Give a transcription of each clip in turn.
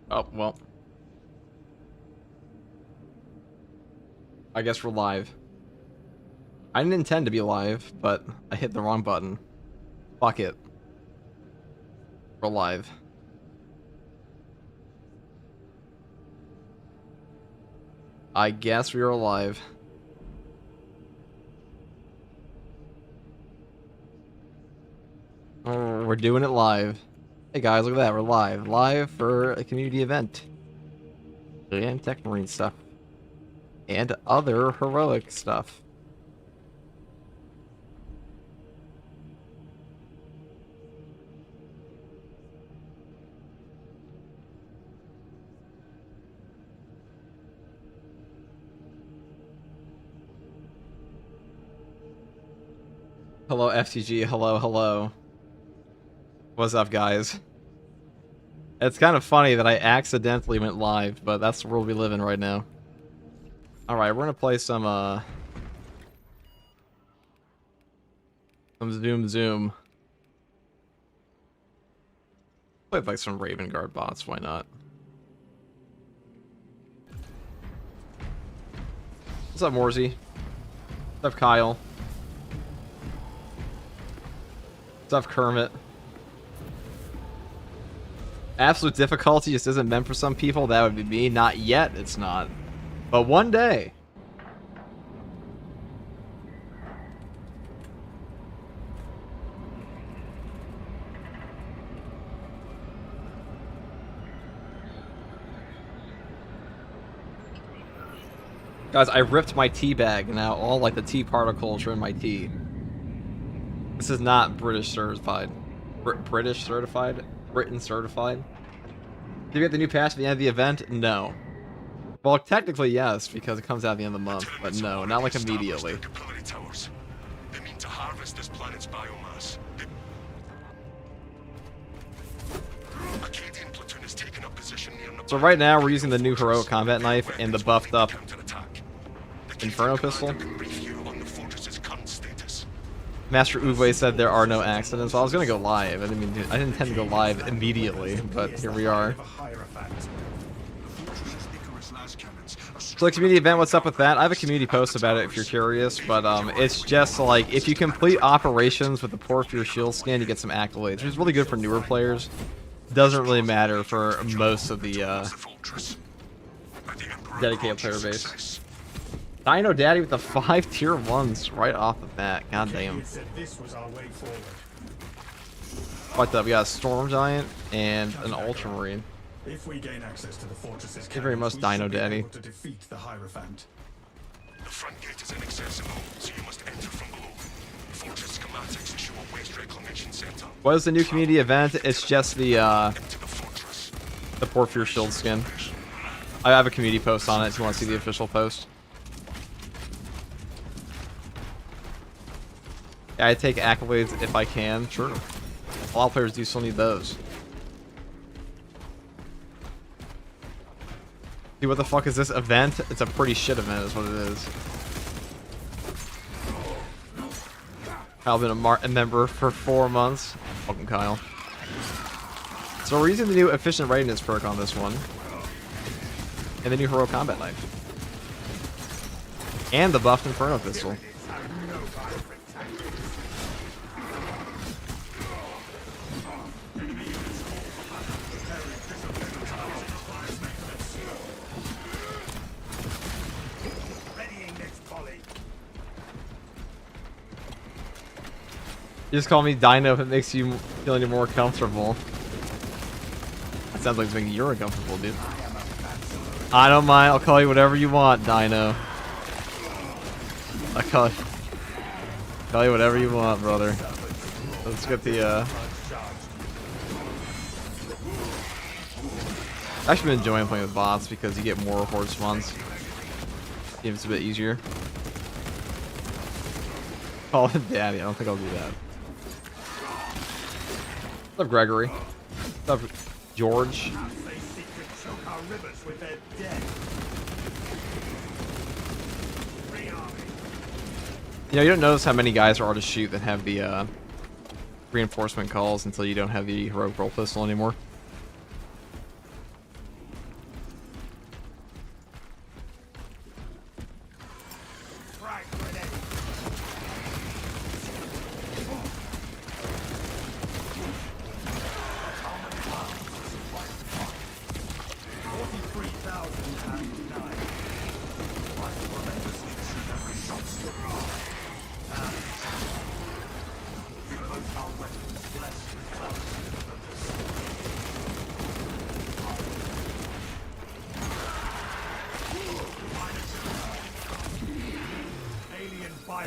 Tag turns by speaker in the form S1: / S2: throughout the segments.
S1: Oh, well. I guess we're live. I didn't intend to be live, but I hit the wrong button. Fuck it. We're live. I guess we are live. Oh, we're doing it live. Hey guys, look at that. We're live. Live for a community event. And TECHMARINE stuff. And other heroic stuff. Hello, FTG. Hello, hello. What's up, guys? It's kind of funny that I accidentally went live, but that's the world we live in right now. Alright, we're gonna play some Zoom. Play like some Raven Guard bots, why not? What's up, Morsey? What's up, Kyle? What's up, Kermit? Absolute difficulty just isn't meant for some people. That would be me. Not yet, it's not. But one day. Guys, I ripped my tea bag, and now all like the tea particles are in my tea. This is not British certified. British certified? Britain certified? Did you get the new patch at the end of the event? No. Well, technically yes, because it comes out at the end of the month, but no, not like immediately.
S2: They mean to harvest this planet's biomass. Acadian platoon has taken up position near.
S1: So right now we're using the new heroic combat knife and the buffed up Inferno pistol. Master Uwe said there are no accidents. Well, I was gonna go live. I didn't intend to go live immediately, but here we are. So the community event, what's up with that? I have a community post about it if you're curious, but it's just like if you complete operations with the Porphyr shield skin, you get some accolades, which is really good for newer players. Doesn't really matter for most of the dedicated player base. Dino Daddy with the 5 tier 1s right off the bat. God damn. What up? We got a Storm Giant and an Ultramarine.
S3: If we gain access to the fortress's
S1: Thank you very much, Dino Daddy.
S3: to defeat the Hierophant.
S2: The front gate is inaccessible, so you must enter from below. Fortress schematics show a waste reclamation center.
S1: What is the new community event? It's just the Porphyr shield skin. I have a community post on it if you want to see the official post. Yeah, I take accolades if I can. Sure. A lot of players do still need those. Dude, what the fuck is this event? It's a pretty shit event is what it is. I've been a member for 4 months. Welcome, Kyle. So we're using the new efficient readiness perk on this one. And the new heroic combat knife. And the buffed Inferno pistol. You just call me Dino if it makes you feel any more comfortable. That sounds like it's making you uncomfortable, dude. I don't mind. I'll call you whatever you want, Dino. I'll call you whatever you want, brother. Let's get the, I've actually been enjoying playing with bots because you get more horde spawns. If it's a bit easier. Call it Daddy. I don't think I'll do that. What's up, Gregory? What's up, George? You know, you don't notice how many guys are to shoot that have the reinforcement calls until you don't have the heroic roll pistol anymore.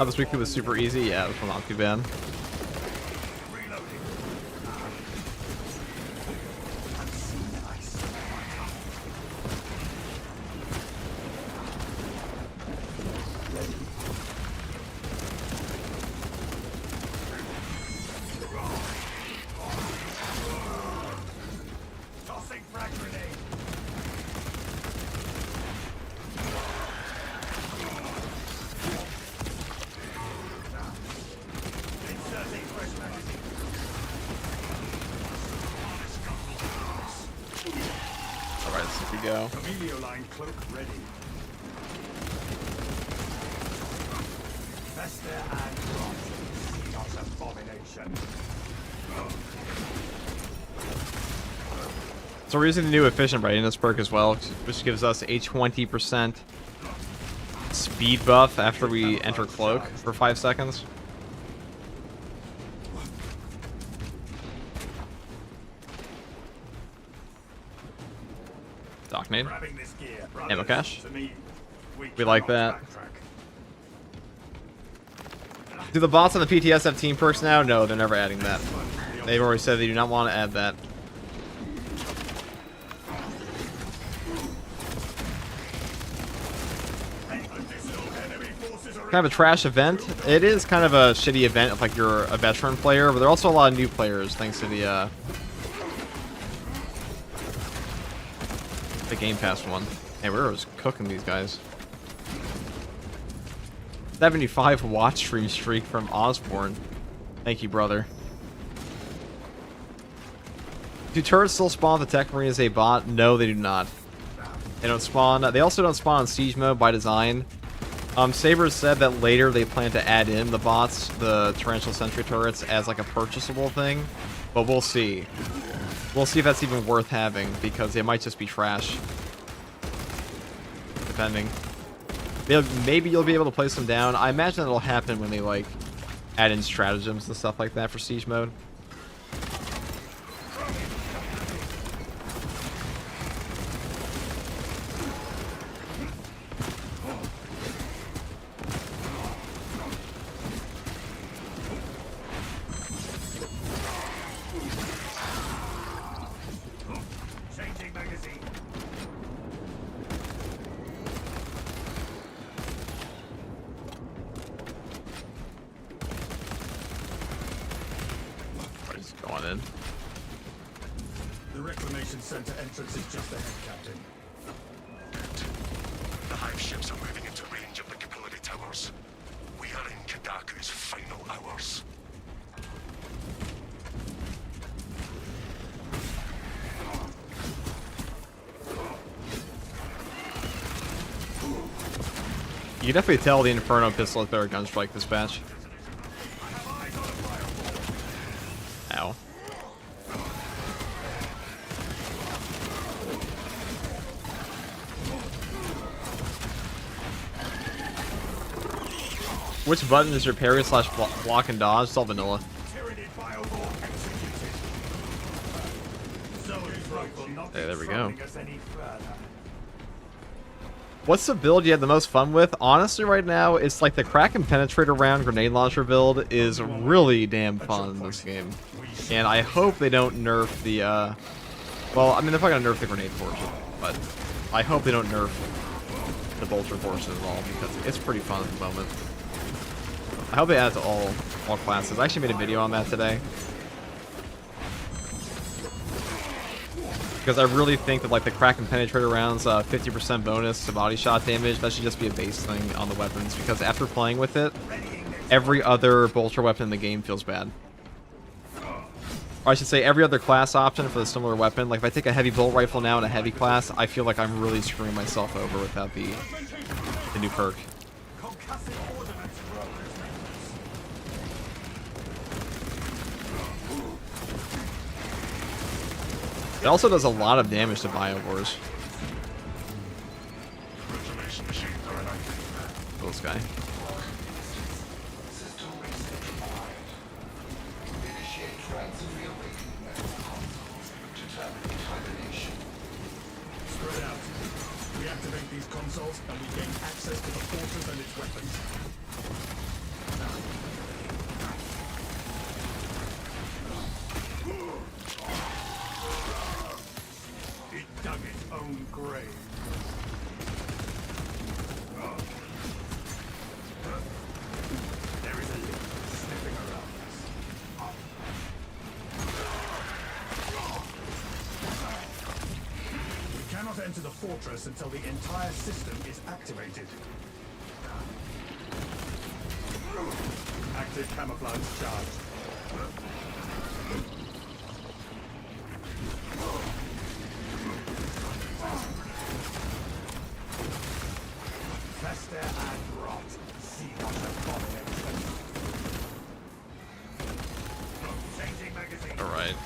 S1: Oh, this weekly was super easy. Yeah, this one not too bad.
S3: Tossing frag grenade. Inserting fresh magazine.
S1: Alright, so here we go.
S3: Emilio line cloak ready. Fester and rot. Not abomination.
S1: So we're using the new efficient readiness perk as well, which gives us a 20% speed buff after we enter cloak for 5 seconds. Dock nade.
S3: Grabbing this gear.
S1: Ammo cache.
S3: To me.
S1: We like that.
S3: Backtrack.
S1: Do the bots on the PTS have team perks now? No, they're never adding that. They've already said they do not want to add that. Kind of a trash event. It is kind of a shitty event if like you're a veteran player, but there are also a lot of new players thanks to the Game Pass one. Hey, we're just cooking these guys. 75 watch stream streak from Osborne. Thank you, brother. Do turrets still spawn the TECHMARINE as a bot? No, they do not. They don't spawn. They also don't spawn in siege mode by design. Saber said that later they plan to add in the bots, the torrential sentry turrets, as like a purchasable thing, but we'll see. We'll see if that's even worth having, because it might just be trash. Depending. Maybe you'll be able to place them down. I imagine it'll happen when they like add in stratagems and stuff like that for siege mode.
S3: Changing magazine.
S1: Just going in.
S3: The reclamation center entrance is just ahead, Captain.
S2: The hive ships are moving into range of the capillary towers. We are in Kadaku's final hours.
S1: You can definitely tell the Inferno pistol has better gun strike this batch. Ow. Which button is your parry slash block and dodge? It's all vanilla. Hey, there we go. What's the build you had the most fun with? Honestly, right now, it's like the crack and penetrator round grenade launcher build is really damn fun in this game. And I hope they don't nerf the, well, I mean, they're probably gonna nerf the grenade portion, but I hope they don't nerf the bolter portion at all, because it's pretty fun at the moment. I hope they add it to all classes. I actually made a video on that today. Because I really think that like the crack and penetrator rounds, 50% bonus to body shot damage, that should just be a base thing on the weapons. Because after playing with it, every other bolter weapon in the game feels bad. Or I should say every other class option for the similar weapon. Like if I take a heavy bolt rifle now in a heavy class, I feel like I'm really screwing myself over without the new perk. It also does a lot of damage to biovores. This guy.
S3: Spread out. We activate these consoles and we gain access to the fortress and its weapons. enter the fortress until the entire system is activated. Active camouflage charge. Fester and rot. See what abomination. Changing magazine.
S1: All right.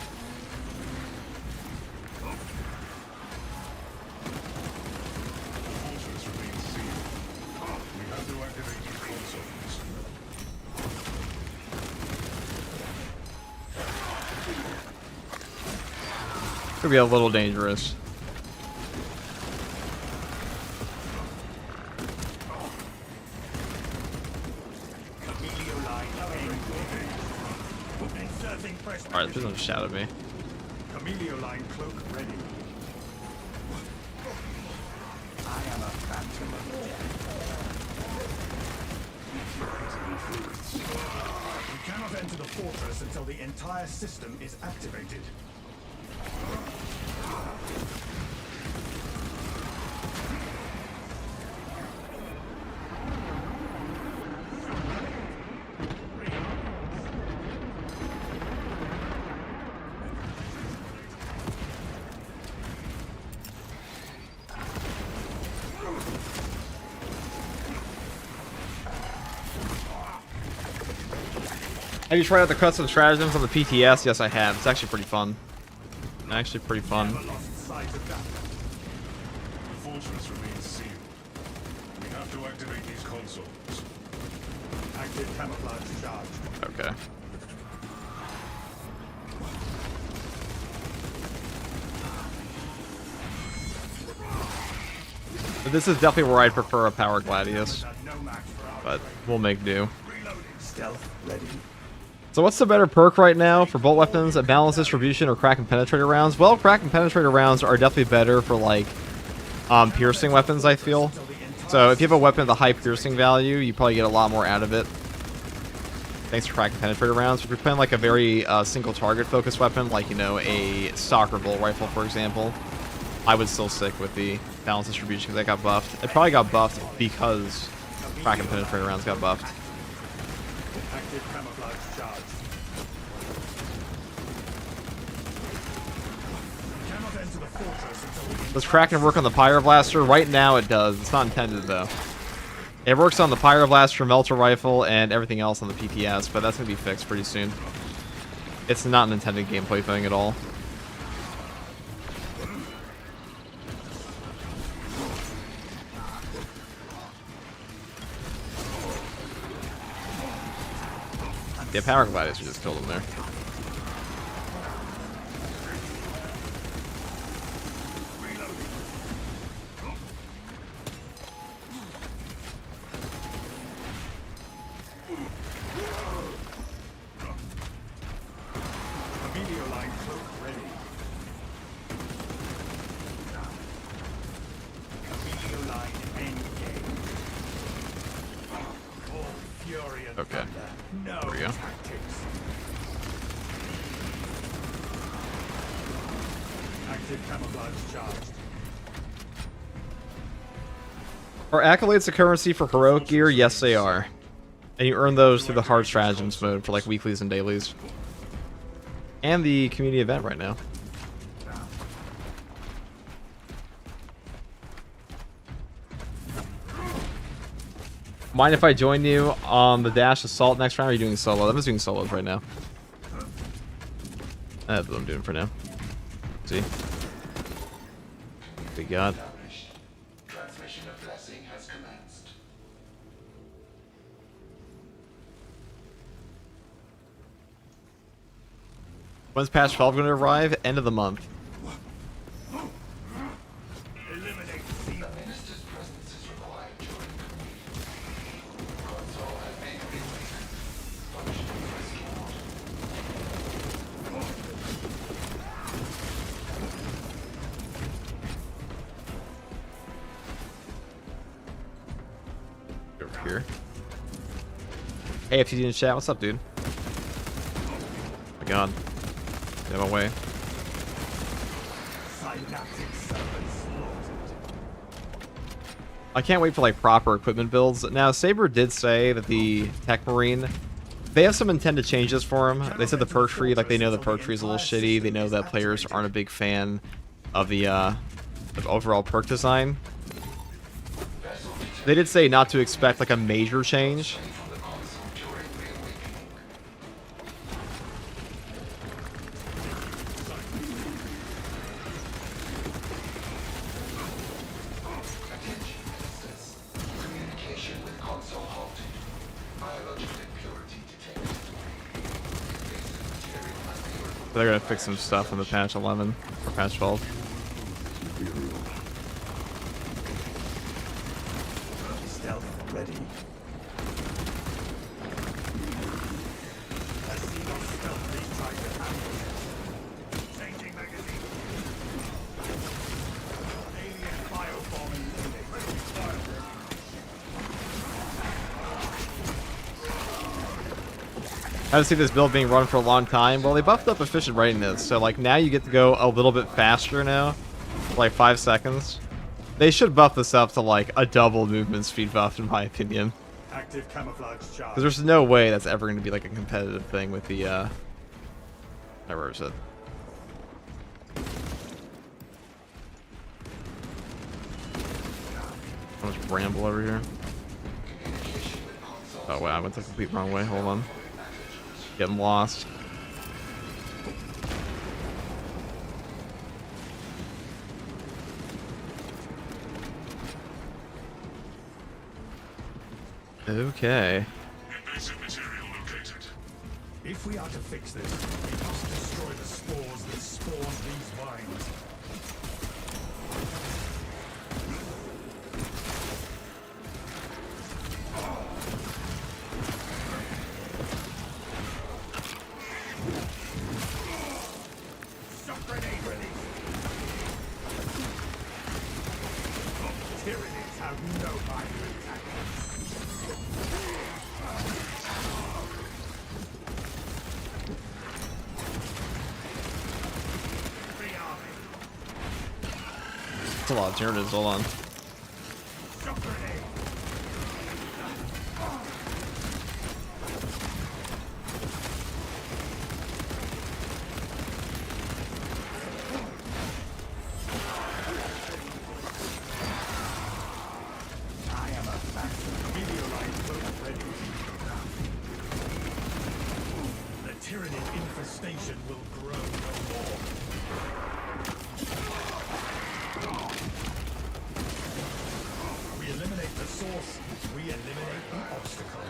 S2: Fortress remains sealed. We have to activate these consoles.
S1: Could be a little dangerous.
S3: Inserting fresh
S1: All right, please don't shout at me.
S3: Camelio line cloak ready. I am a phantom of death. We cannot enter the fortress until the entire system is activated.
S1: Have you tried out the custom stratagems on the PTS? Yes, I have. It's actually pretty fun. Actually pretty fun.
S3: Never lost sight of that.
S2: The fortress remains sealed. We have to activate these consoles.
S3: Active camouflage charge.
S1: Okay. But this is definitely where I'd prefer a power Gladius,
S3: No match for our
S1: but we'll make do.
S3: reloading. Stealth ready.
S1: So what's the better perk right now for bolt weapons? A balanced distribution or crack and penetrator rounds? Well, crack and penetrator rounds are definitely better for like piercing weapons, I feel. So if you have a weapon with a high piercing value, you probably get a lot more out of it. Thanks to crack and penetrator rounds. If you're playing like a very single target focused weapon, like, you know, a soccer ball rifle, for example, I would still stick with the balanced distribution because that got buffed. It probably got buffed because crack and penetrator rounds got buffed.
S3: Active camouflage charge. Cannot enter the fortress until the
S1: Does Kraken work on the Pyroblaster? Right now it does. It's not intended though. It works on the Pyroblaster, Melter Rifle, and everything else on the PTS, but that's going to be fixed pretty soon. It's not an intended gameplay thing at all. Yeah, Power Gladius just killed him there.
S3: Camelio line cloak ready. Camelio line engaged. All fury and
S1: Okay.
S3: thunder. No
S1: There we go.
S3: tactics. Active camouflage charged.
S1: Are accolades the currency for heroic gear? Yes, they are. And you earn those through the hard stratagems mode for like weeklies and dailies. And the community event right now. Mind if I join you on the Dash Assault next round? Or are you doing solo? I'm just doing solos right now. That's what I'm doing for now. See? We got.
S2: Transmission of blessing has commenced.
S1: When's patch 12 going to arrive? End of the month.
S3: Eliminate
S2: The minister's presence is required during the meeting. Console has been rebooted. Function restored.
S1: Over here. Hey, FTD in the chat. What's up, dude? Oh my god. Get out of my way.
S3: synaptic servants slaughtered.
S1: I can't wait for like proper equipment builds. Now, Saber did say that the TECHMARINE, they have some intended changes for him. They said the perk tree, like they know the perk tree is a little shitty. They know that players aren't a big fan of the of overall perk design. They did say not to expect like a major change. They're gonna fix some stuff in the patch 11 or patch 12.
S3: Stealth ready. I see no stealth trying to handle it. Changing magazine. Alien bioform eliminated.
S1: I haven't seen this build being run for a long time. Well, they buffed up efficient readiness, so like now you get to go a little bit faster now, like 5 seconds. They should buff this up to like a double movement speed buff, in my opinion.
S3: Active camouflage charge.
S1: Because there's no way that's ever going to be like a competitive thing with the, where is it? How much bramble over here? Oh, wait, I went the complete wrong way. Hold on. Getting lost. Okay.
S3: Invasive material located. If we are to fix this, we must destroy the spores that spawn these vines. Shock grenade ready. Tyrannies have no mind to attack.
S1: That's a lot of Tyranids, hold on.
S3: Shock grenade. I am a fast meteorite boat ready. The Tyranid infestation will grow no more. We eliminate the source, we eliminate the obstacle.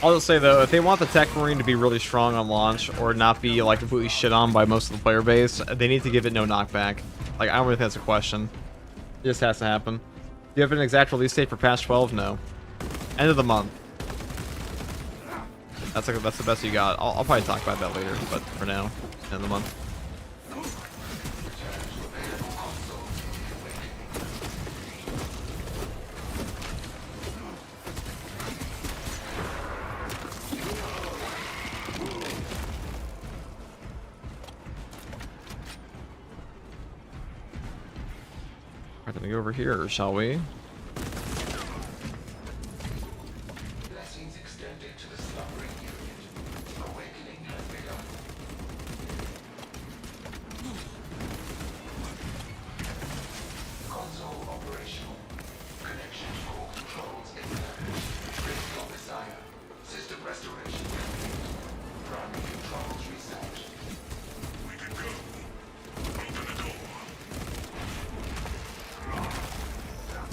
S1: I'll just say though, if they want the TECHMARINE to be really strong on launch or not be like completely shit on by most of the player base, they need to give it no knockback. Like, I don't really think that's a question. It just has to happen. Do you have an exact release date for patch 12? No. End of the month. That's the best you got. I'll probably talk about that later, but for now, end of the month. We're gonna go over here, shall we?
S2: Blessings extended to the slumbering unit. Awakening has begun. Console operational. Connection to core controls established. Critical desire. System restoration complete. Primary controls reset.
S3: We can go. Open the door.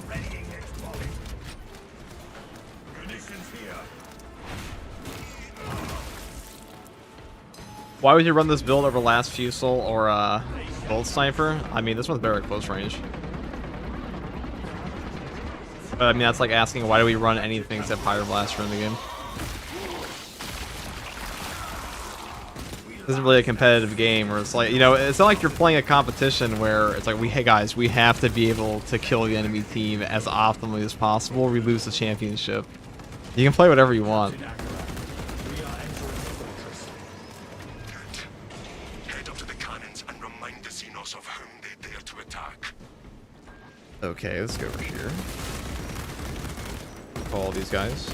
S3: Readying next volley. Munitions here.
S1: Why would you run this build over Last Fusel or Bolt Sniper? I mean, this one's better at close range. But I mean, that's like asking why do we run anything except Pyro Blaster in the game? This isn't really a competitive game where it's like, you know, it's not like you're playing a competition where it's like, hey guys, we have to be able to kill the enemy team as optimally as possible or we lose the championship. You can play whatever you want.
S3: We are entering the fortress.
S1: Okay, let's go over here. Call these guys.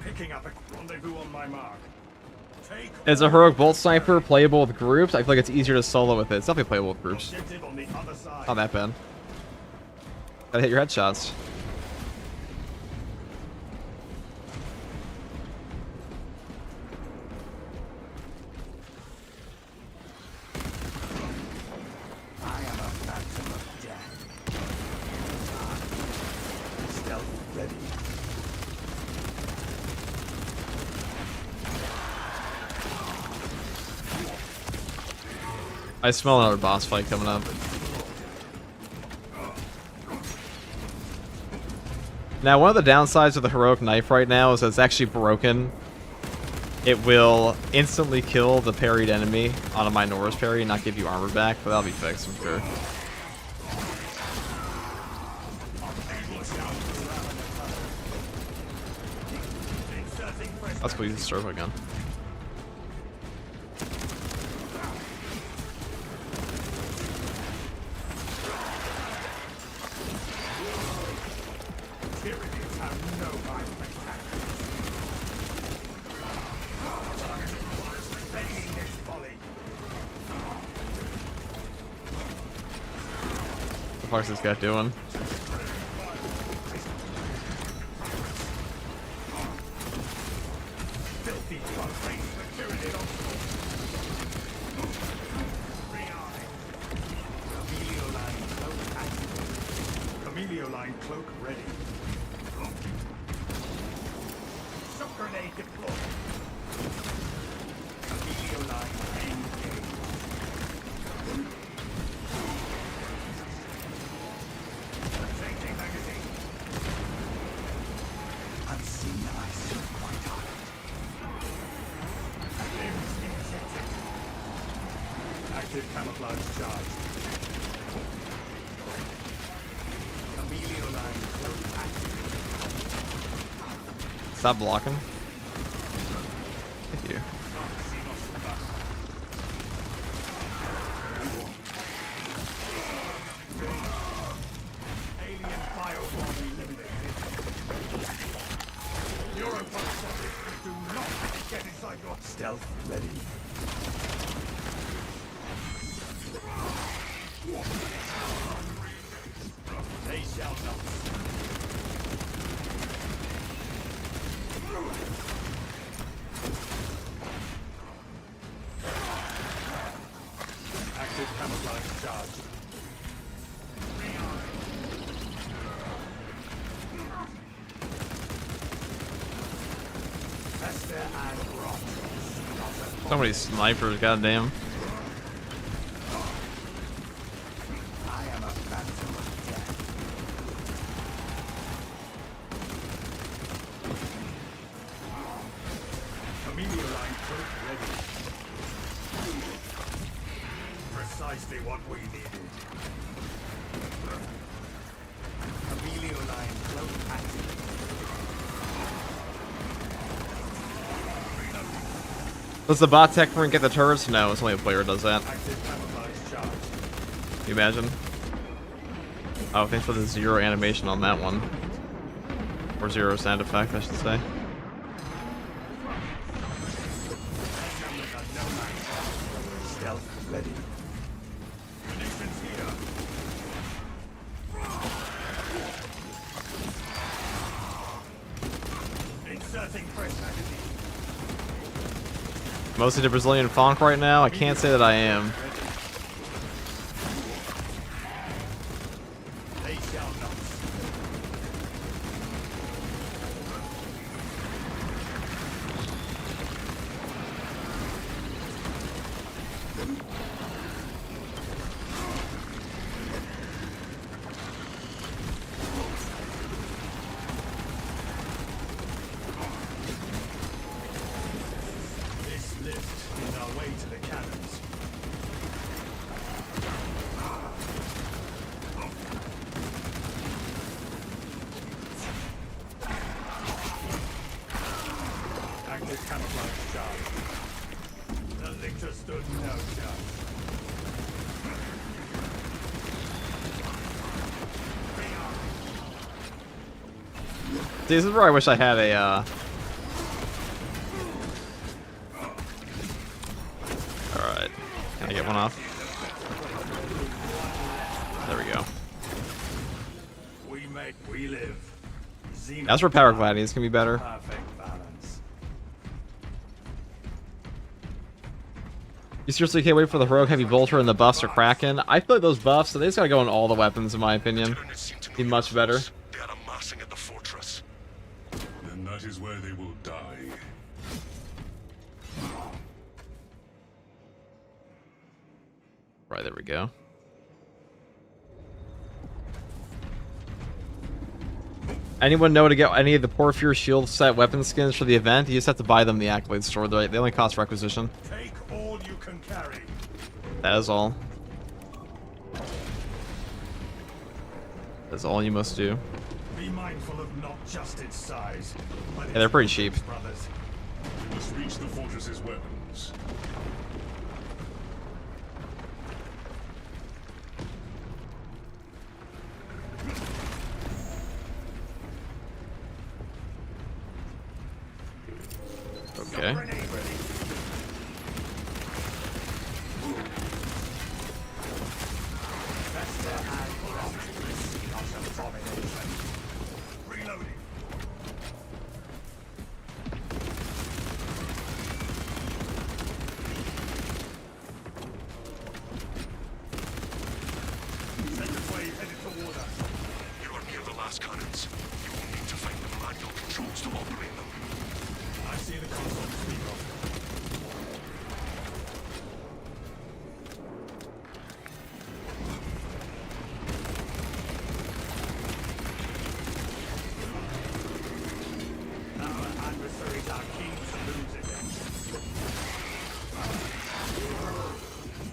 S3: Picking up a rendezvous on my mark. Take
S1: Is a heroic bolt sniper playable with groups? I feel like it's easier to solo with it. It's definitely playable with groups.
S3: objective on the other side.
S1: Not that bad. Gotta hit your headshots.
S3: I am a phantom of death. Stealth ready.
S1: I smell another boss fight coming up. Now, one of the downsides of the heroic knife right now is that it's actually broken. It will instantly kill the parried enemy on a Minora's parry and not give you armor back, but that'll be fixed, I'm sure. Let's go use the servo gun.
S3: Tyrannies have no mind for taking this folly.
S1: What the fuck's this guy doing?
S3: Filthy profane tyranny of Chameleoline cloak activated. Chameleoline cloak ready. Shock grenade deployed. Chameleoline engaged. Changing magazine. Unseen ice quite hard. Limbs injected. Active camouflage charge. Chameleoline cloak activated.
S1: Stop blocking. Thank you.
S3: Alien biobomb eliminated. Neurotoxic, do not get inside your stealth ready. They shall not. Active camouflage charge. Fester and rot.
S1: So many snipers, goddamn.
S3: I am a phantom of death. Chameleoline cloak ready. Precisely what we needed. Chameleoline cloak activated.
S1: Does the bot TECHMARINE get the turrets? No, it's only a player who does that.
S3: Active camouflage charge.
S1: Can you imagine? Oh, thanks for the 0 animation on that one. Or 0 sound effect, I should say.
S3: Stealth ready. Munitions here. Inserting fresh magazine.
S1: Mostly the Brazilian funk right now? I can't say that I am.
S3: They shall not. This fighter stood no chance.
S1: See, this is where I wish I had a, Alright. Can I get one off? There we go.
S3: We make, we live.
S1: That's for power gladiators can be better.
S3: Perfect balance.
S1: You seriously can't wait for the heroic heavy bolter and the buffs to Kraken. I feel like those buffs, so they just gotta go on all the weapons in my opinion. Be much better.
S3: They are amassing at the fortress. Then that is where they will die.
S1: Right, there we go. Anyone know to get any of the Porphyr shield set weapon skins for the event? You just have to buy them in the Accolade store. They only cost requisition.
S3: Take all you can carry.
S1: That is all. That's all you must do.
S3: Be mindful of not just its size, but
S1: Yeah, they're pretty cheap.
S3: brothers. We must reach the fortress's weapons.
S1: Okay.
S3: Reloading. Second wave headed toward us. You are near the last cannons. You will need to find the manual controls to operate them. I see the console to speak of. Our adversaries are keen to lose it.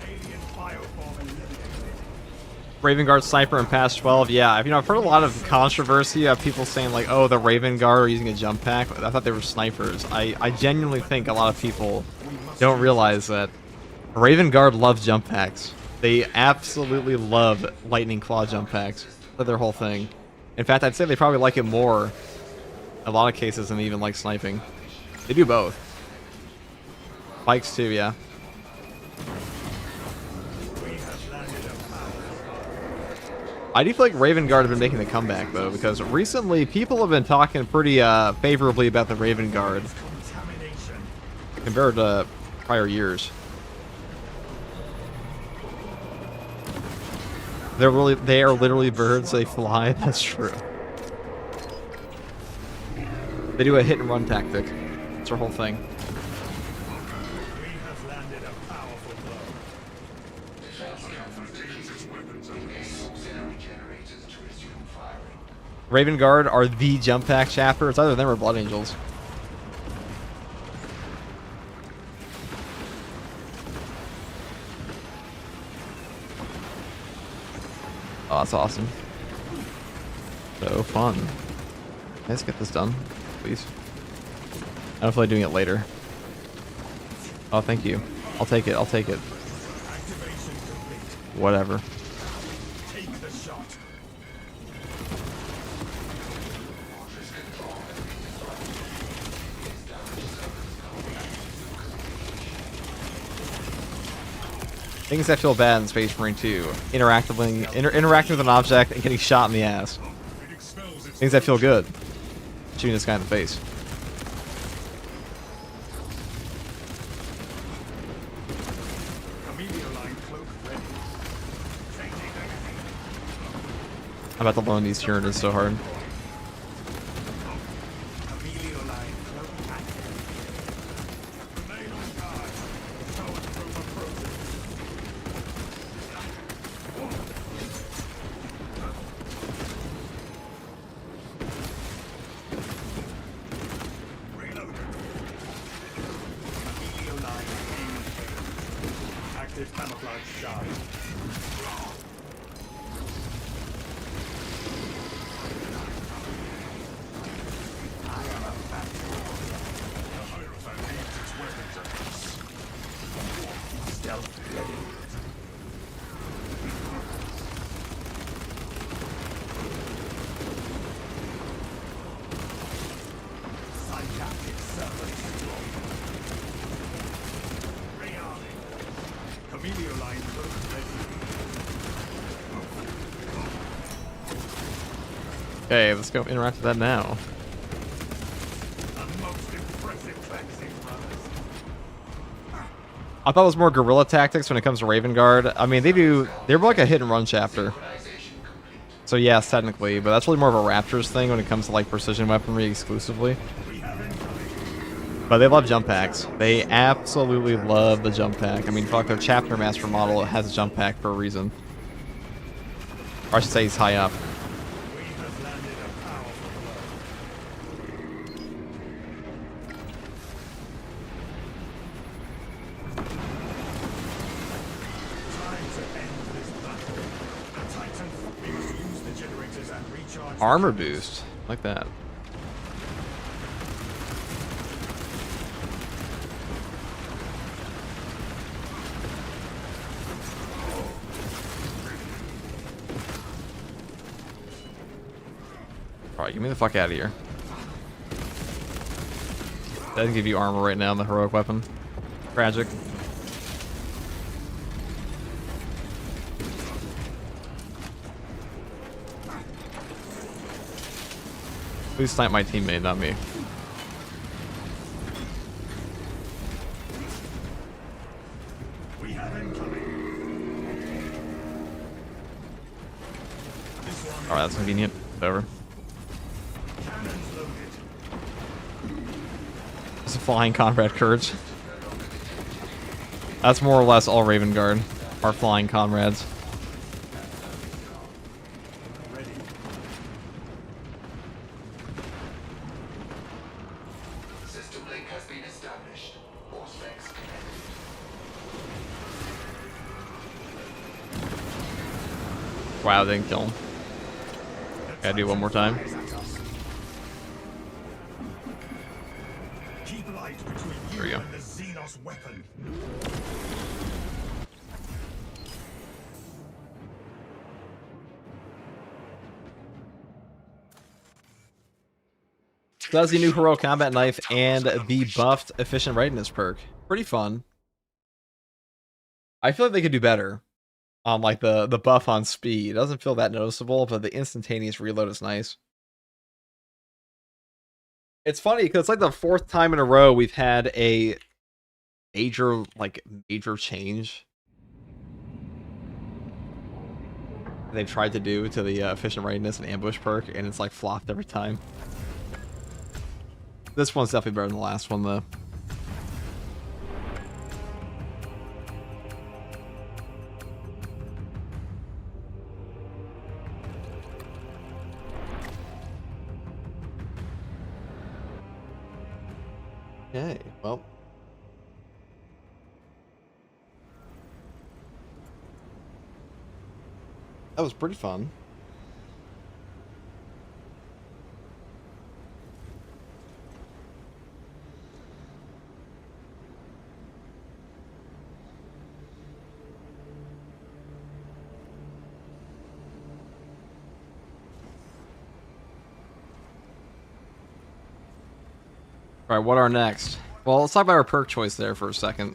S3: Alien bioform eliminated.
S1: Raven Guard sniper in past 12. Yeah, I've heard a lot of controversy of people saying like, oh, the Raven Guard are using a jump pack. I thought they were snipers. I genuinely think a lot of people don't realize that Raven Guard love jump packs. They absolutely love Lightning Claw jump packs. That's their whole thing. In fact, I'd say they probably like it more in a lot of cases than even like sniping. They do both. Bikes too, yeah. I do feel like Raven Guard have been making a comeback though, because recently people have been talking pretty favorably about the Raven Guard compared to prior years. They are literally birds. They fly. That's true. They do a hit and run tactic. That's their whole thing.
S3: We have landed a powerful blow.
S2: Auxiliary generators to resume firing.
S1: Raven Guard are the jump pack chapter. It's either them or Blood Angels. Oh, that's awesome. So fun. Let's get this done, please. I don't feel like doing it later. Oh, thank you. I'll take it. I'll take it.
S3: Activation complete.
S1: Whatever.
S3: Take the shot.
S1: Things that feel bad in Space Marine 2. Interacting with an object and getting shot in the ass.
S3: It expels its
S1: Things that feel good. Shooting this guy in the face.
S3: Amelia line cloak ready. Changing magazine.
S1: I'm about to learn these Tyranids so hard.
S3: Amelia line cloak active. Remain on guard. Tower probe approaches. Reloading. Amelia line engaged. Active camouflage charge. The Hierophant needs its weapons at us. self-ready. Syntactic server destroyed. Rearming. Chameleon line perk ready.
S1: Okay, let's go interact with that now.
S3: A most impressive cleansing, brothers.
S1: I thought it was more guerrilla tactics when it comes to Raven Guard. I mean, they're like a hit and run chapter. So yes, technically, but that's really more of a Raptors thing when it comes to like precision weaponry exclusively. But they love jump packs. They absolutely love the jump pack. I mean, fuck, their chapter master model has a jump pack for a reason. Or I should say he's high up.
S3: We have landed a powerful blow. Time to end this battle. The Titan, we must use the generators and recharge.
S1: Armor boost. Like that. Alright, get me the fuck out of here. Doesn't give you armor right now in the heroic weapon. Tragic. Please snipe my teammate, not me.
S3: We have incoming. This one
S1: Alright, that's convenient. It's over.
S3: cannons loaded.
S1: It's a flying comrade courage. That's more or less all Raven Guard. Our flying comrades.
S3: Ready.
S2: System link has been established. All specs connected.
S1: Wow, didn't kill him. Gotta do it one more time.
S3: Keep light between
S1: There we
S3: you
S1: go.
S3: and the Xenos weapon.
S1: So that's the new heroic combat knife and the buffed efficient readiness perk. Pretty fun. I feel like they could do better on like the buff on speed. It doesn't feel that noticeable, but the instantaneous reload is nice. It's funny because it's like the fourth time in a row we've had a major change they've tried to do to the efficient readiness and ambush perk, and it's like flopped every time. This one's definitely better than the last one, though. Okay, well. That was pretty fun. Alright, what are next? Well, let's talk about our perk choice there for a second.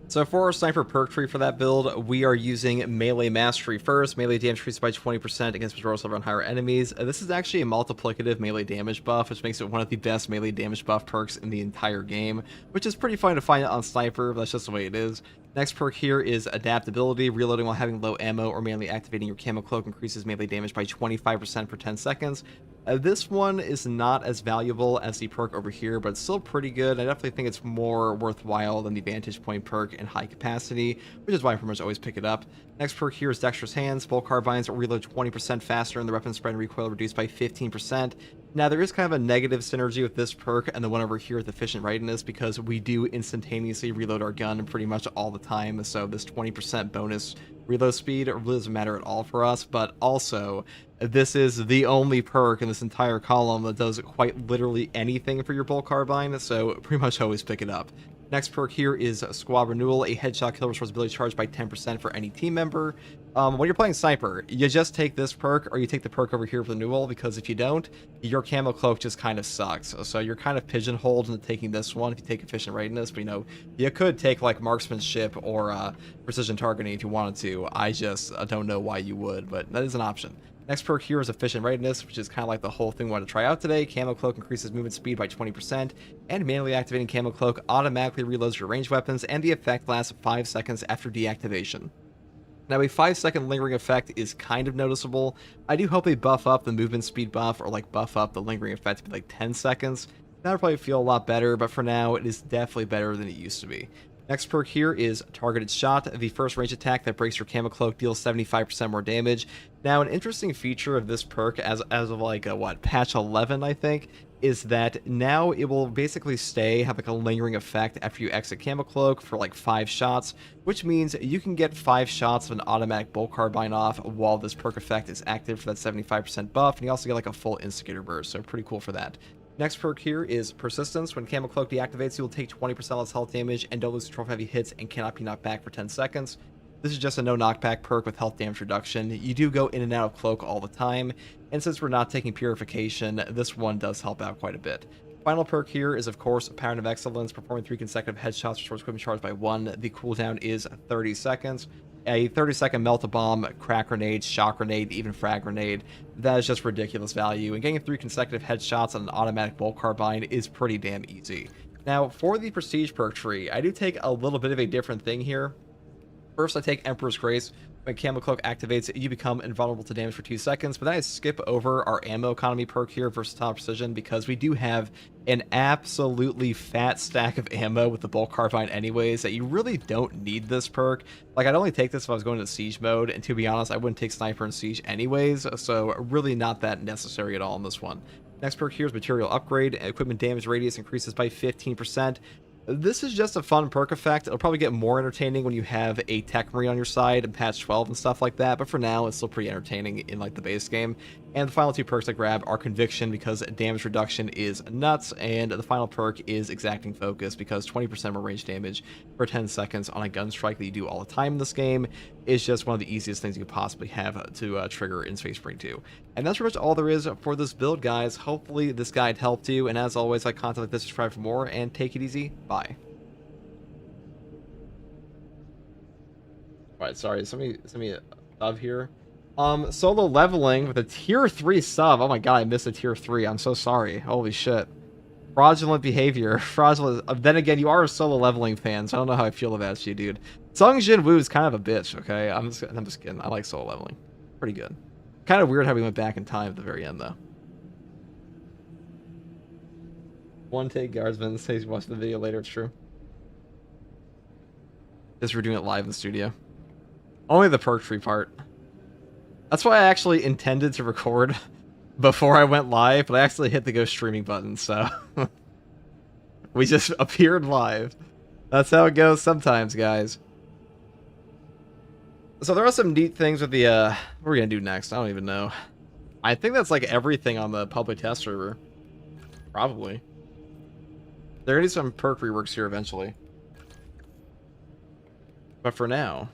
S1: So for our sniper perk tree for that build, we are using melee mastery first. Melee damage increases by 20% against patrols level on higher enemies. This is actually a multiplicative melee damage buff, which makes it one of the best melee damage buff perks in the entire game, which is pretty fun to find on sniper, but that's just the way it is. Next perk here is adaptability. Reloading while having low ammo or manually activating your camo cloak increases melee damage by 25% for 10 seconds. This one is not as valuable as the perk over here, but it's still pretty good. I definitely think it's more worthwhile than the Vantage Point perk in high capacity, which is why I pretty much always pick it up. Next perk here is Dexterous Hands. Full carbines reload 20% faster and the weapon spread and recoil reduced by 15%. Now, there is kind of a negative synergy with this perk and the one over here with Efficient Readiness, because we do instantaneously reload our gun pretty much all the time, so this 20% bonus reload speed really doesn't matter at all for us, but also this is the only perk in this entire column that does quite literally anything for your bolt carbine, so pretty much always pick it up. Next perk here is Squad Renewal. A headshot kill restores ability charged by 10% for any team member. When you're playing Sniper, you just take this perk, or you take the perk over here for Renewal, because if you don't, your camo cloak just kind of sucks. So you're kind of pigeonholed into taking this one if you take Efficient Readiness, but you know, you could take like Marksmanship or Precision Targeting if you wanted to. I just don't know why you would, but that is an option. Next perk here is Efficient Readiness, which is kind of like the whole thing we want to try out today. Camo Cloak increases movement speed by 20%, and manually activating Camo Cloak automatically reloads your ranged weapons, and the effect lasts 5 seconds after deactivation. Now, a 5-second lingering effect is kind of noticeable. I do hope they buff up the movement speed buff, or like buff up the lingering effect to be like 10 seconds. That would probably feel a lot better, but for now, it is definitely better than it used to be. Next perk here is Targeted Shot. The first range attack that breaks your Camo Cloak deals 75% more damage. Now, an interesting feature of this perk, as of like, patch 11, I think, is that now it will basically have like a lingering effect after you exit Camo Cloak for like 5 shots, which means you can get 5 shots of an automatic bolt carbine off while this perk effect is active for that 75% buff, and you also get like a full instigator burst, so pretty cool for that. Next perk here is Persistence. When Camo Cloak deactivates, you will take 20% less health damage and don't lose control of heavy hits and cannot be knocked back for 10 seconds. This is just a no knockback perk with health damage reduction. You do go in and out of Cloak all the time, and since we're not taking Purification, this one does help out quite a bit. Final perk here is, of course, Pattern of Excellence. Performing 3 consecutive headshots restores equipment charge by 1. The cooldown is 30 seconds. A 30-second melt-a-bomb, crack grenade, shock grenade, even frag grenade. That is just ridiculous value, and getting 3 consecutive headshots on an automatic bolt carbine is pretty damn easy. Now, for the Prestige perk tree, I do take a little bit of a different thing here. First, I take Emperor's Grace. When Camo Cloak activates, you become invulnerable to damage for 2 seconds, but then I skip over our ammo economy perk here, Versatile Precision, because we do have an absolutely fat stack of ammo with the bolt carbine anyways, that you really don't need this perk. Like, I'd only take this if I was going to Siege mode, and to be honest, I wouldn't take Sniper and Siege anyways, so really not that necessary at all in this one. Next perk here is Material Upgrade. Equipment damage radius increases by 15%. This is just a fun perk effect. It'll probably get more entertaining when you have a TECHMARINE on your side and patch 12 and stuff like that, but for now, it's still pretty entertaining in like the base game. And the final 2 perks I grab are Conviction, because damage reduction is nuts, and the final perk is Exacting Focus, because 20% more range damage for 10 seconds on a gun strike that you do all the time in this game is just one of the easiest things you could possibly have to trigger in Space Marine 2. And that's pretty much all there is for this build, guys. Hopefully this guide helped you, and as always, like content like this, subscribe for more, and take it easy. Bye. Alright, sorry, somebody send me a sub here. Solo leveling with a tier 3 sub. Oh my god, I missed a tier 3. I'm so sorry. Holy shit. Fraudulent behavior. Fraudulent. Then again, you are a solo leveling fan, so I don't know how I feel about you, dude. Sung Jin Woo is kind of a bitch, okay? I'm just kidding. I like solo leveling. Pretty good. Kind of weird how we went back in time at the very end, though. One take guardsman says watch the video later. It's true. Just we're doing it live in the studio. Only the perk tree part. That's why I actually intended to record before I went live, but I actually hit the go streaming button, so we just appeared live. That's how it goes sometimes, guys. So there are some neat things with the, what are we gonna do next? I don't even know. I think that's like everything on the public test server. Probably. There are gonna be some perk reworks here eventually. But for now,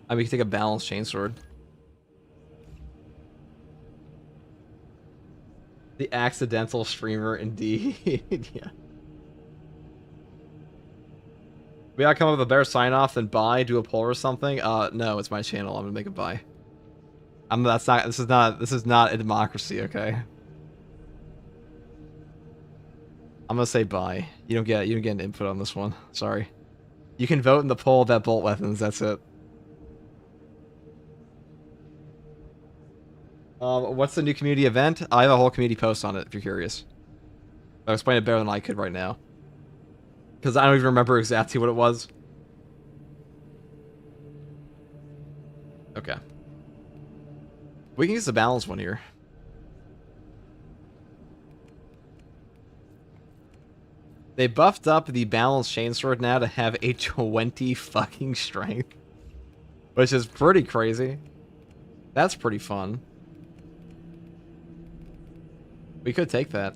S1: I mean, we can take a balanced chainsword. The accidental streamer, indeed. Yeah. We gotta come up with a better sign off than buy, do a poll or something. No, it's my channel. I'm gonna make it buy. This is not a democracy, okay? I'm gonna say buy. You don't get an input on this one. Sorry. You can vote in the poll about bolt weapons. That's it. What's the new community event? I have a whole community post on it if you're curious. I'll explain it better than I could right now, because I don't even remember exactly what it was. Okay. We can use the balanced one here. They buffed up the balanced chainsword now to have a 20 fucking strength, which is pretty crazy. That's pretty fun. We could take that.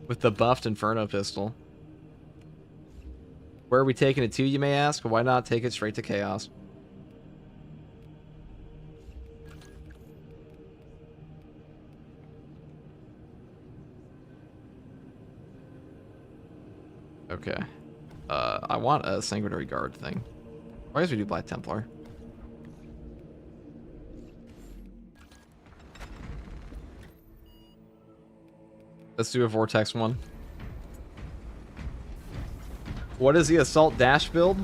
S1: With the buffed Inferno pistol. Where are we taking it to, you may ask? Why not take it straight to Chaos? Okay. I want a Sanguinary Guard thing. Why guess we do Black Templar? Let's do a Vortex one. What is the Assault Dash build?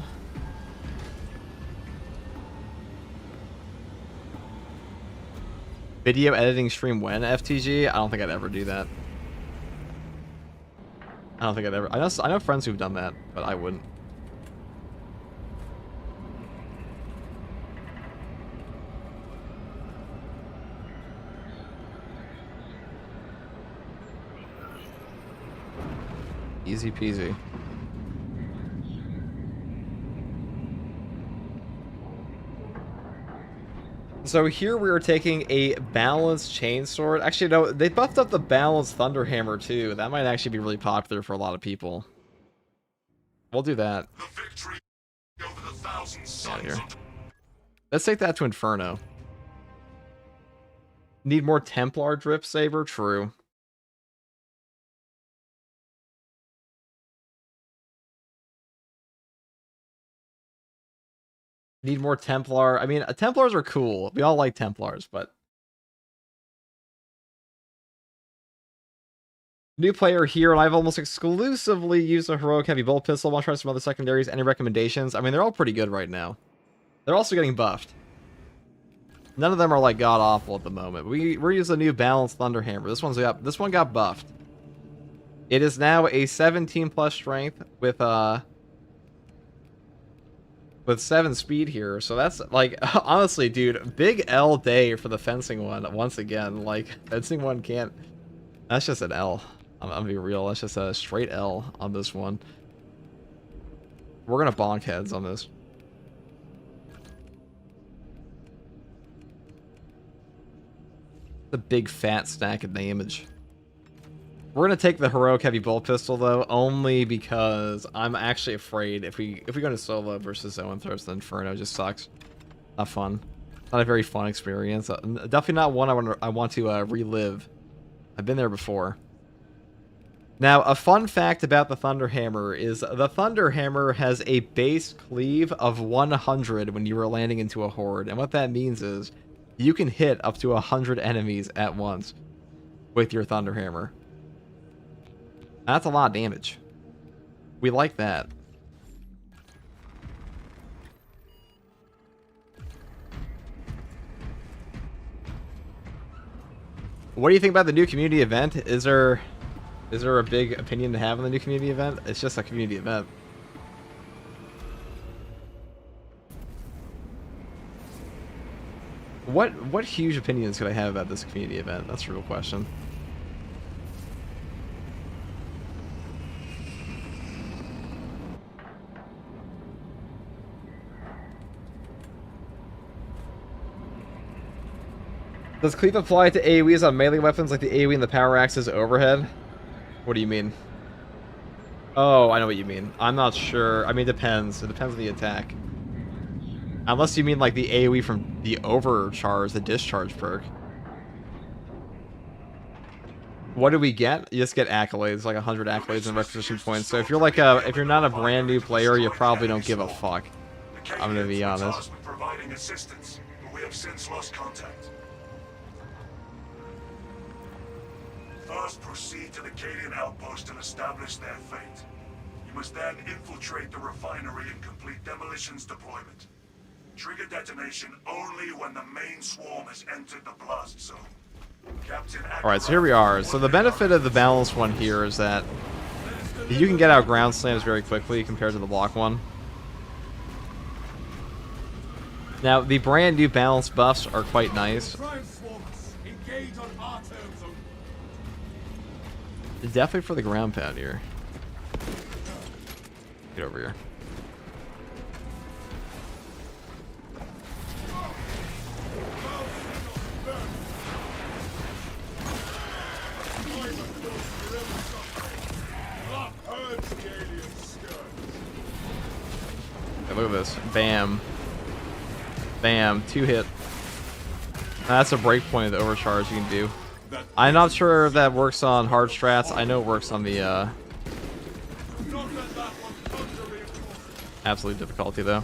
S1: Video editing stream when, FTG? I don't think I'd ever do that. I don't think I'd ever... I know friends who've done that, but I wouldn't. Easy peasy. So here we are taking a balanced chainsword. Actually, no, they buffed up the balanced thunderhammer too. That might actually be really popular for a lot of people. We'll do that.
S3: The victory over the thousand sons
S1: Here.
S3: of
S1: Let's take that to Inferno. Need more Templar drip saber? True. Need more Templar. I mean, Templars are cool. We all like Templars, but... New player here, and I've almost exclusively used a heroic heavy bolt pistol. Want to try some other secondaries? Any recommendations? I mean, they're all pretty good right now. They're also getting buffed. None of them are, like, god-awful at the moment. We're using a new balanced Thunderhammer. This one got buffed. It is now a 17 plus strength with 7 speed here, so that's like honestly, dude, big L day for the fencing one once again. Like fencing one can't. That's just an L. I'm gonna be real. That's just a straight L on this one. We're gonna bonk heads on this. The big fat stack of damage. We're gonna take the heroic heavy bolt pistol though, only because I'm actually afraid if we go to solo versus Zoanthropes, the Inferno just sucks. Not fun. Not a very fun experience. Definitely not one I want to relive. I've been there before. Now, a fun fact about the Thunderhammer is the Thunderhammer has a base cleave of 100 when you are landing into a horde, and what that means is you can hit up to 100 enemies at once with your Thunderhammer. That's a lot of damage. We like that. What do you think about the new community event? Is there a big opinion to have on the new community event? It's just a community event. What huge opinions could I have about this community event? That's a real question. Does cleave apply to AoEs on melee weapons like the AoE and the power axes overhead? What do you mean? Oh, I know what you mean. I'm not sure. I mean, it depends. It depends on the attack. Unless you mean like the AoE from the overcharge, the discharge perk. What do we get? You just get accolades, like 100 accolades and requisition points. So if you're like if you're not a brand new player, you probably don't give a fuck. I'm gonna be honest.
S3: providing assistance, but we have since lost contact. First, proceed to the Cadian outpost and establish their fate. You must then infiltrate the refinery and complete demolitions deployment. Trigger detonation only when the main swarm has entered the blast zone. Alright, so here we are. So the benefit of the balanced one here is that you can get out ground slams very quickly compared to the block one. Now, the brand new balanced buffs are quite nice. Definitely for the ground pound here. Get over here.
S1: Look at this. Bam. Bam. 2 hit. That's a breakpoint of the overcharge you can do. I'm not sure if that works on hard strats. I know it works on the absolute difficulty though.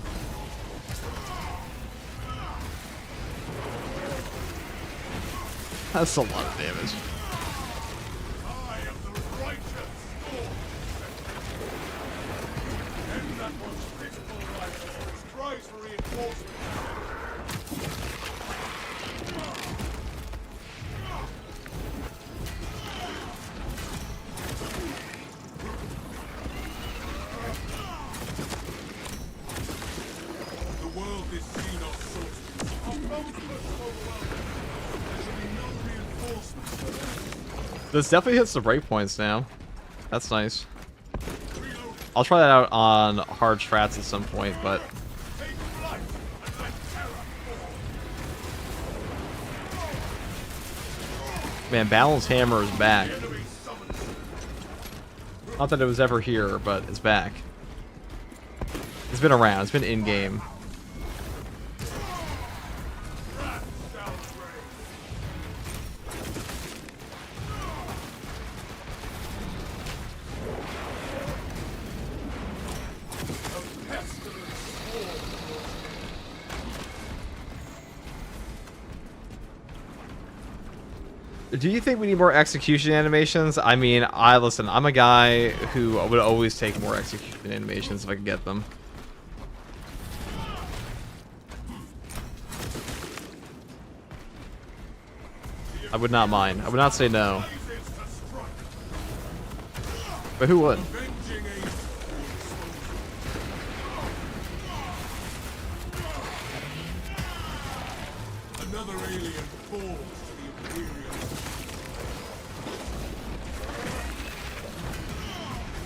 S1: That's a lot of damage. This definitely hits the breakpoints now. That's nice. I'll try that out on hard strats at some point, but man, Balin's hammer is back. Not that it was ever here, but it's back. It's been around. It's been in-game. Do you think we need more execution animations? I mean, listen, I'm a guy who would always take more execution animations if I could get them. I would not mind. I would not say no. But who would?
S3: Another alien falls to the Imperial.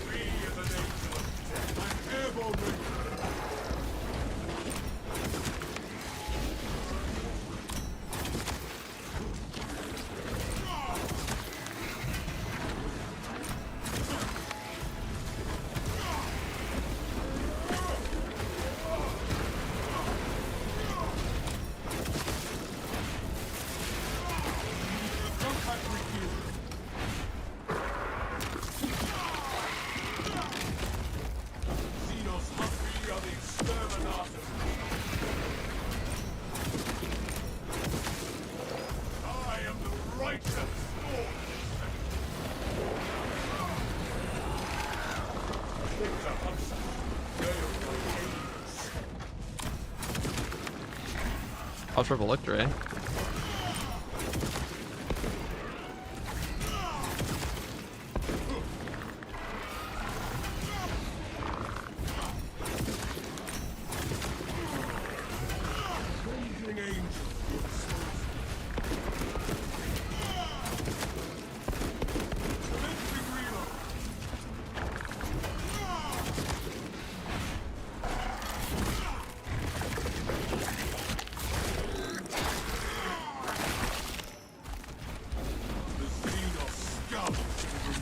S3: Free as an angel. I'm airborne ready.
S1: I'll triple lick Dre.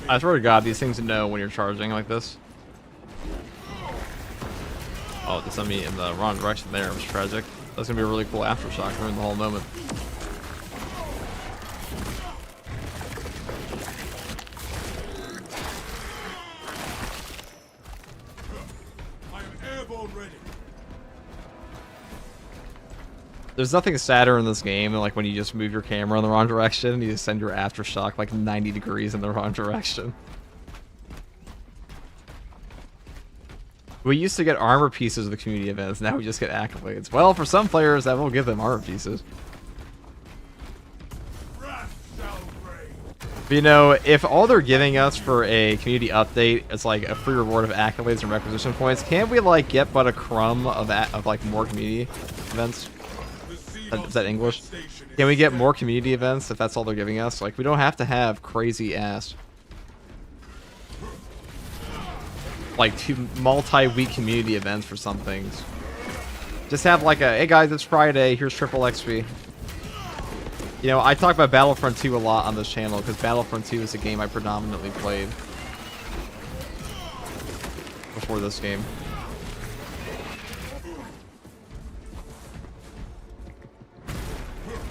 S1: I swear to God, these things know when you're charging like this. Oh, they sent me in the wrong direction there. It was tragic. That's gonna be a really cool aftershock during the whole moment.
S3: I am airborne ready.
S1: There's nothing sadder in this game than like when you just move your camera in the wrong direction and you just send your aftershock like 90 degrees in the wrong direction. We used to get armor pieces of the community events, now we just get accolades. Well, for some players, that will give them armor pieces. But you know, if all they're giving us for a community update is like a free reward of accolades and requisition points, can't we like get but a crumb of like more community events? Is that English? Can we get more community events if that's all they're giving us? Like, we don't have to have crazy ass like 2 multi-week community events for some things. Just have like a, hey guys, it's Friday, here's triple XP. You know, I talk about Battlefront 2 a lot on this channel because Battlefront 2 is a game I predominantly played before this game.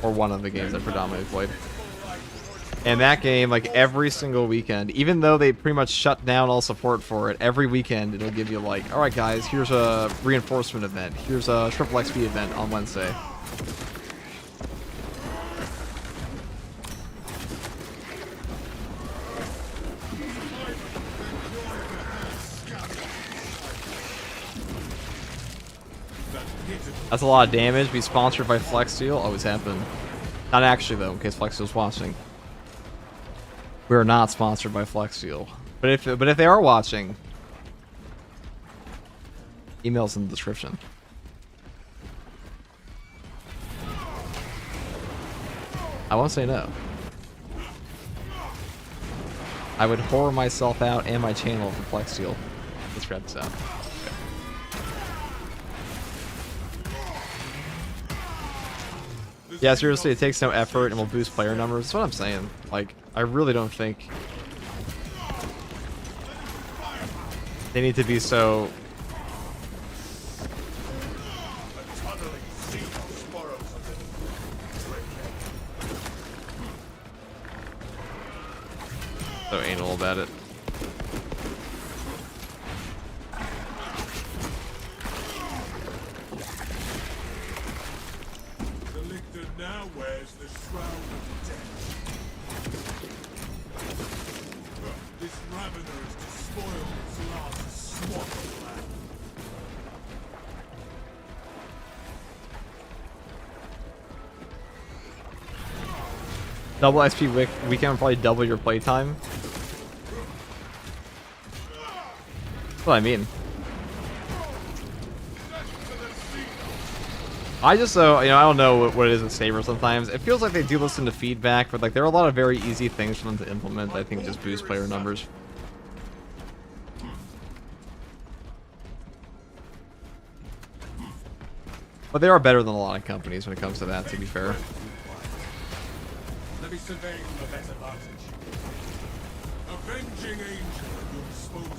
S1: or one of the games I predominantly played. And that game, like every single weekend, even though they pretty much shut down all support for it, every weekend it'll give you like, alright guys, here's a reinforcement event, here's a triple XP event on Wednesday. That's a lot of damage. Be sponsored by Flex Steel. Always happen. Not actually though, in case Flex Steel's watching. We are not sponsored by Flex Steel. But if they are watching, emails in the description. I won't say no. I would whore myself out and my channel for Flex Steel. Let's grab this out. Yeah, seriously, it takes no effort and will boost player numbers. That's what I'm saying. Like, I really don't think they need to be so... so anal about it.
S3: Now wears the shroud of death. This ravener is to spoil its last swat of land.
S1: Double XP weekend will probably double your playtime. That's what I mean. I just, you know, I don't know what it is with Saber sometimes. It feels like they do listen to feedback, but like there are a lot of very easy things for them to implement that I think just boost player numbers. But they are better than a lot of companies when it comes to that, to be fair.
S3: Let me survey from a better vantage. Avenging angel at your disposal.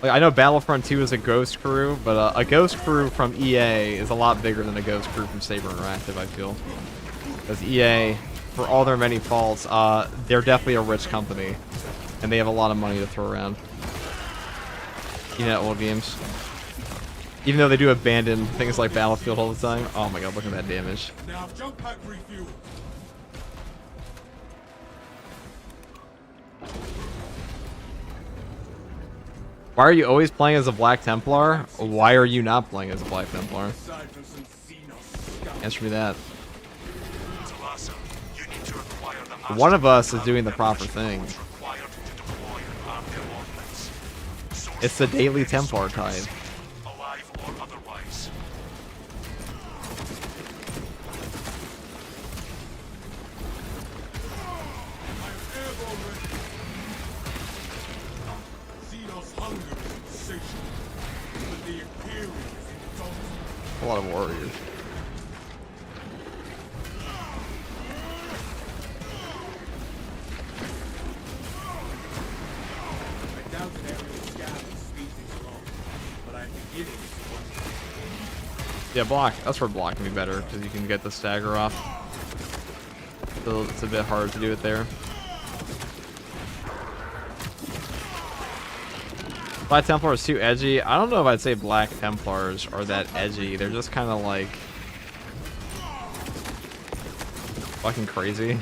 S1: Like, I know Battlefront 2 is a ghost crew, but a ghost crew from EA is a lot bigger than a ghost crew from Saber Interactive, I feel. Because EA, for all their many faults, they're definitely a rich company. And they have a lot of money to throw around. You know, old games. Even though they do abandon things like Battlefield all the time. Oh my god, look at that damage.
S3: Now, jump pack refuel.
S1: Why are you always playing as a Black Templar? Why are you not playing as a Black Templar? Answer me that. One of us is doing the proper thing. It's the daily Templar tithe. A lot of warriors. Yeah, block. That's where block can be better because you can get the stagger off. So it's a bit hard to do it there. Black Templar is too edgy. I don't know if I'd say Black Templars are that edgy. They're just kind of like fucking crazy.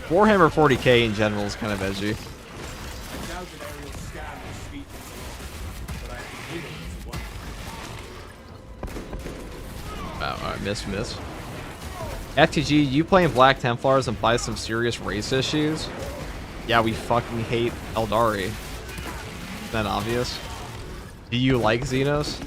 S1: Warhammer 40k in general is kind of edgy. Oh, alright, miss. FTG, you playing Black Templars implies some serious race issues. Yeah, we fucking hate Eldari. Isn't that obvious? Do you like Xenos?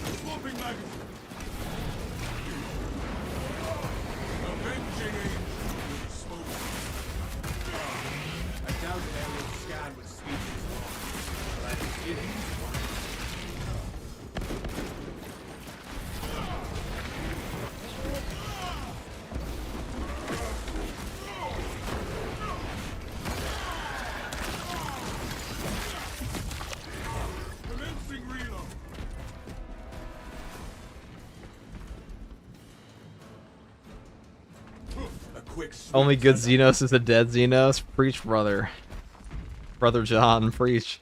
S4: quick switch.
S1: Only good Xenos is a dead Xenos. Preach, brother. Brother John, preach.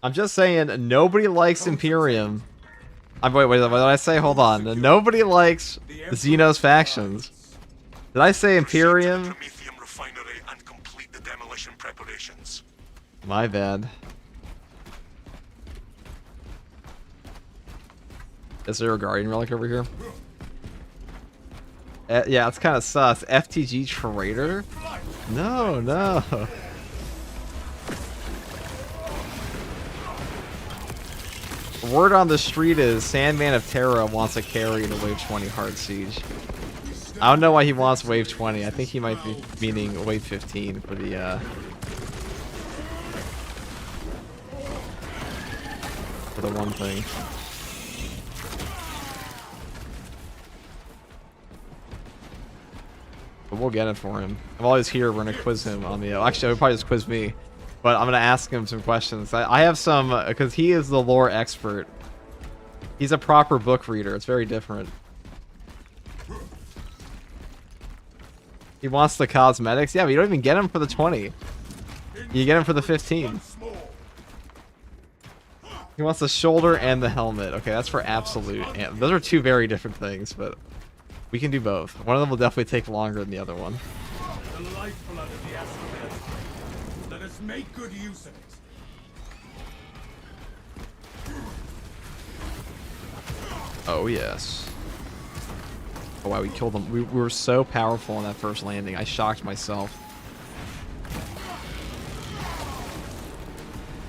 S1: I'm just saying, nobody likes Imperium. Wait, what did I say? Hold on. Nobody likes Xenos factions. Did I say Imperium?
S3: Proceed to the Prometheum refinery and complete the demolition preparations.
S1: My bad. Is there a Guardian Relic over here? Yeah, it's kind of sus. FTG Traitor? No, no. Word on the street is Sandman of Terra wants a carry in the Wave 20 hard siege. I don't know why he wants Wave 20. I think he might be meaning Wave 15 for the one thing. But we'll get it for him. While he's here, we're gonna quiz him on the. Actually, he'll probably just quiz me. But I'm gonna ask him some questions. I have some because he is the lore expert. He's a proper book reader. It's very different. He wants the cosmetics. Yeah, but you don't even get him for the 20. You get him for the 15. He wants the shoulder and the helmet. Okay, that's for absolute. And those are two very different things, but we can do both. One of them will definitely take longer than the other one.
S4: The lifeblood of the Astromech. Let us make good use of it.
S1: Oh yes. Oh wow, we killed them. We were so powerful on that first landing. I shocked myself.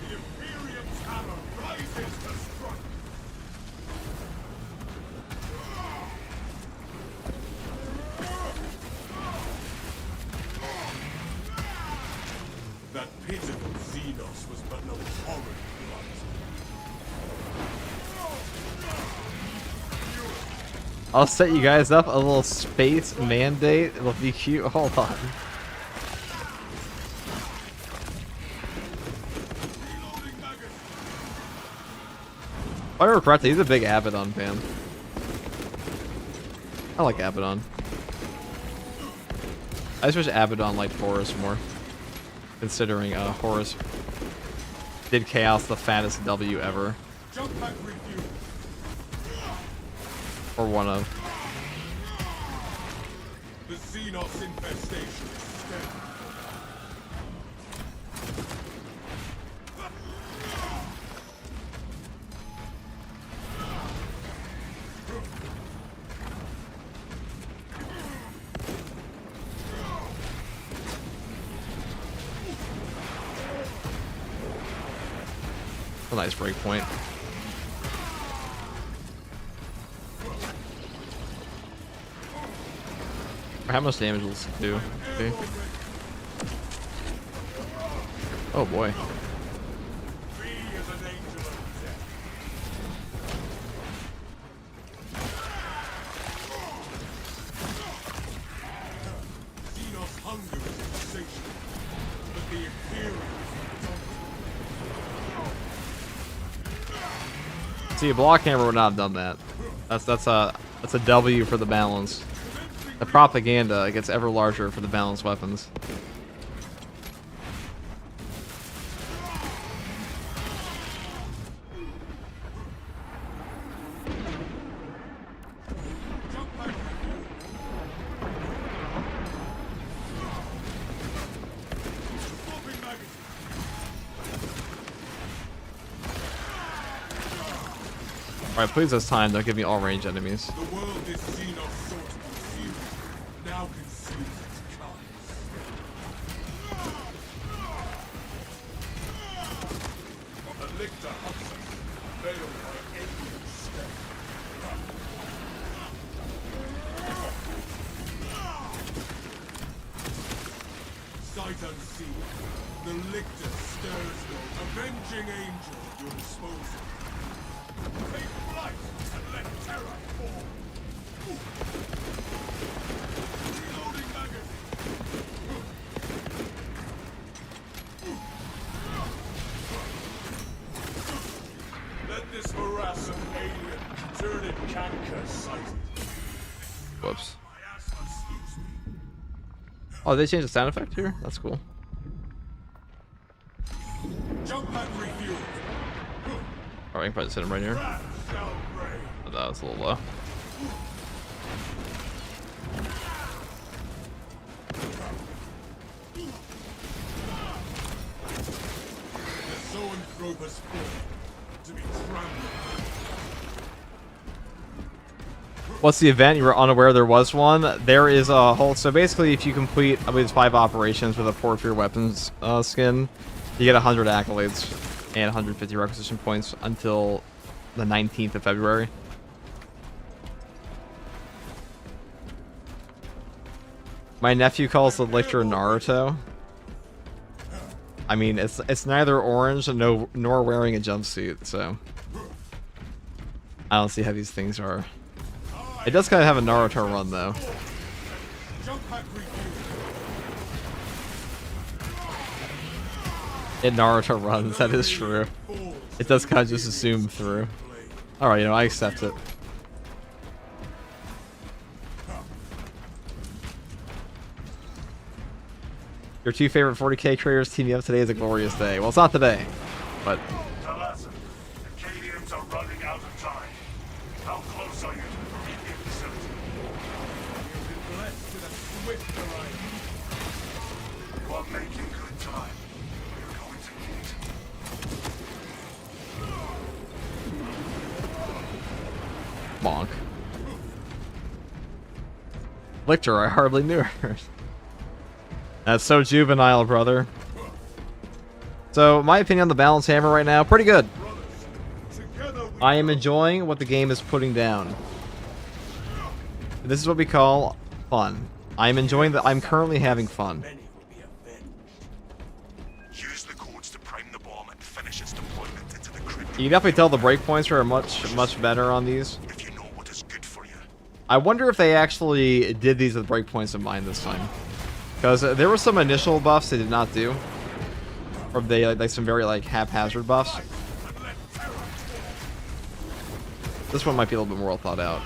S4: The Imperium's hammer rises to strike. That pitiful Xenos was but no horrid blight.
S1: I'll set you guys up a little space mandate. It'll be cute. Hold on. If I remember correctly, he's a big Abaddon fan. I like Abaddon. I just wish Abaddon liked Horus more. Considering Horus did Chaos the fattest W ever.
S4: Jump back review.
S1: Or one of.
S4: The Xenos infestation is steady.
S1: A nice break point. How much damage will this do? Okay. Oh boy.
S4: Free as an angel of death. Xenos hunger is insatiable, but the Imperium is
S1: See, a block hammer would not have done that. That's a W for the balance. The propaganda gets ever larger for the balanced weapons. Alright, please this time don't give me all range enemies.
S4: the world is Xenos sought to consume, now consumes its kind. A lictor hunts us, veiled by alien step. Sight unseen, the lictor stirs the avenging angel at your disposal. Take flight and let terror fall. Reloading magazine. Let this harassing alien turn it canker sighted.
S1: Whoops.
S4: My ass must sleep.
S1: Oh, they changed the sound effect here? That's cool.
S4: Jump pad refueled.
S1: Alright, I can probably just hit him right here.
S4: Wrath shall reign.
S1: Oh, that was a little low.
S4: The zoanthropus fall to be trampled.
S1: What's the event? You were unaware there was one. There is a whole... So basically, if you complete, I believe it's 5 operations with a Porphyr weapons skin, you get 100 accolades and 150 requisition points until the 19th of February. My nephew calls the lictor Naruto. I mean, it's neither orange nor wearing a jumpsuit, so I don't see how these things are. It does kind of have a Naruto run, though.
S4: Jump pad refueled.
S1: It Naruto runs, that is true. It does kind of just zoom through. Alright, you know, I accept it. Your 2 favorite 40k creators teaming up today is a glorious day. Well, it's not today, but...
S3: Talassa, the Cadians are running out of time. How close are you to the Promethean facility?
S4: You've been blessed with a swift arrival.
S3: You are making good time. You're going to need
S1: Bonk. Lictor, I hardly knew her. That's so juvenile, brother. So, my opinion on the balance hammer right now, pretty good. I am enjoying what the game is putting down. This is what we call fun. I'm enjoying that. I'm currently having fun.
S4: Many will be avenged.
S3: Use the codes to prime the bomb and finish its deployment into the crypt.
S1: You can definitely tell the breakpoints are much better on these.
S3: If you know what is good for you.
S1: I wonder if they actually did these with breakpoints in mind this time. Because there were some initial buffs they did not do. Or they like some very like haphazard buffs. This one might be a little bit more well thought out.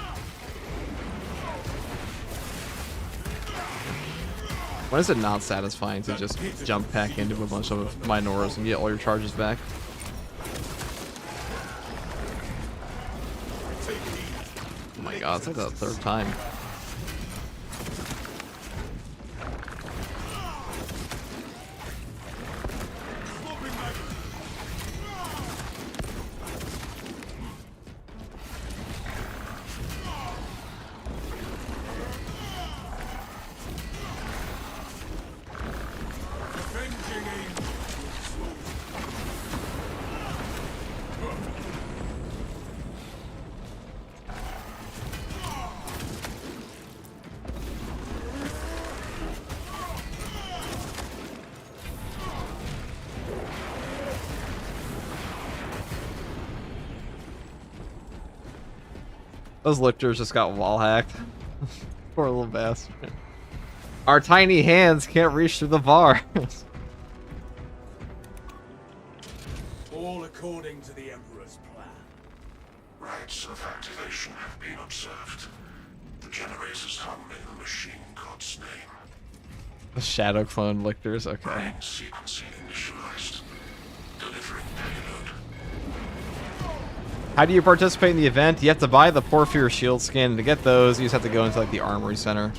S1: When is it not satisfying to just jump back into a bunch of Minoras and get all your charges back? Oh my god, it's like the 3rd time.
S4: Avenging angel.
S1: Those lictors just got wall hacked. Poor little bastard. Our tiny hands can't reach through the bars.
S4: All according to the Emperor's plan.
S3: Rites of activation have been observed. The generators hum in the machine god's name.
S1: The shadow clone lictors, okay.
S3: Brain sequencing initialized. Delivering payload.
S1: How do you participate in the event? You have to buy the Porphyr shield skin. To get those, you just have to go into like the armory center.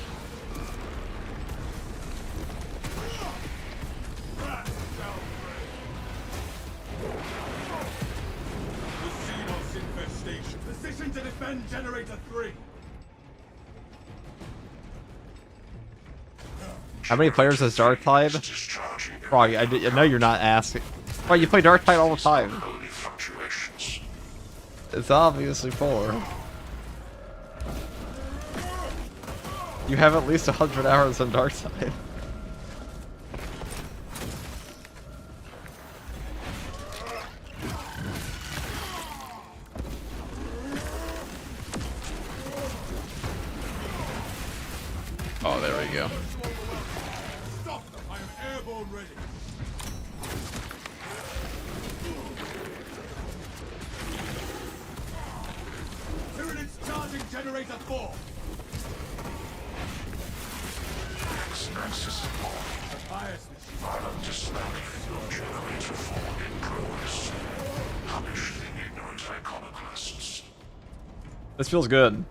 S4: The Xenos infestation. Position to defend generator 3.
S1: How many players does Darktide?
S3: Discharging
S1: Froggy, I know you're not asking. Why, you play Darktide all the time.
S3: holy fluctuations.
S1: It's obviously 4. You have at least 100 hours on Darktide. Oh, there we go.
S4: Stop them. I am airborne ready. Tyranids charging generator 4.
S3: PTS access support. Violent dismantling of generator 4 in progress. Punish the ignorant iconoclasts.
S1: This feels good.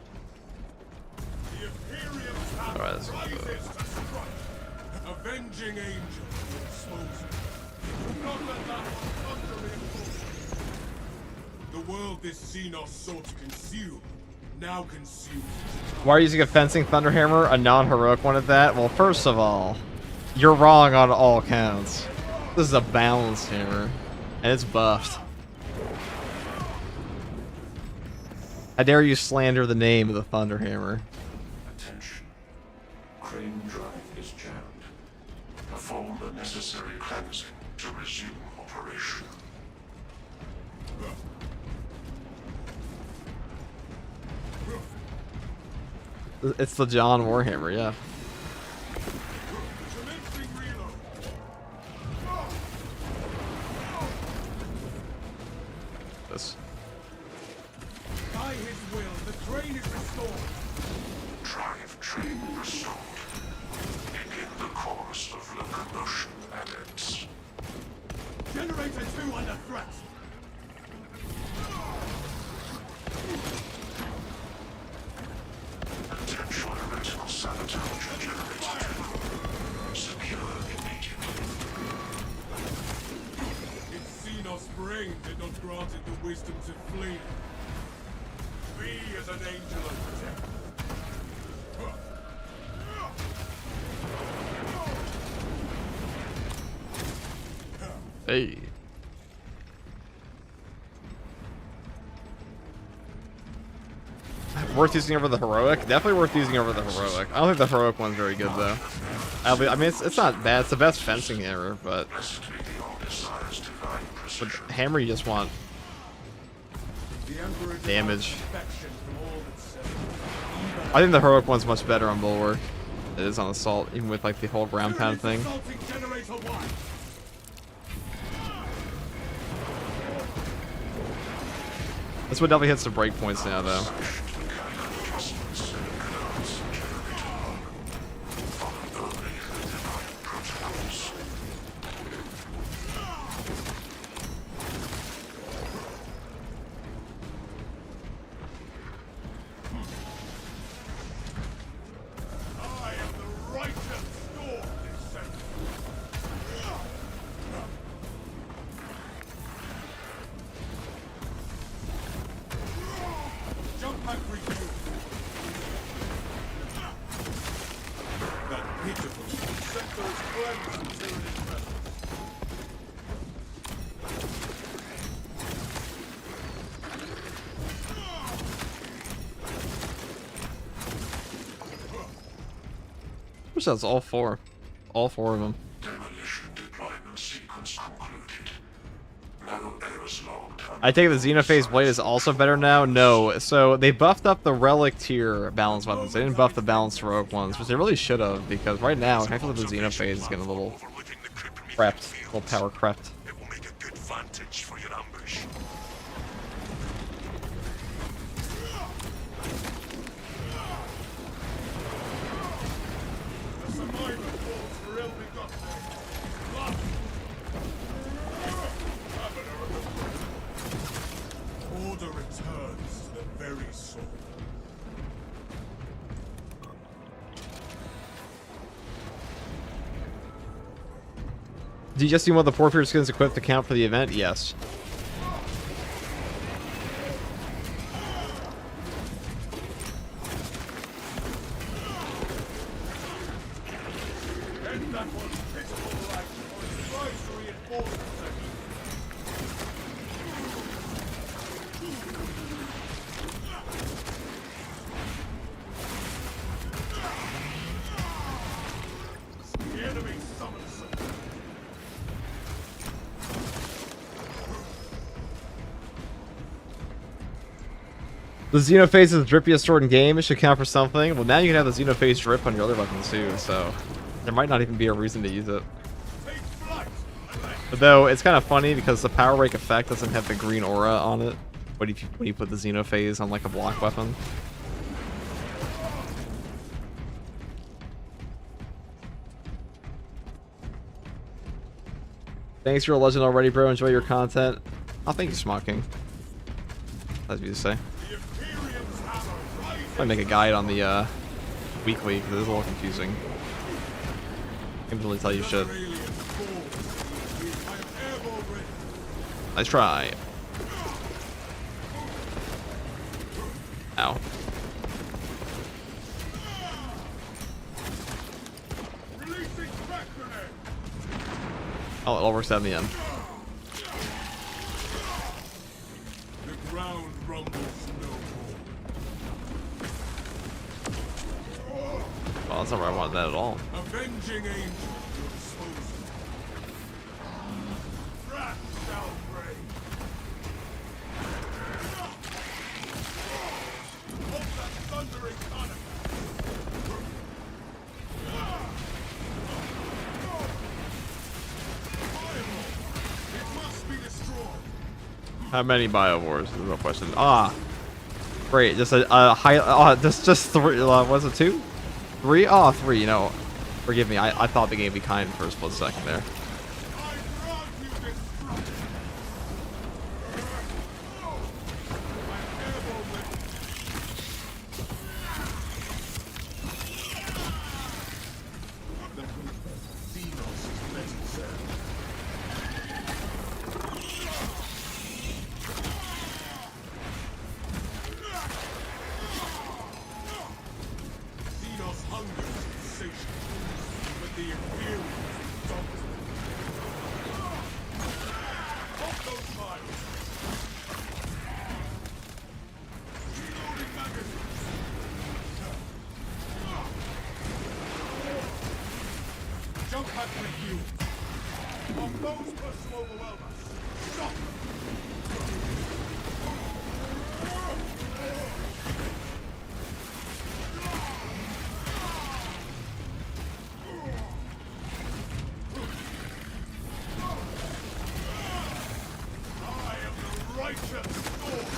S4: The Imperium power
S1: Alright, this is
S4: rises
S1: good.
S4: to strike. Avenging angel will expose it. Do not let that thunder reinforce it. The world this Xenos sought to consume now consumes it.
S1: Why are you using a fencing thunderhammer? A non-heroic one at that? Well, first of all, you're wrong on all counts. This is a balanced hammer, and it's buffed. How dare you slander the name of the thunderhammer?
S3: Attention. Crane drive is jammed. Perform the necessary cleansing to resume operation.
S1: It's the John Warhammer, yeah.
S4: Commencing reload.
S1: This.
S4: By his will, the train is restored.
S3: Drive train restored. Begin the course of locomotion adepts.
S4: Generator 2 under threat.
S3: Potential heretical sabotage of generator 2. Secure immediately.
S4: Its Xenos brain did not grant it the wisdom to flee. Be as an angel of protect.
S1: Hey. Worth using over the heroic? Definitely worth using over the heroic. I don't think the heroic one's very good though. I mean, it's not bad. It's the best fencing hammer, but
S3: Blessed be the all desires divine
S1: with
S3: precision.
S1: hammer you just want
S4: The Emperor
S1: damage.
S4: affection from all that said.
S1: I think the heroic one's much better on bulwark. It is on assault, even with like the whole ground pound thing.
S4: Assaulting generator 1.
S1: This one definitely hits the break points now though.
S4: I am the righteous storm descendant. Jump pack review. That pitiful sector is cleansed until it is present.
S1: Wish that's all four. All four of them.
S3: Demolition deployment sequence concluded. No errors logged.
S1: I think the Xenophase Blade is also better now. No, so they buffed up the relic tier balance weapons. They didn't buff the balanced heroic ones, which they really should have, because right now, I feel like the Xenophase is getting a little
S3: Overlooking the crypt beneath
S1: crept,
S3: the
S1: a little
S3: fields.
S1: power crept.
S3: It will make a good vantage for your ambush.
S4: The survivor falls for ill-begotten blood. Order returns to the very soul.
S1: Do you just see one of the Porphyry skins equipped to count for the event? Yes.
S4: End that one's pitiful life, or it tries to reinforce itself. The enemy summons something.
S1: The Xenophase is the drippiest sword in game. It should count for something. Well, now you can have the Xenophase drip on your other weapons too, so there might not even be a reason to use it.
S4: Take flight, unless
S1: But though, it's kind of funny because the power rake effect doesn't have the green aura on it. But if when you put the Xenophase on like a block weapon. Thanks, you're a legend already, bro. Enjoy your content. Oh, thank you, Smart King. That's what you say. I make a guide on the weekly because it's a little confusing. I can really tell you shit. Nice try. Ow. Oh, it all works out in the end.
S4: The ground rumbles no more.
S1: Well, that's not where I wanted that at all.
S4: Avenging angel to expose them. Wrath shall reign. Of that thundering thunder. It must be destroyed.
S1: How many bio-wars? There's no question. Ah, great. Just a high. Oh, just three. Was it 2? 3? Oh, 3. You know, forgive me. I thought the game would be kind for a split second there.
S4: I grant you destruction. I'm airborne with the Xenos is letting serve. Xenos hungers insatiable, but the Imperium dogs them. Hold those fires! Reloading magazines! Jump pad refueled. On those persons overwhelm us, stop them! I am the righteous sword!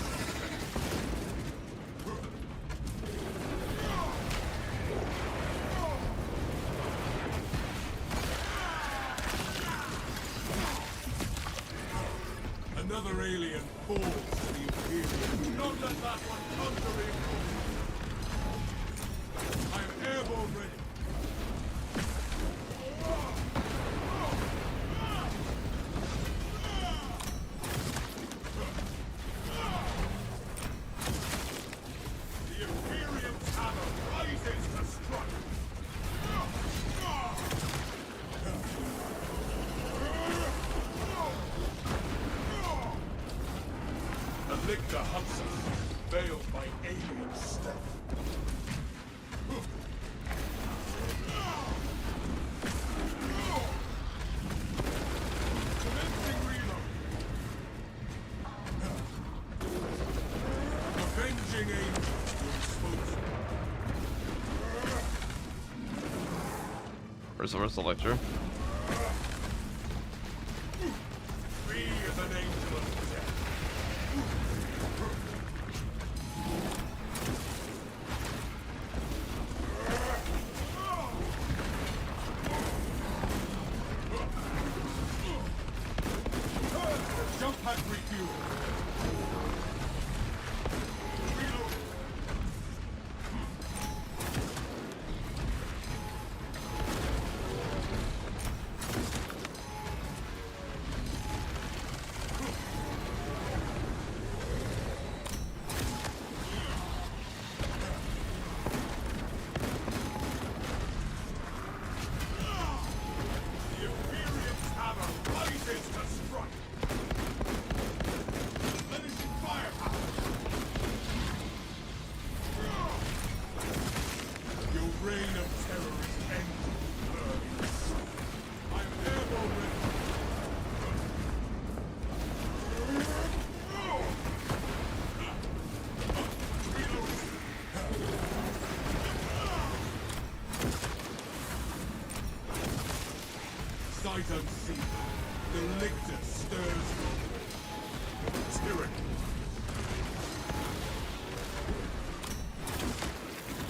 S4: Another alien falls to the Imperium. Do not let that one come to reinforce. I am airborne ready. The Imperium's hammer rises to strike. A lictor hunts us, veiled by alien stealth. Commencing reload. Avenging angel to expose them.
S1: Where's the lecture?
S4: Free as an angel of death. Jump pad refuel. Reload. The Imperium's hammer rises to strike. Finishing firepower. Your reign of terror is ended. I'm airborne ready. Sight unseen, the lictor stirs tyranny.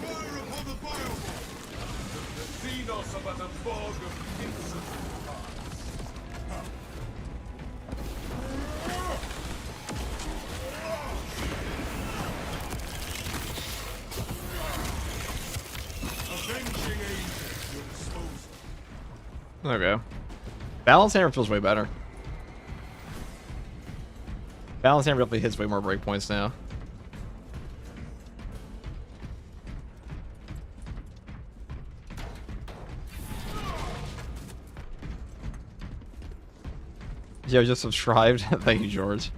S4: Fire upon the bioball! The Xenos are but a bog of innocent parts.
S1: Okay. Balance hammer feels way better. Balance hammer definitely hits way more breakpoints now. Yeah, just subscribed. Thank you, George.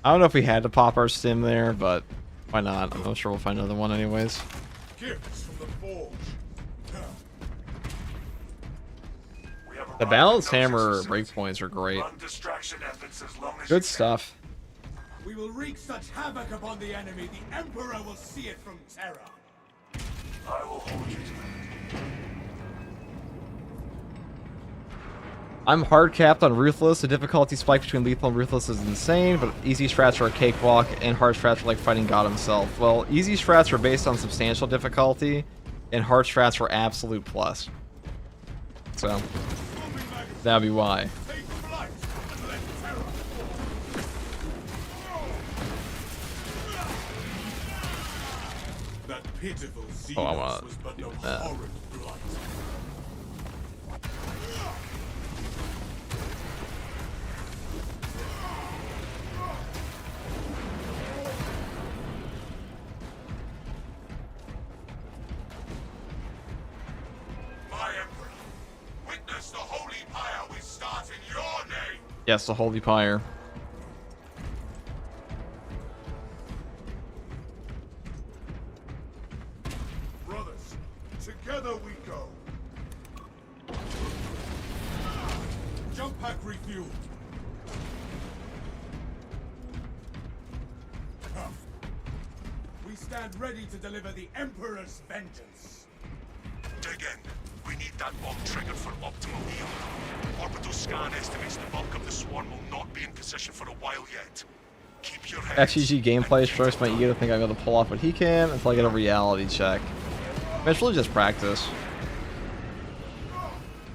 S1: I don't know if we had to pop our stim there, but why not? I'm sure we'll find another one anyways.
S4: Gifts from the forge.
S1: The balance hammer breakpoints are great. Good stuff.
S4: We will wreak such havoc upon the enemy, the Emperor will see it from terror.
S3: I will hold you to that.
S1: I'm hard capped on Ruthless. The difficulty spike between Lethal and Ruthless is insane, but easy strats are a cakewalk, and hard strats are like fighting God himself. Well, easy strats are based on substantial difficulty, and hard strats were absolute plus. So, that'd be why.
S4: Take flight and let terror fall. That pitiful
S1: Oh, I
S4: Xenos
S1: wanna
S4: was but
S1: do
S4: no
S1: that.
S4: horrid blight.
S3: My Emperor, witness the holy pyre we start in your name.
S1: Yes, the Holy Pyre.
S4: Brothers, together we go. Jump pack refueled. Come. We stand ready to deliver the Emperor's vengeance.
S3: Dig in. We need that bomb triggered for optimal heal. Orbital scan estimates the bulk of the swarm will not be in position for a while yet. Keep your heads.
S1: XGG gameplay strokes my ego to think I'm able to pull off what he can until I get a reality check. I mean, it's really just practice.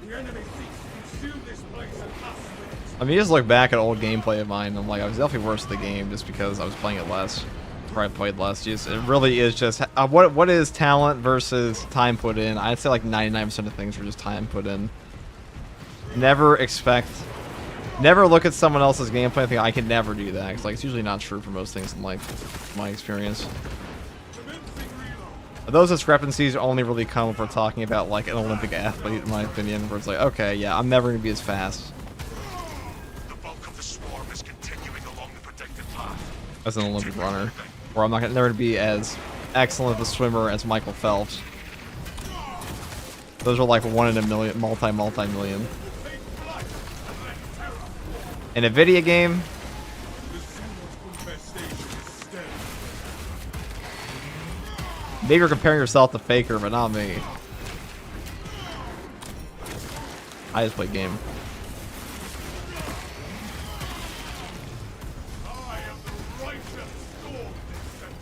S4: The enemy seeks to consume this place and us with it.
S1: I mean, you just look back at old gameplay of mine, and I'm like, I was definitely worse at the game just because I was playing it less. Or I played less. Just, it really is just what is talent versus time put in. I'd say like 99% of things were just time put in. Never look at someone else's gameplay and think I can never do that. 'Cause, like, it's usually not true for most things in life, in my experience. Those discrepancies only really come if we're talking about like an Olympic athlete, in my opinion, where it's like, okay, yeah, I'm never gonna be as fast
S3: The bulk of the swarm is continuing along the predicted path.
S1: as an Olympic runner, or I'm never gonna be as excellent of a swimmer as Michael Phelps. Those are like 1 in a million, multi-million. In a video game,
S4: The Xenos infestation is steady.
S1: maybe you're comparing yourself to Faker, but not me. I just play game.
S4: I am the righteous sword descender.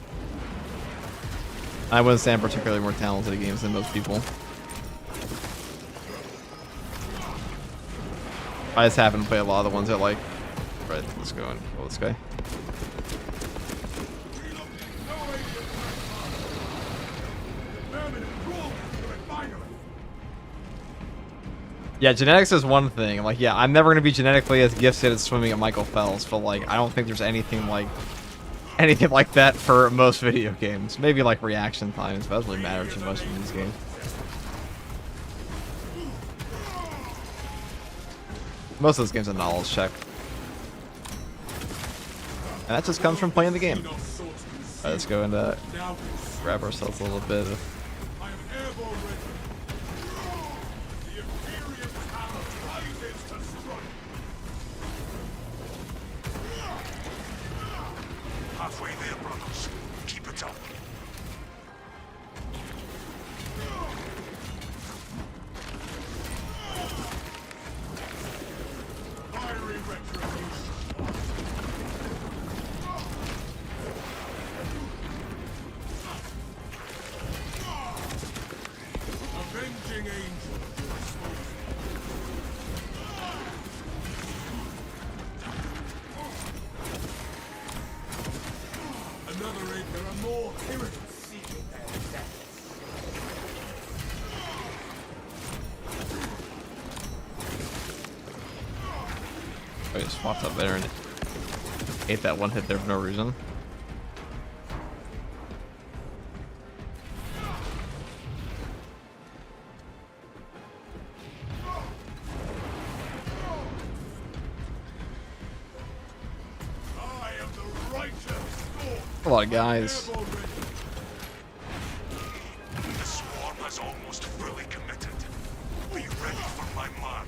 S1: I wouldn't say I'm particularly more talented at games than most people. I just happen to play a lot of the ones I like. Right, let's go and kill this guy. Yeah, genetics is one thing. Like, yeah, I'm never gonna be genetically as gifted at swimming at Michael Phelps, but like, I don't think there's anything like that for most video games. Maybe like reaction times, but it doesn't really matter too much in these games. Most of those games are knowledge check. And that just comes from playing the game. Alright, let's go and grab ourselves a little bit of...
S4: I am airborne ready. The Imperial power rises to strike.
S3: Halfway there, brothers. Keep it up.
S4: Fiery retribution. Avenging angel at your disposal. Another there are more tyrants seeking their deaths.
S1: just walked up there and ate that one hit there for no reason. A lot of guys.
S3: The swarm has almost fully committed. Be ready for my mark.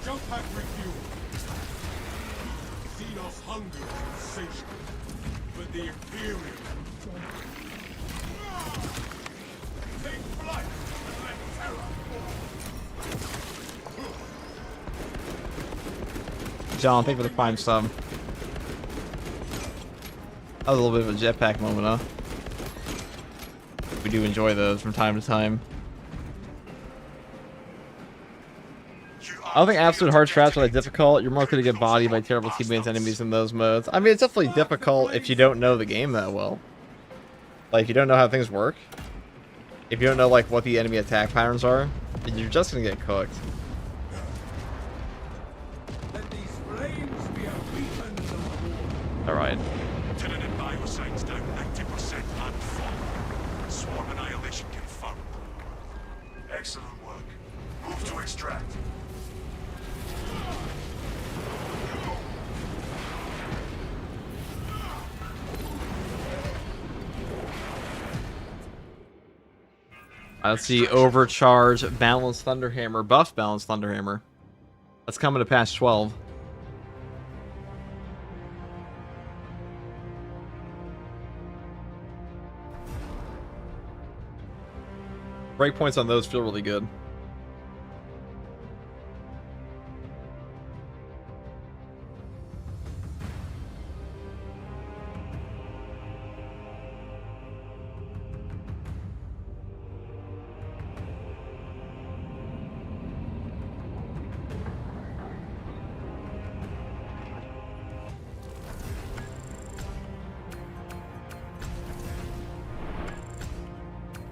S4: Jump pack refuel. Xenos hunger is insatiable, but the Imperium. Take flight and let terror fall.
S1: John, thank you for the prime sub. That was a little bit of a jetpack moment, huh? We do enjoy those from time to time. I don't think absolute hard traps are that difficult. You're more likely to get bodied by terrible teammates enemies in those modes. I mean, it's definitely difficult if you don't know the game that well. Like, if you don't know how things work. If you don't know, like, what the enemy attack patterns are, you're just gonna get cooked.
S4: Let these flames be a weapon of war.
S1: Alright.
S3: Lieutenant Bioscience down 90% and fall. Swarm annihilation confirmed. Excellent work. Move to extract.
S1: Let's see, overcharge, balanced Thunderhammer, buff balanced Thunderhammer. That's coming to patch 12. Breakpoints on those feel really good.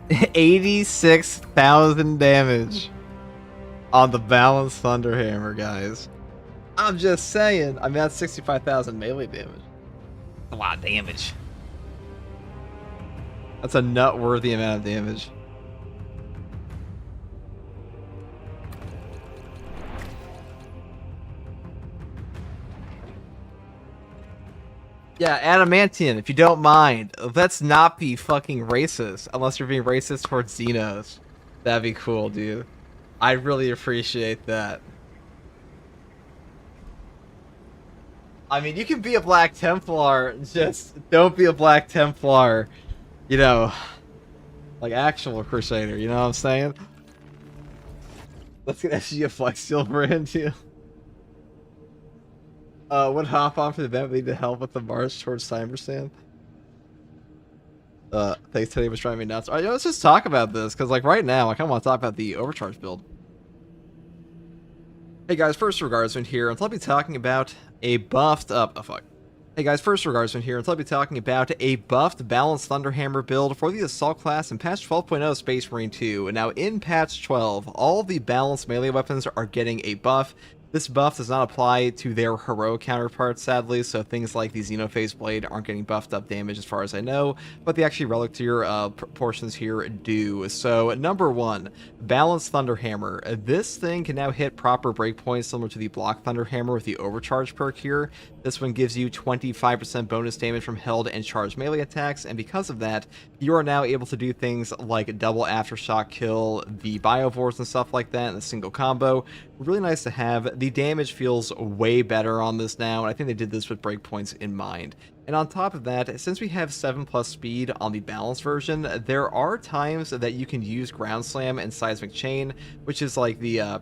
S1: $86,000 damage on the balanced Thunderhammer, guys. I'm just saying. I mean, that's 65,000 melee damage. A lot of damage. That's a nut-worthy amount of damage. Yeah, Adamantium, if you don't mind, let's not be fucking racist, unless you're being racist towards Xenos. That'd be cool, dude. I really appreciate that. I mean, you can be a Black Templar, just don't be a Black Templar, you know, like actual Crusader, you know what I'm saying? Let's get SG a Flex Silver into. Would hop on for the event need to help with the march towards Cybersand? Thanks, Teddy was driving me nuts. Alright, let's just talk about this, because like right now, I kind of want to talk about the overcharge build. Hey guys, first regardsman here, and I'll be talking about a buffed up. Oh fuck. Hey guys, first regardsman here, and I'll be talking about a buffed balanced Thunderhammer build for the Assault class in patch 12.0 Space Marine 2. Now in patch 12, all the balanced melee weapons are getting a buff. This buff does not apply to their heroic counterparts, sadly, so things like the Xenophase Blade aren't getting buffed up damage as far as I know, but the actually relic tier portions here do. So, number one, Balanced Thunderhammer. This thing can now hit proper breakpoints similar to the Block Thunderhammer with the Overcharge perk here. This one gives you 25% bonus damage from held and charged melee attacks, and because of that, you are now able to do things like double Aftershock kill, the Biovores and stuff like that in a single combo. Really nice to have. The damage feels way better on this now, and I think they did this with breakpoints in mind. And on top of that, since we have 7+ speed on the balanced version, there are times that you can use Ground Slam and Seismic Chain, which is like the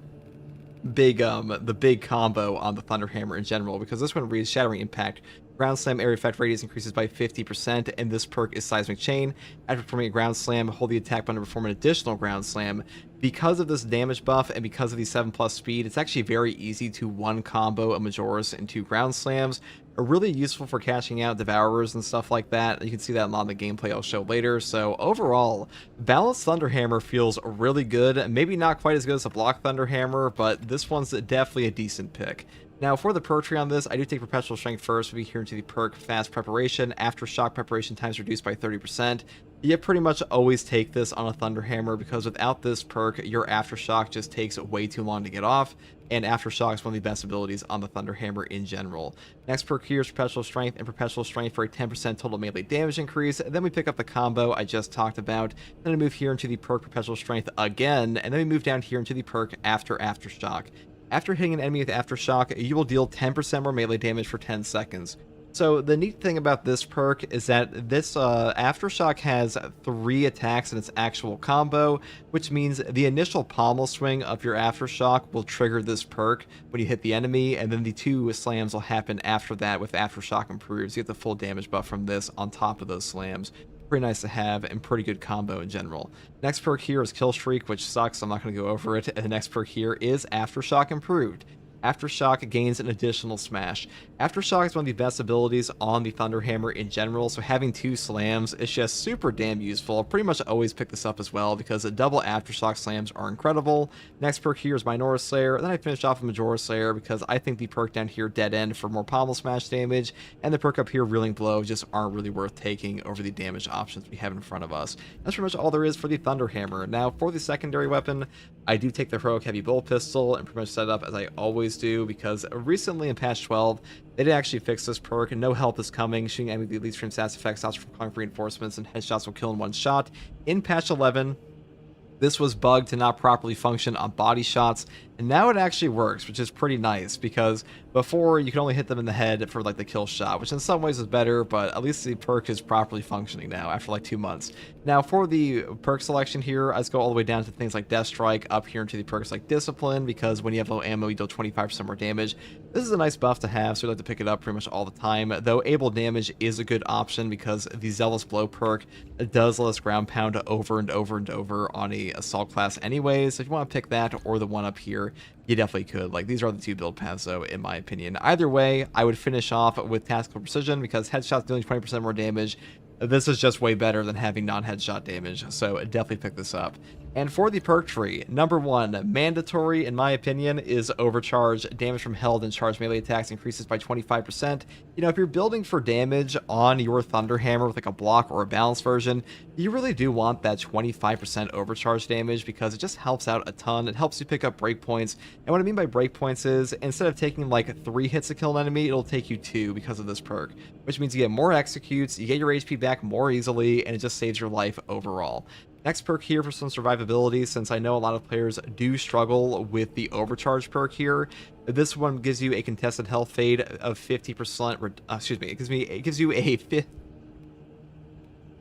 S1: big combo on the Thunderhammer in general, because this one reads Shattering Impact. Ground Slam area effect radius increases by 50%, and this perk is Seismic Chain. After performing a ground slam, hold the attack button to perform an additional ground slam. Because of this damage buff and because of the 7+ speed, it's actually very easy to one combo a Majora's into ground slams. Are really useful for catching out Devourers and stuff like that. You can see that in a lot of the gameplay I'll show later. So overall, Balanced Thunderhammer feels really good. Maybe not quite as good as a Block Thunderhammer, but this one's definitely a decent pick. Now, for the perk tree on this, I do take Perpetual Strength first. We here into the perk Fast Preparation. Aftershock preparation times reduced by 30%. You pretty much always take this on a Thunderhammer because without this perk, your Aftershock just takes way too long to get off, and Aftershock is one of the best abilities on the Thunderhammer in general. Next perk here is Perpetual Strength and Perpetual Strength for a 10% total melee damage increase. Then we pick up the combo I just talked about. Then I move here into the perk Perpetual Strength again, and then we move down here into the perk Aftershock. After hitting an enemy with Aftershock, you will deal 10% more melee damage for 10 seconds. So the neat thing about this perk is that this Aftershock has 3 attacks in its actual combo, which means the initial pommel swing of your Aftershock will trigger this perk when you hit the enemy, and then the 2 slams will happen after that with Aftershock improves. You get the full damage buff from this on top of those slams. Pretty nice to have and pretty good combo in general. Next perk here is Kill Streak, which sucks. I'm not going to go over it. And the next perk here is Aftershock Improved. Aftershock gains an additional smash. Aftershock is one of the best abilities on the Thunderhammer in general, so having 2 slams is just super damn useful. I'll pretty much always pick this up as well because the double Aftershock slams are incredible. Next perk here is Minora Slayer, then I finish off with Majora Slayer because I think the perk down here, Dead End, for more pommel smash damage, and the perk up here, Reeling Blow, just aren't really worth taking over the damage options we have in front of us. That's pretty much all there is for the Thunderhammer. Now, for the secondary weapon, I do take the Heroic Heavy Bolt Pistol and pretty much set it up as I always do because recently in patch 12 they did actually fix this perk and no help is coming. Shooting enemy with elite stream stats effects, shots from concrete reinforcements, and headshots will kill in one shot. In patch 11, this was bugged to not properly function on body shots, and now it actually works, which is pretty nice because before you could only hit them in the head for like the kill shot, which in some ways is better, but at least the perk is properly functioning now after like 2 months. Now for the perk selection here, let's go all the way down to things like Death Strike, up here into the perks like Discipline, because when you have low ammo you deal 25% more damage. This is a nice buff to have, so I like to pick it up pretty much all the time, though Able Damage is a good option because the Zealous Blow perk does let us ground pound over and over and over on a assault class anyways. So if you want to pick that or the one up here, you definitely could. Like, these are the 2 build paths though, in my opinion. Either way, I would finish off with Tactical Precision because headshots dealing 20% more damage. This is just way better than having non-headshot damage, so definitely pick this up. And for the perk tree, number 1, mandatory in my opinion, is Overcharge. Damage from held and charged melee attacks increases by 25%. You know, if you're building for damage on your Thunderhammer with like a block or a balanced version, you really do want that 25% overcharge damage because it just helps out a ton. It helps you pick up breakpoints. And what I mean by breakpoints is instead of taking like 3 hits to kill an enemy, it'll take you 2 because of this perk, which means you get more executes, you get your HP back more easily, and it just saves your life overall. Next perk here for some survivability, since I know a lot of players do struggle with the overcharge perk here. This one gives you a contested health fade of 50%. Excuse me, it gives you a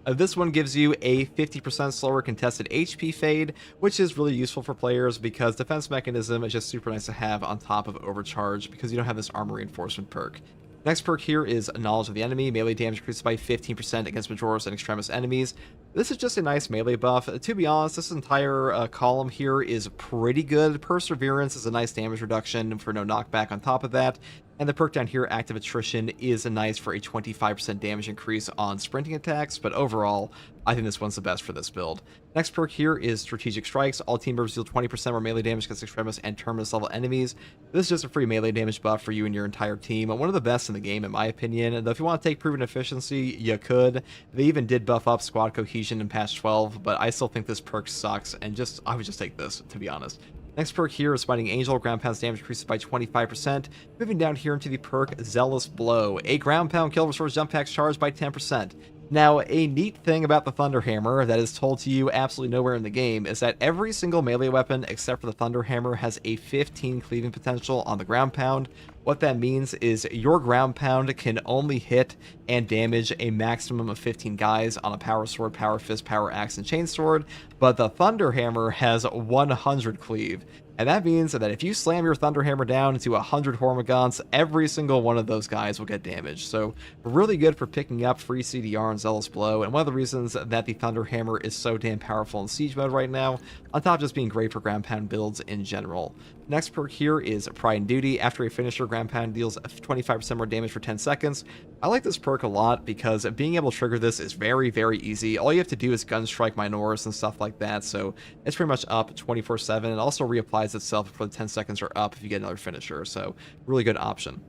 S1: this one gives you a 50% slower contested HP fade, which is really useful for players because Defense Mechanism is just super nice to have on top of Overcharge because you don't have this armor reinforcement perk. Next perk here is Knowledge of the Enemy. Melee damage increases by 15% against Majora's and Extremis enemies. This is just a nice melee buff. To be honest, this entire column here is pretty good. Perseverance is a nice damage reduction for no knockback on top of that. And the perk down here, Active Attrition, is nice for a 25% damage increase on sprinting attacks, but overall, I think this one's the best for this build. Next perk here is Strategic Strikes. All team members deal 20% more melee damage against Extremis and Terminus level enemies. This is just a free melee damage buff for you and your entire team. One of the best in the game, in my opinion. Though if you want to take Proven Efficiency, you could. They even did buff up Squad Cohesion in patch 12, but I still think this perk sucks, and I would just take this, to be honest. Next perk here is Fighting Angel. Ground pound's damage increases by 25%. Moving down here into the perk Zealous Blow. A ground pound kill restores jump packs charged by 10%. Now, a neat thing about the Thunderhammer that is told to you absolutely nowhere in the game is that every single melee weapon except for the Thunderhammer has a 15 cleaving potential on the ground pound. What that means is your ground pound can only hit and damage a maximum of 15 guys on a power sword, power fist, power axe, and chainsword, but the Thunderhammer has 100 cleave. And that means that if you slam your Thunder Hammer down into 100 Hormagaunts, every single one of those guys will get damaged. So really good for picking up free CDR and Zealous Blow, and one of the reasons that the Thunder Hammer is so damn powerful in Siege mode right now, on top of just being great for ground pound builds in general. Next perk here is Pride and Duty. After a finisher, ground pound deals 25% more damage for 10 seconds. I like this perk a lot because being able to trigger this is very, very easy. All you have to do is gun strike Minoris and stuff like that, so it's pretty much up 24/7. It also reapplies itself before the 10 seconds are up if you get another finisher, so really good option.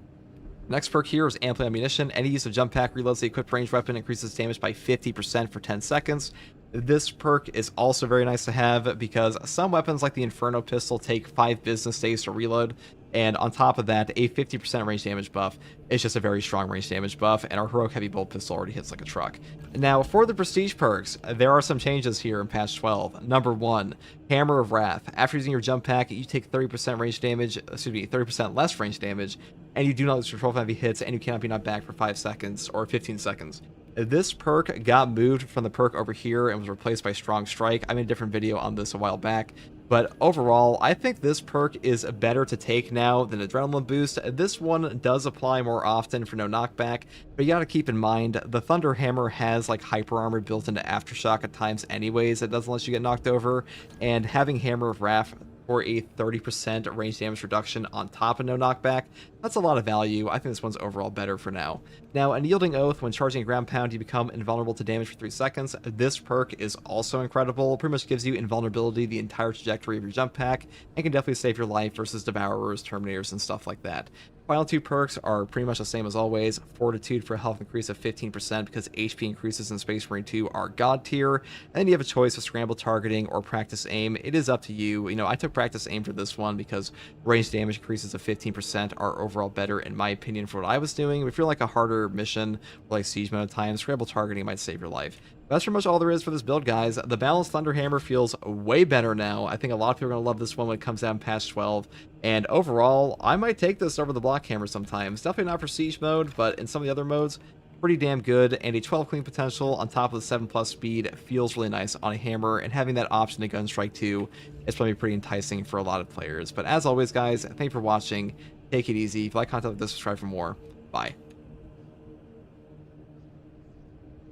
S1: Next perk here is Amplify Ammunition. Any use of jump pack reloads the equipped ranged weapon, increases damage by 50% for 10 seconds. This perk is also very nice to have because some weapons like the Inferno Pistol take 5 business days to reload, and on top of that, a 50% range damage buff is just a very strong range damage buff, and our Heroic Heavy Bolt Pistol already hits like a truck. Now, for the Prestige perks, there are some changes here in patch 12. Number 1, Hammer of Wrath. After using your jump pack, you take 30% range damage, 30% less range damage, and you do not lose control of heavy hits, and you cannot be knocked back for 5 seconds or 15 seconds. This perk got moved from the perk over here and was replaced by Strong Strike. I made a different video on this a while back, but overall, I think this perk is better to take now than Adrenaline Boost. This one does apply more often for no knockback, but you gotta keep in mind, the Thunder Hammer has like Hyper Armor built into Aftershock at times anyways. It doesn't let you get knocked over, and having Hammer of Wrath for a 30% range damage reduction on top of no knockback, that's a lot of value. I think this one's overall better for now. Now, an Yielding Oath, when charging a ground pound, you become invulnerable to damage for 3 seconds. This perk is also incredible. It pretty much gives you invulnerability the entire trajectory of your jump pack, and can definitely save your life versus Devourers, Terminators, and stuff like that. Final 2 perks are pretty much the same as always. Fortitude for a health increase of 15% because HP increases in Space Marine 2 are God tier. And then you have a choice of Scramble Targeting or Practice Aim. It is up to you. You know, I took Practice Aim for this one because range damage increases of 15% are overall better in my opinion for what I was doing. If you're like a harder mission or like Siege mode time, Scramble Targeting might save your life. That's pretty much all there is for this build, guys. The Balanced Thunder Hammer feels way better now. I think a lot of people are going to love this one when it comes out in patch 12. And overall, I might take this over the Block Hammer sometimes. Definitely not for Siege mode, but in some of the other modes, pretty damn good. And a 12 clean potential on top of the 7+ speed feels really nice on a hammer. And having that option to gun strike too is probably pretty enticing for a lot of players. But as always, guys, thank you for watching. Take it easy. If you like content like this, subscribe for more. Bye.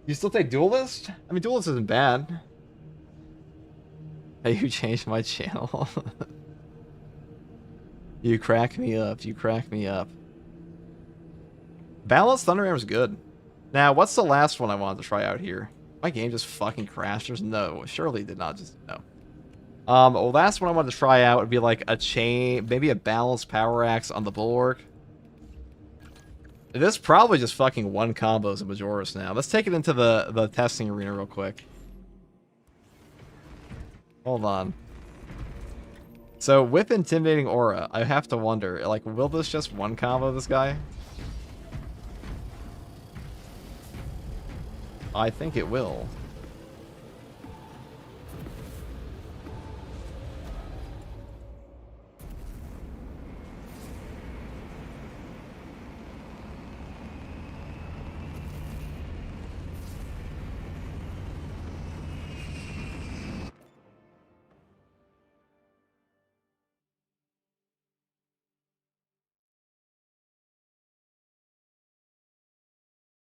S1: You still take Duelist? I mean, Duelist isn't bad. Hey, you changed my channel. You crack me up. You crack me up. Balanced Thunder Hammer is good. Now, what's the last one I wanted to try out here? My game just fucking crashed. There's no. Surely did not just. No. Well, last one I wanted to try out would be like a chain, maybe a balanced power axe on the Bulwark. This probably just fucking one combos of Majoris now. Let's take it into the testing arena real quick. Hold on. So with Intimidating Aura, I have to wonder, like, will this just one combo this guy? I think it will.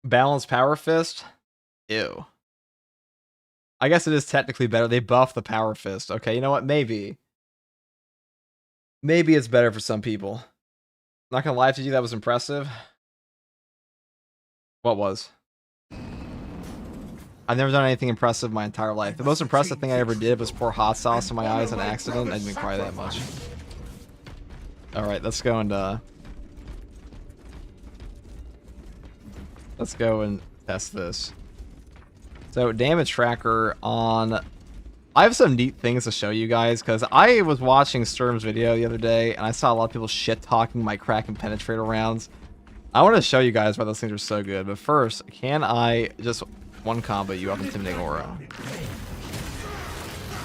S1: Balanced Power Fist? Ew. I guess it is technically better. They buffed the Power Fist. Okay, you know what? Maybe. Maybe it's better for some people. Not gonna lie to you, that was impressive. What was? I've never done anything impressive my entire life. The most impressive thing I ever did was pour hot sauce in my eyes on accident. I didn't even cry that much. Alright, let's go and let's go and test this. So, damage tracker on... I have some neat things to show you guys, because I was watching Sturm's video the other day, and I saw a lot of people shit-talking my crack and penetrator rounds. I want to show you guys why those things are so good, but first, can I just one combo you up Intimidating Aura?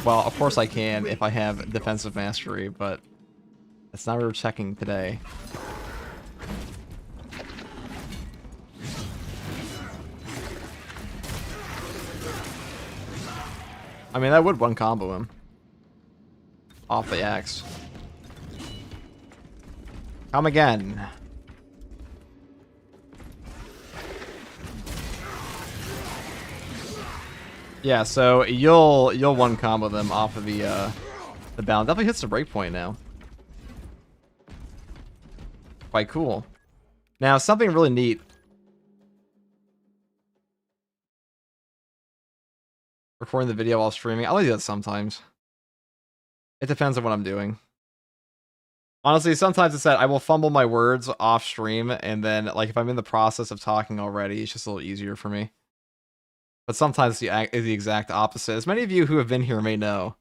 S1: Well, of course I can if I have Defensive Mastery, but that's not what we're checking today. I mean, that would one combo him off the axe. Come again. Yeah, so you'll one combo them off of the balance. Definitely hits the breakpoint now. Quite cool. Now something really neat. Recording the video while streaming. I like to do that sometimes. It depends on what I'm doing. Honestly, sometimes it's that I will fumble my words off stream, and then like if I'm in the process of talking already, it's just a little easier for me. But sometimes it's the exact opposite. As many of you who have been here may know.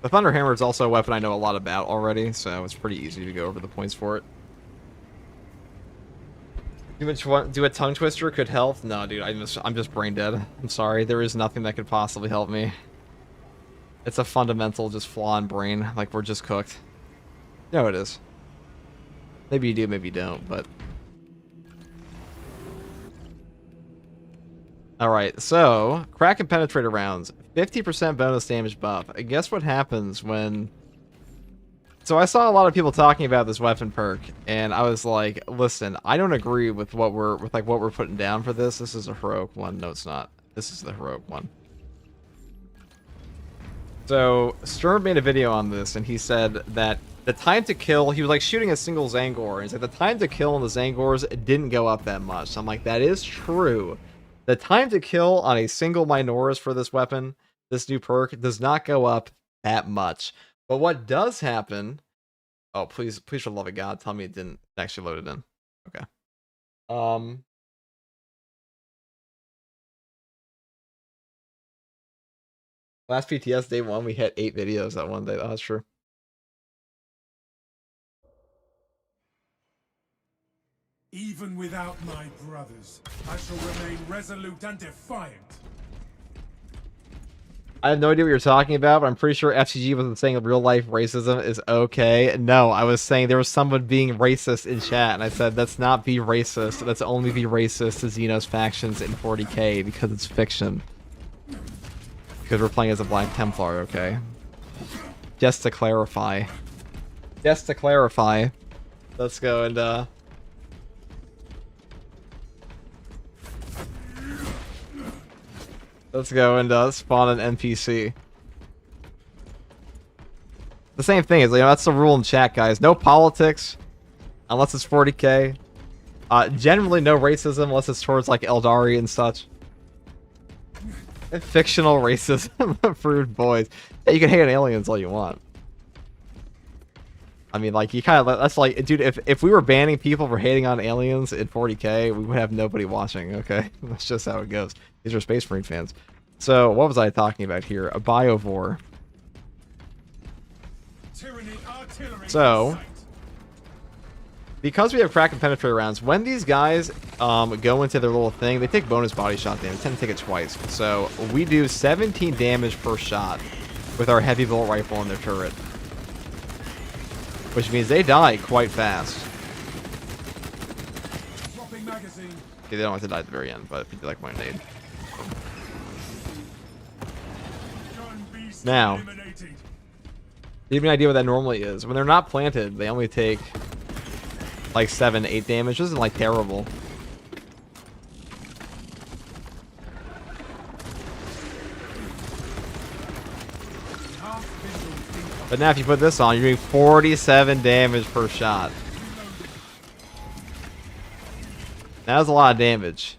S1: The Thunder Hammer is also a weapon I know a lot about already, so it's pretty easy to go over the points for it. Do a tongue twister could help? No, dude, I'm just brain dead. I'm sorry, there is nothing that could possibly help me. It's a fundamental just flaw in brain, like we're just cooked. No, it is. Maybe you do, maybe you don't, but... Alright, so, crack and penetrator rounds. 50% bonus damage buff. Guess what happens when... So I saw a lot of people talking about this weapon perk, and I was like, listen, I don't agree with what we're putting down for this. This is a heroic one. No, it's not. This is the heroic one. So Sturm made a video on this, and he said that the time to kill, he was like shooting a single Zangor, and he's like, the time to kill on the Zangors didn't go up that much. So I'm like, that is true. The time to kill on a single Minoris for this weapon, this new perk, does not go up that much. But what does happen... Oh, please, for the love of God, tell me it didn't actually load it in. Okay. Last PTS day 1, we hit 8 videos that one day. Oh, that's true.
S4: Even without my brothers, I shall remain resolute and defiant.
S1: I have no idea what you're talking about, but I'm pretty sure FCG wasn't saying real life racism is okay. No, I was saying there was someone being racist in chat, and I said let's not be racist. Let's only be racist to Xenos factions in 40k because it's fiction. Because we're playing as a Black Templar, okay? Just to clarify. Just to clarify. Let's go and let's go and spawn an NPC. The same thing is, you know, that's the rule in chat, guys. No politics, unless it's 40k. Generally, no racism unless it's towards like Eldari and such. Fictional racism, approved boys. Yeah, you can hate on aliens all you want. I mean, like, you kind of, that's like, dude, if we were banning people for hating on aliens in 40k, we would have nobody watching, okay? That's just how it goes. These are Space Marine fans. So, what was I talking about here? A biovore. So, because we have crack and penetrate rounds, when these guys go into their little thing, they take bonus body shot damage. They tend to take it twice. So, we do 17 damage per shot with our heavy bolt rifle in their turret. Which means they die quite fast. Okay, they don't have to die at the very end, but if you do like my nade. Now, do you have any idea what that normally is? When they're not planted, they only take like 7, 8 damage. This isn't like terrible. But now if you put this on, you're doing 47 damage per shot. That was a lot of damage.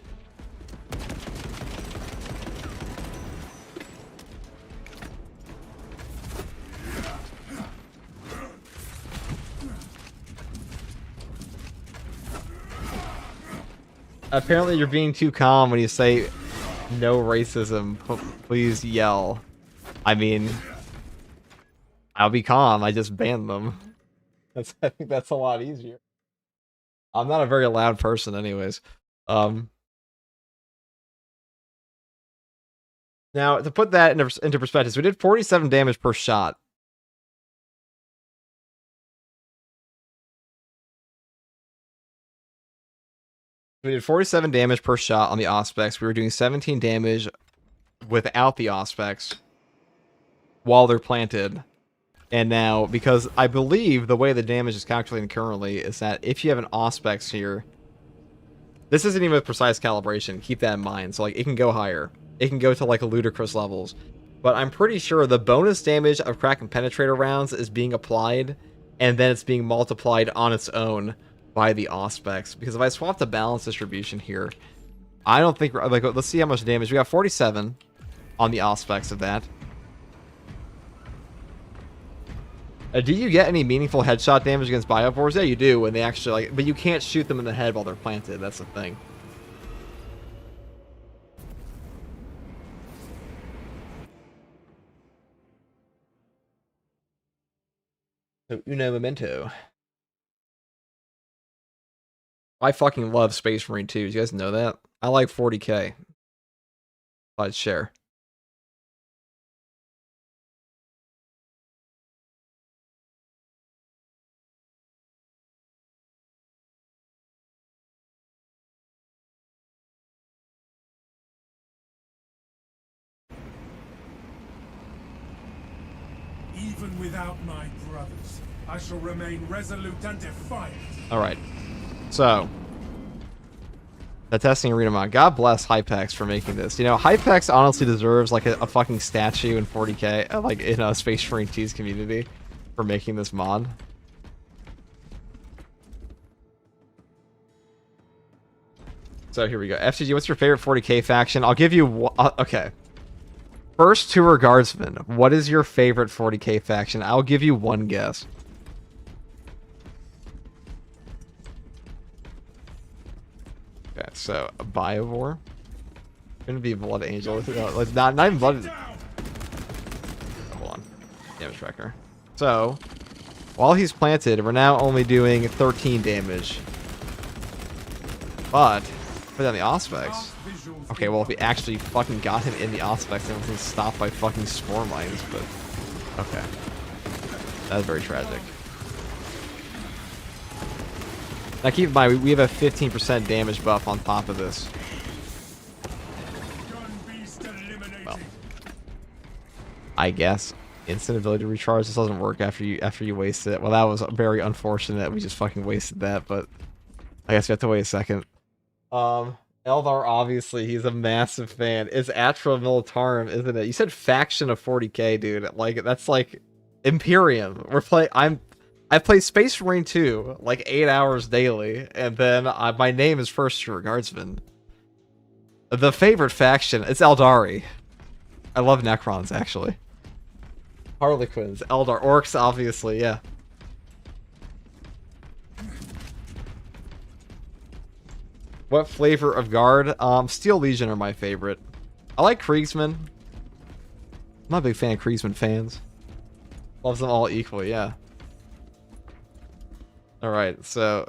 S1: Apparently you're being too calm when you say no racism. Please yell. I mean, I'll be calm. I just banned them. I think that's a lot easier. I'm not a very loud person anyways. Now, to put that into perspective, so we did 47 damage per shot. We did 47 damage per shot on the Auspex. We were doing 17 damage without the Auspex while they're planted. And now, because I believe the way the damage is calculated currently is that if you have an Auspex here, this isn't even a precise calibration. Keep that in mind. So, like, it can go higher. It can go to, like, ludicrous levels. But I'm pretty sure the bonus damage of Crack and Penetrator rounds is being applied, and then it's being multiplied on its own by the Auspex. Because if I swap the balance distribution here, I don't think... Like, let's see how much damage. We got 47 on the Auspex of that. Do you get any meaningful headshot damage against biovores? Yeah, you do when they actually, like... But you can't shoot them in the head while they're planted. That's the thing. So, uno memento. I fucking love Space Marine 2. You guys know that? I like 40k. I'd share.
S4: Even without my brothers, I shall remain resolute and defiant.
S1: Alright. So. The testing arena mod. God bless Hypex for making this. You know, Hypex honestly deserves like a fucking statue in 40k. Like in a Space Marine 2's community. For making this mod. So here we go. FCG, what's your favorite 40k faction? I'll give you... okay. First Tour Guardsman, what is your favorite 40k faction? I'll give you one guess. Okay, so Biovore. Gonna be Blood Angel. Not even Blood. Hold on. Damage tracker. So, while he's planted, we're now only doing 13 damage. But, put down the Auspex. Okay, well, if we actually fucking got him in the Auspex, then wasn't stopped by fucking Spore Mines, but... Okay. That's very tragic. Now, keep in mind, we have a 15% damage buff on top of this. Well. I guess. Instant ability to recharge. This doesn't work after you waste it. Well, that was very unfortunate. We just fucking wasted that, but... I guess we have to wait a second. Eldar, obviously, he's a massive fan. It's Atra Militarum, isn't it? You said faction of 40k, dude. Like, that's like Imperium. I play Space Marine 2 like 8 hours daily, and then my name is First Tour Guardsman. The favorite faction, it's Eldari. I love Necrons, actually. Harlequins, Eldar, Orcs, obviously, yeah. What flavor of guard? Steel Legion are my favorite. I like Kriegsmen. I'm not a big fan of Kriegsmen fans. Loves them all equally, yeah. Alright, so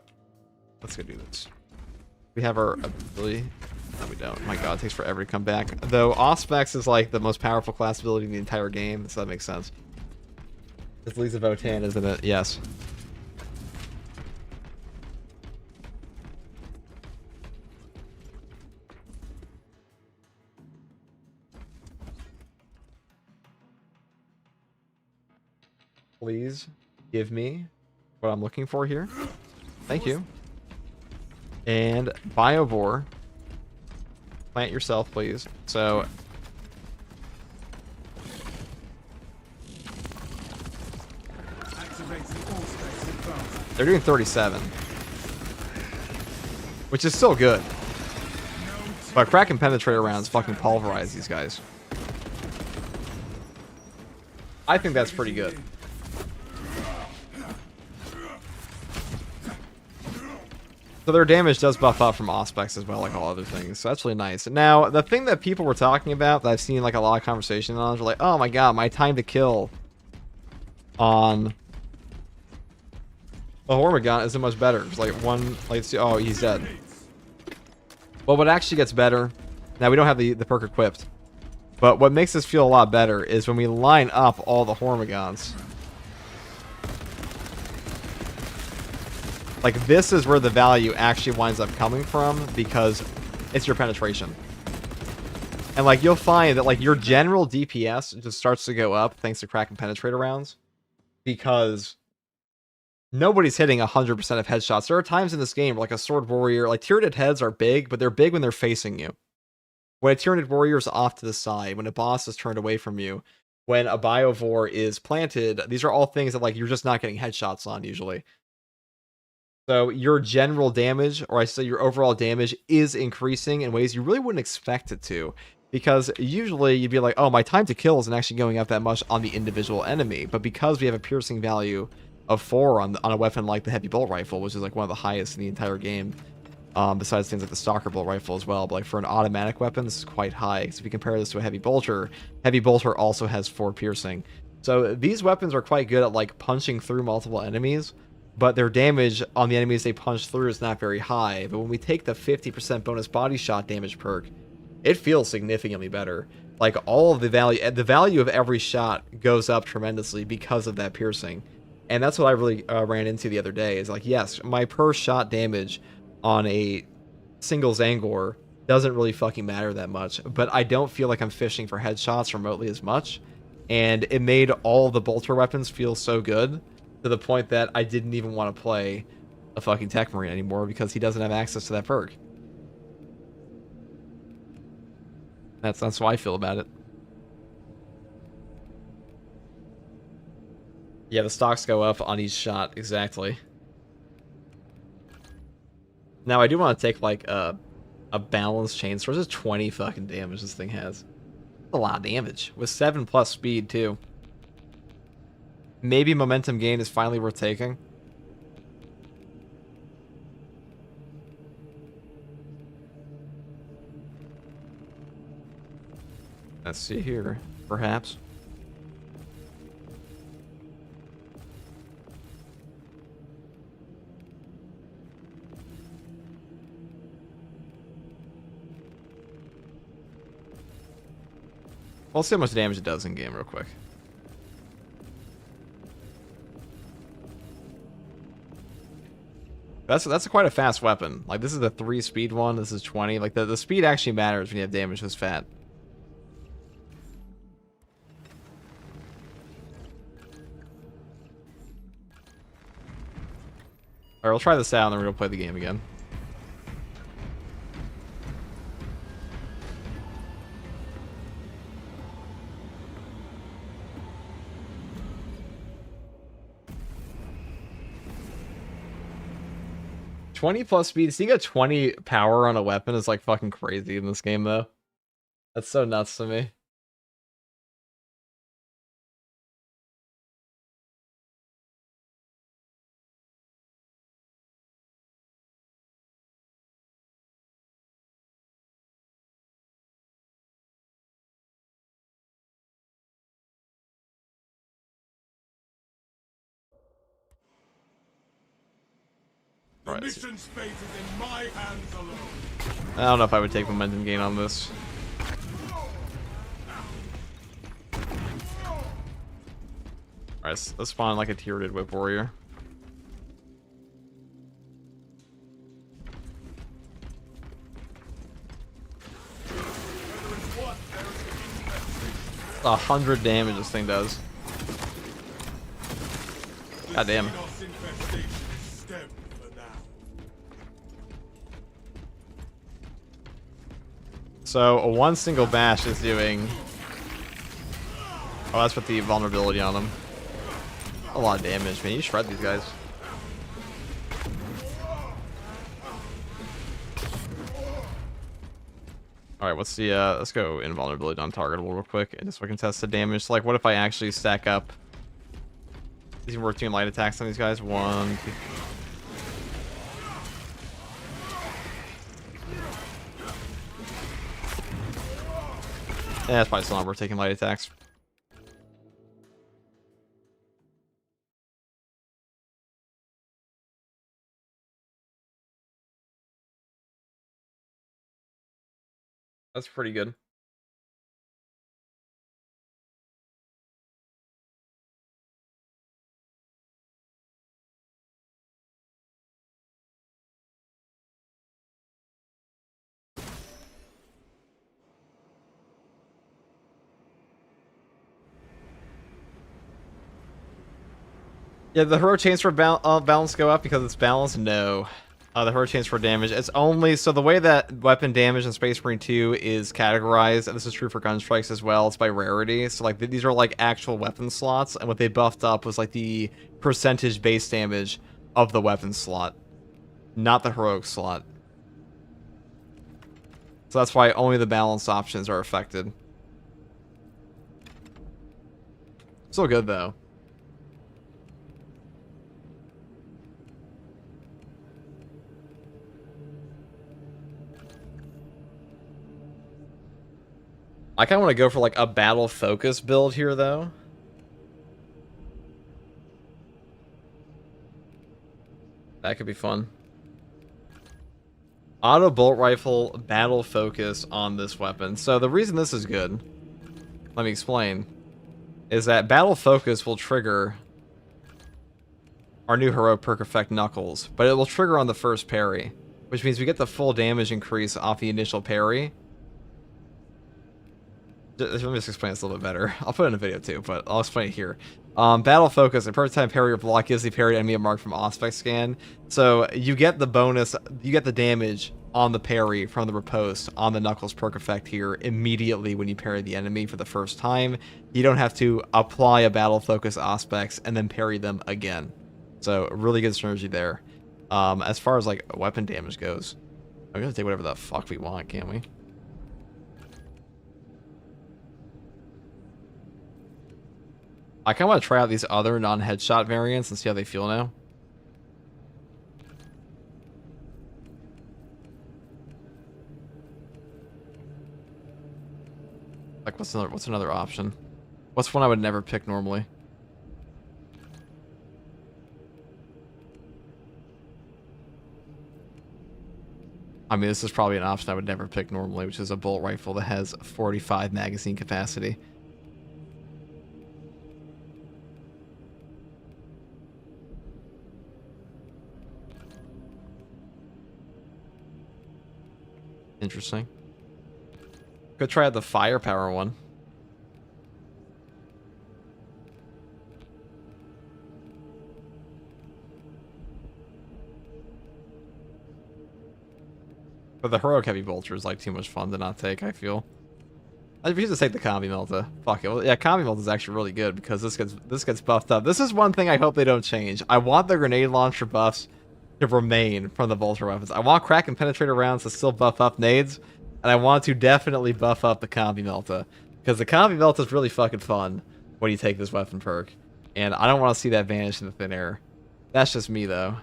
S1: let's go do this. We have our ability. No, we don't. My god, it takes forever to come back. Though Auspex is like the most powerful class ability in the entire game, so that makes sense. It's Lisa Votan, isn't it? Yes. Please give me what I'm looking for here. Thank you. And Biovore. Plant yourself, please. So... they're doing 37. Which is still good. But Crack and Penetrator rounds fucking pulverize these guys. I think that's pretty good. So their damage does buff up from Auspex as well, like all other things. So that's really nice. Now, the thing that people were talking about, that I've seen like a lot of conversation on, is like, oh my god, my time to kill on the Hormigon isn't much better. It's like one, like, oh, he's dead. Well, what actually gets better, now we don't have the perk equipped, but what makes us feel a lot better is when we line up all the Hormigons. Like, this is where the value actually winds up coming from, because it's your penetration. And, like, you'll find that, like, your general DPS just starts to go up thanks to crack and penetrator rounds, because nobody's hitting 100% of headshots. There are times in this game where, like, a sword warrior, like, Tyranid heads are big, but they're big when they're facing you. When a Tyranid warrior is off to the side, when a boss is turned away from you, when a biovore is planted, these are all things that, like, you're just not getting headshots on usually. So your general damage, or I say your overall damage, is increasing in ways you really wouldn't expect it to. Because usually you'd be like, oh, my time to kill isn't actually going up that much on the individual enemy. But because we have a piercing value of 4 on a weapon like the heavy bolt rifle, which is like one of the highest in the entire game, besides things like the stalker bolt rifle as well, but like for an automatic weapon, this is quite high. So if you compare this to a heavy bolter also has 4 piercing. So these weapons are quite good at like punching through multiple enemies, but their damage on the enemies they punch through is not very high. But when we take the 50% bonus body shot damage perk, it feels significantly better. Like, all of the value of every shot goes up tremendously because of that piercing. And that's what I really ran into the other day, is like, yes, my per shot damage on a single Zangor doesn't really fucking matter that much, but I don't feel like I'm fishing for headshots remotely as much. And it made all the bolter weapons feel so good, to the point that I didn't even want to play a fucking TECHMARINE anymore, because he doesn't have access to that perk. That's how I feel about it. Yeah, the stocks go up on each shot, exactly. Now, I do want to take, like, a balanced chain sword. This is 20 fucking damage this thing has. That's a lot of damage. With 7+ speed, too. Maybe momentum gain is finally worth taking. Let's see here. Perhaps. We'll see how much damage it does in game real quick. That's quite a fast weapon. Like, this is a 3 speed one. This is 20. Like, the speed actually matters when you have damage this fat. Alright, we'll try this out and then we're gonna play the game again. +20 speed. Seeing a 20 power on a weapon is like fucking crazy in this game, though. That's so nuts to me.
S4: The
S1: Right.
S4: mission's fate is in my hands alone.
S1: I don't know if I would take momentum gain on this. Alright, let's spawn like a Tyranid whip warrior.
S4: Whether it's what, there is
S1: 100 damage this thing does. God damn.
S4: Xenos infestation is stemmed for now.
S1: So, a 1 single bash is doing... Oh, that's with the vulnerability on them. A lot of damage, man. You shred these guys. Alright, what's the, let's go invulnerability on targetable real quick, and just so we can test the damage. So, like, what if I actually stack up these work doing light attacks on these guys? 1, 2... Yeah, it's probably still not worth taking light attacks. That's pretty good. Yeah, the hero chains for balance go up because it's balanced? No. The hero chains for damage. It's only... So the way that weapon damage in Space Marine 2 is categorized, and this is true for gun strikes as well, it's by rarity. So like these are like actual weapon slots, and what they buffed up was like the percentage base damage of the weapon slot, not the heroic slot. So that's why only the balanced options are affected. Still good though. I kind of want to go for like a battle focus build here though. That could be fun. Auto bolt rifle battle focus on this weapon. So the reason this is good, let me explain, is that battle focus will trigger our new heroic perk effect Knuckles, but it will trigger on the first parry, which means we get the full damage increase off the initial parry. Let me just explain this a little bit better. I'll put it in a video too, but I'll explain it here. Battle focus, a per time parry or block gives the parry enemy a mark from aspect scan. So you get the bonus, you get the damage on the parry from the riposte on the Knuckles perk effect here immediately when you parry the enemy for the first time. You don't have to apply a battle focus aspects and then parry them again. So really good synergy there. As far as like weapon damage goes, I'm gonna take whatever the fuck we want, can't we? I kind of want to try out these other non-headshot variants and see how they feel now. Like, what's another option? What's one I would never pick normally? I mean, this is probably an option I would never pick normally, which is a bolt rifle that has 45 magazine capacity. Interesting. Could try out the firepower one. But the heroic heavy bolter is like too much fun to not take, I feel. I should just take the combi melta. Fuck it. Well, yeah, combi melta is actually really good because this gets buffed up. This is one thing I hope they don't change. I want the grenade launcher buffs to remain from the bolter weapons. I want crack and penetrator rounds to still buff up nades, and I want to definitely buff up the combi melta because the combi melta is really fucking fun when you take this weapon perk, and I don't want to see that vanish in the thin air. That's just me though.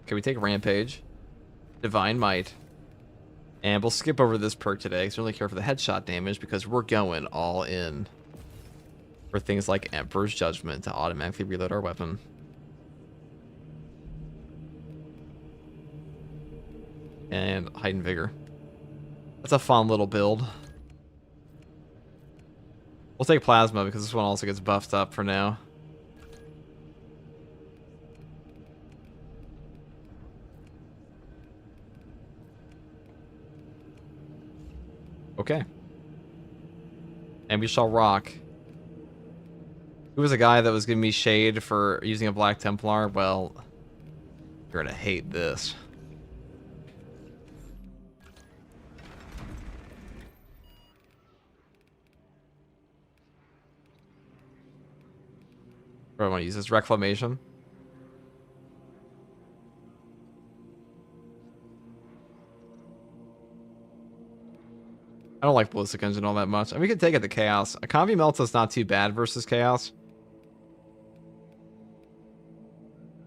S1: Okay, we take Rampage, Divine Might, and we'll skip over this perk today because I don't really care for the headshot damage because we're going all in for things like Emperor's Judgment to automatically reload our weapon. And Heightened Vigor. That's a fun little build. We'll take Plasma because this one also gets buffed up for now. Okay. And we shall rock. Who was a guy that was giving me shade for using a Black Templar? Well, you're gonna hate this. What do I want to use this? Reclamation? I don't like Ballistic Engine all that much. I mean, we could take it to Chaos. A Combi Melta's not too bad versus Chaos.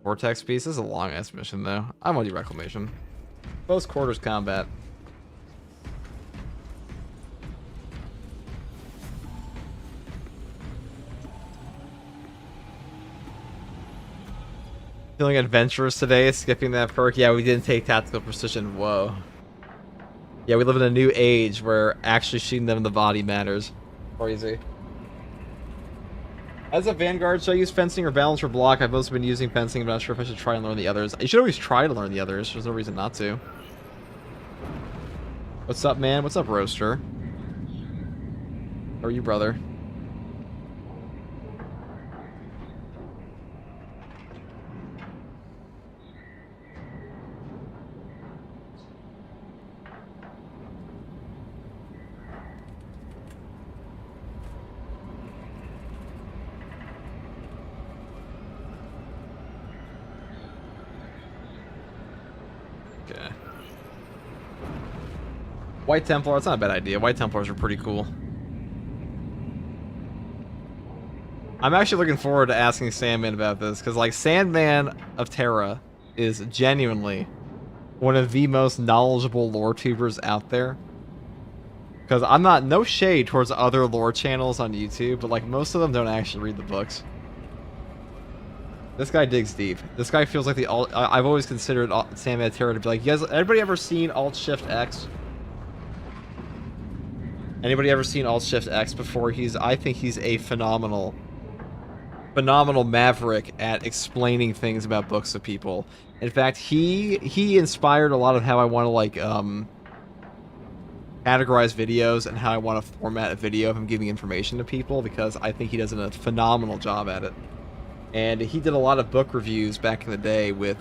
S1: Vortex Piece is a long-ass mission, though. I want to do Reclamation. Close quarters combat. Feeling adventurous today, skipping that perk. Yeah, we didn't take Tactical Precision. Whoa. Yeah, we live in a new age where actually shooting them in the body matters. Crazy. As a Vanguard, should I use fencing or balance or block? I've also been using fencing. I'm not sure if I should try and learn the others. You should always try to learn the others. There's no reason not to. What's up, man? What's up, Roaster? How are you, brother? Okay. White Templar, that's not a bad idea. White Templars are pretty cool. I'm actually looking forward to asking Sandman about this, because, like, Sandman of Terra is genuinely one of the most knowledgeable lore tubers out there. Because I'm not, no shade towards other lore channels on YouTube, but, like, most of them don't actually read the books. This guy digs deep. This guy feels like the alt. I've always considered Sandman of Terra to be like, you guys, anybody ever seen Alt-Shift-X? Anybody ever seen Alt-Shift-X before? I think he's a phenomenal maverick at explaining things about books to people. In fact, he inspired a lot of how I want to, like, categorize videos and how I want to format a video of him giving information to people, because I think he does a phenomenal job at it. And he did a lot of book reviews back in the day with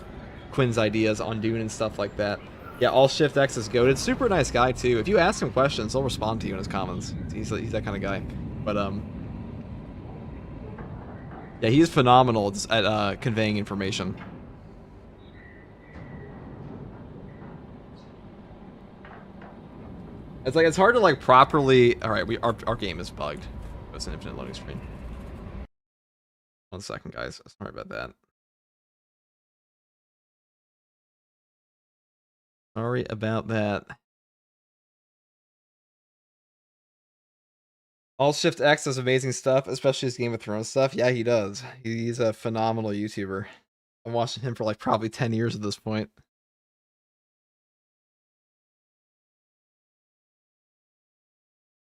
S1: Quinn's ideas on Dune and stuff like that. Yeah, Alt-Shift-X is goated. Super nice guy, too. If you ask him questions, he'll respond to you in his comments. He's that kind of guy. But, yeah, he's phenomenal at conveying information. It's like, it's hard to, like, properly... Alright, our game is bugged. It's an infinite loading screen. 1 second, guys. Sorry about that. Sorry about that. Alt-Shift-X does amazing stuff, especially his Game of Thrones stuff. Yeah, he does. He's a phenomenal YouTuber. I'm watching him for, like, probably 10 years at this point.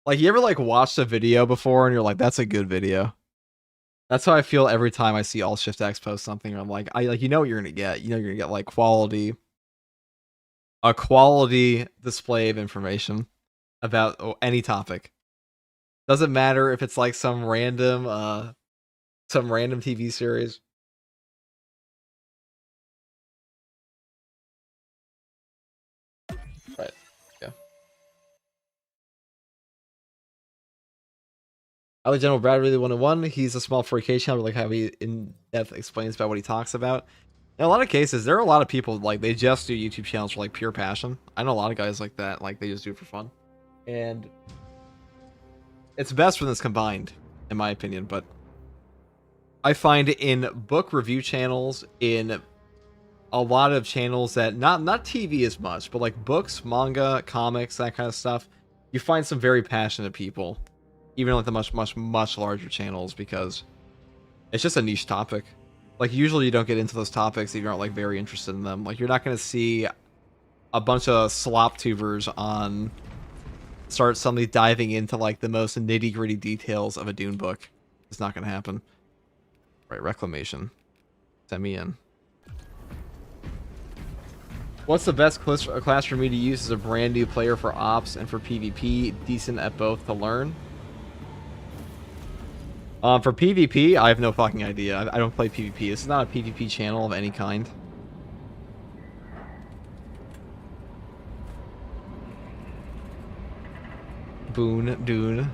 S1: Like, you ever, like, watched a video before and you're like, that's a good video? That's how I feel every time I see Alt-Shift-X post something. I'm like, you know what you're gonna get. You know you're gonna get, like, a quality display of information about any topic. Doesn't matter if it's like some random TV series. Right. Yeah. I like General Brad really 101. He's a small 4K channel, like how he in depth explains about what he talks about. In a lot of cases, there are a lot of people, like, they just do YouTube channels for, like, pure passion. I know a lot of guys like that, like, they just do it for fun. And it's best when it's combined, in my opinion, but I find in book review channels, in a lot of channels that, not TV as much, but, like, books, manga, comics, that kind of stuff, you find some very passionate people, even like the much larger channels, because it's just a niche topic. Like, usually you don't get into those topics if you aren't, like, very interested in them. Like, you're not going to see a bunch of slop tubers start suddenly diving into, like, the most nitty-gritty details of a Dune book. It's not going to happen. Right, Reclamation. Send me in. What's the best class for me to use as a brand new player for Ops and for PvP? Decent at both to learn? For PvP, I have no fucking idea. I don't play PvP. This is not a PvP channel of any kind. Boon, Dune.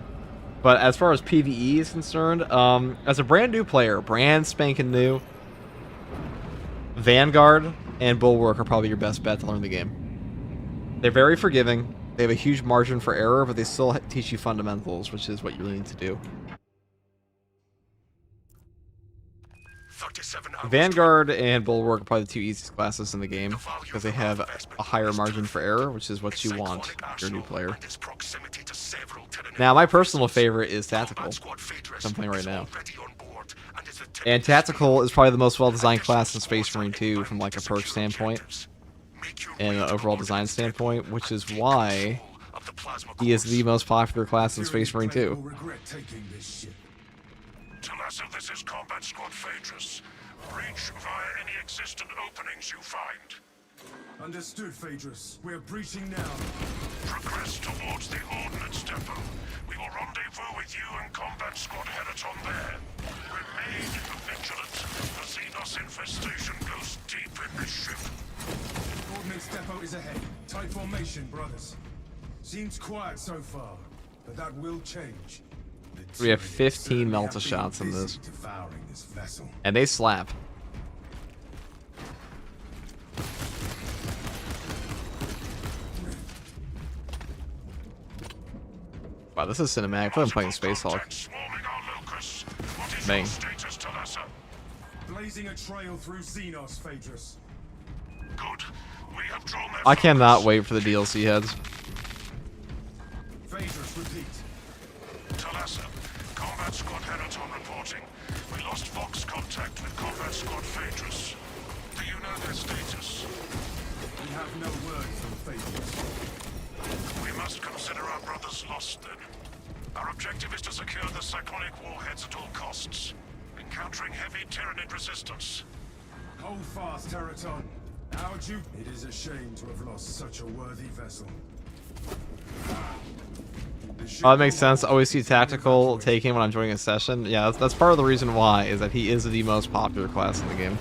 S1: But as far as PvE is concerned, as a brand new player, brand spanking new, Vanguard and Bulwark are probably your best bet to learn the game. They're very forgiving. They have a huge margin for error, but they still teach you fundamentals, which is what you really need to do. Vanguard and Bulwark are probably the two easiest classes in the game, because they have a higher margin for error, which is what you want if you're a new player. Now, my personal favorite is Tactical, which I'm playing right now. And Tactical is probably the most well-designed class in Space Marine 2 from, like, a perk standpoint and an overall design standpoint, which is why he is the most popular class in Space Marine 2.
S3: Telessa, this is Combat Squad Phaedrus. Breach via any existent openings you find. Understood, Phaedrus. We're breaching now.
S5: Progress towards the Ordnance Depot. We will rendezvous with you and Combat Squad Hereton there. Remain vigilant. The Xenos infestation goes deep in this ship.
S3: Ordnance depot is ahead. Tight formation, brothers. Seems quiet so far, but that will change.
S1: We have 15 Melta shots in this.
S3: Devouring this vessel.
S1: And they slap. Wow, this is cinematic. I feel like I'm playing Space Hulk.
S5: Swarming our locus. What is
S1: Bang.
S5: your status, Talassa?
S3: Blazing a trail through Xenos, Phaedrus.
S5: Good. We have drawn their
S1: I cannot
S5: focus.
S1: wait for the DLC heads.
S3: Phaedrus, repeat.
S5: Talassa, Combat Squad Hereton reporting. We lost Vox contact with Combat Squad Phaedrus. Do you know their status?
S3: We have no word from Phaedrus.
S5: We must consider our brothers lost then. Our objective is to secure the cyclonic warheads at all costs. Encountering heavy Tyranid resistance.
S3: Hold fast, Teraton. Our duty. It is a shame to have lost such a worthy vessel.
S1: Oh, that makes sense. Always see tactical taking when I'm joining a session. Yeah, that's part of the reason why, is that he is the most popular class in the game.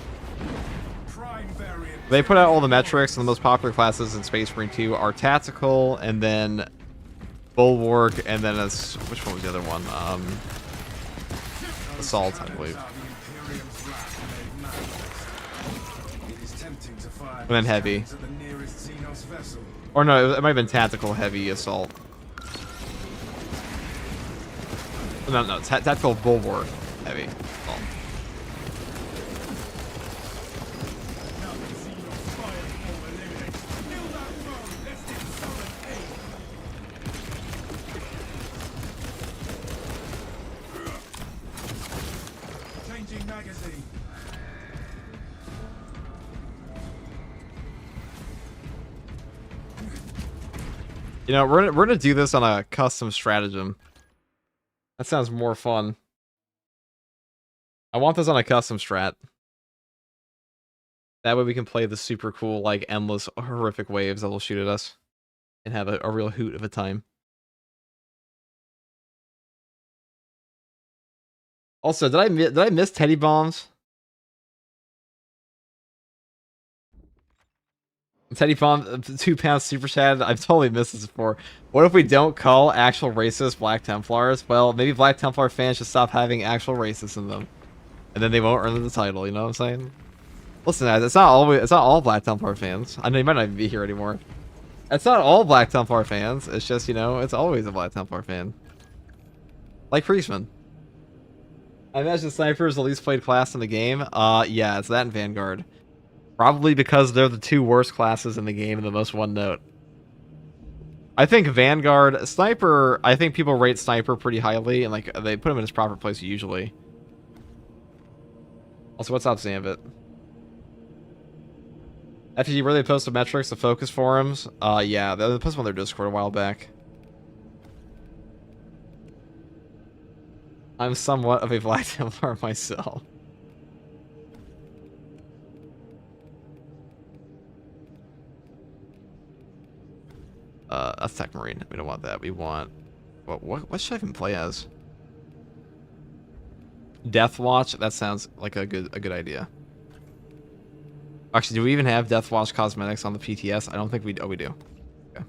S3: Prime variant.
S1: They put out all the metrics, and the most popular classes in Space Marine 2 are tactical, and then bulwark, and then which one was the other one? Assault, I believe. And then heavy. Or no, it might have been tactical, heavy, assault. No, tactical bulwark, heavy, assault.
S3: Changing magazine.
S1: You know, we're gonna do this on a custom stratagem. That sounds more fun. I want this on a custom strat. That way we can play the super cool, like, endless, horrific waves that will shoot at us. And have a real hoot of a time. Also, did I miss Teddy Bombs? Teddy Bomb, 2 pounds super chat. I've totally missed this before. What if we don't call actual racist Black Templars? Well, maybe Black Templar fans should stop having actual racists in them, and then they won't earn the title. You know what I'm saying? Listen, guys, it's not all Black Templar fans. I know you might not even be here anymore. It's not all Black Templar fans. It's just, you know, it's always a Black Templar fan. Like Priestman. I imagine Sniper is the least played class in the game. Yeah, it's that and Vanguard. Probably because they're the 2 worst classes in the game and the most one note. I think Vanguard, Sniper, I think people rate Sniper pretty highly, and like they put him in his proper place usually. Also, what's up, Zambit? FG, where they posted metrics, the focus forums? Yeah, they posted on their Discord a while back. I'm somewhat of a Black Templar myself. That's TECHMARINE. We don't want that. We want... What should I even play as? Deathwatch? That sounds like a good idea. Actually, do we even have Deathwatch cosmetics on the PTS? I don't think we... Oh, we do. Okay.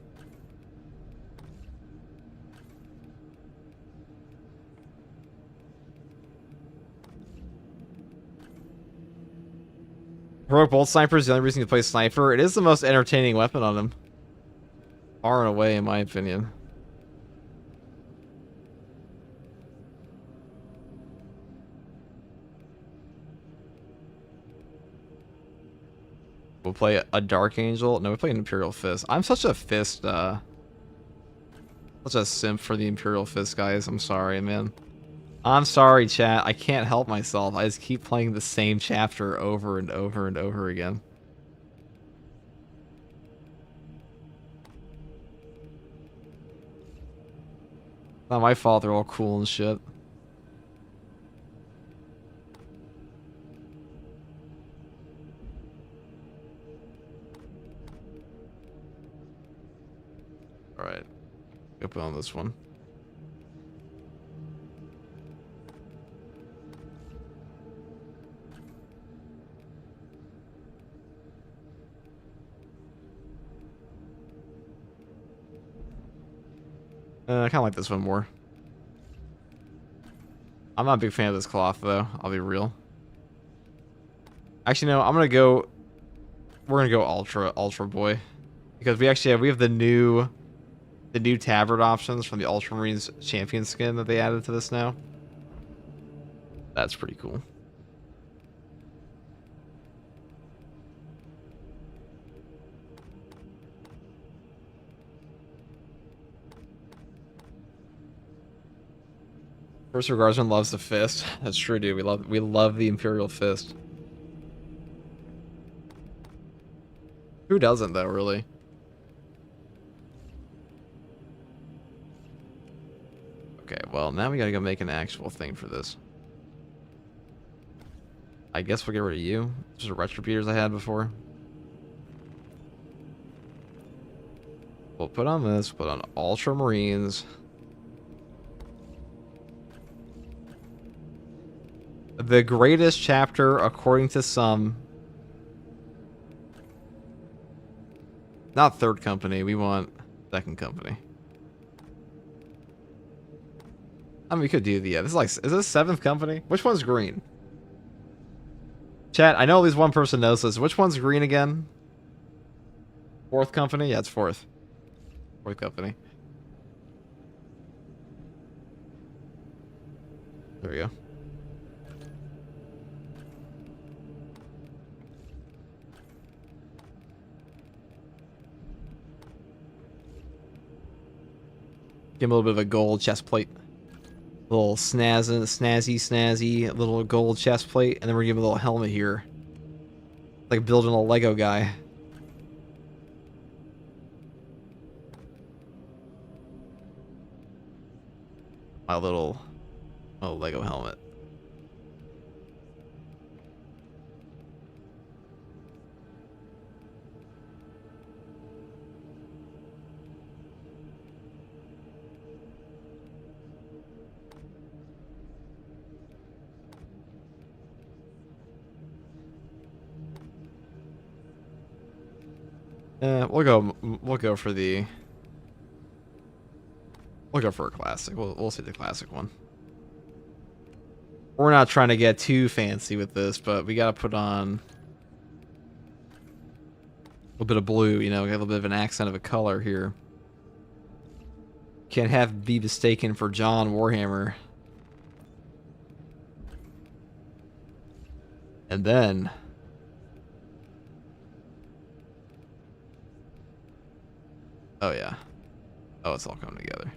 S1: Heroic Bolt Sniper is the only reason to play Sniper. It is the most entertaining weapon on him. Far and away, in my opinion. We'll play a Dark Angel. No, we play an Imperial Fist. I'm such a Fist, such a simp for the Imperial Fist, guys. I'm sorry, man. I'm sorry, chat. I can't help myself. I just keep playing the same chapter over and over and over again. Not my fault, they're all cool and shit. Go put on this one. I kind of like this one more. I'm not a big fan of this cloth, though. I'll be real. Actually, no. I'm gonna go. We're gonna go Ultra Boy, because we have the new tabard options from the Ultramarines champion skin that they added to this now. That's pretty cool. First Regardsman loves the fist. That's true, dude. We love the Imperial Fist. Who doesn't, though, really? Okay, well, now we gotta go make an actual thing for this. I guess we'll get rid of you. Just the Retributors I had before. We'll put on this, put on Ultramarines. The greatest chapter, according to some. Not third company, we want second company. I mean, we could do the, this is like, is this seventh company? Which one's green? Chat, I know at least one person knows this. Which one's green again? Fourth company? Yeah, it's fourth. Fourth company. There we go. Give him a little bit of a gold chest plate. A little snazzy little gold chest plate, and then we're gonna give him a little helmet here. Like building a Lego guy. My little Lego helmet. We'll go for the. We'll go for a classic. We'll see the classic one. We're not trying to get too fancy with this, but we gotta put on a little bit of blue. You know, we got a little bit of an accent of a color here. Can't be mistaken for John Warhammer. And then. Oh, yeah. Oh, it's all coming together.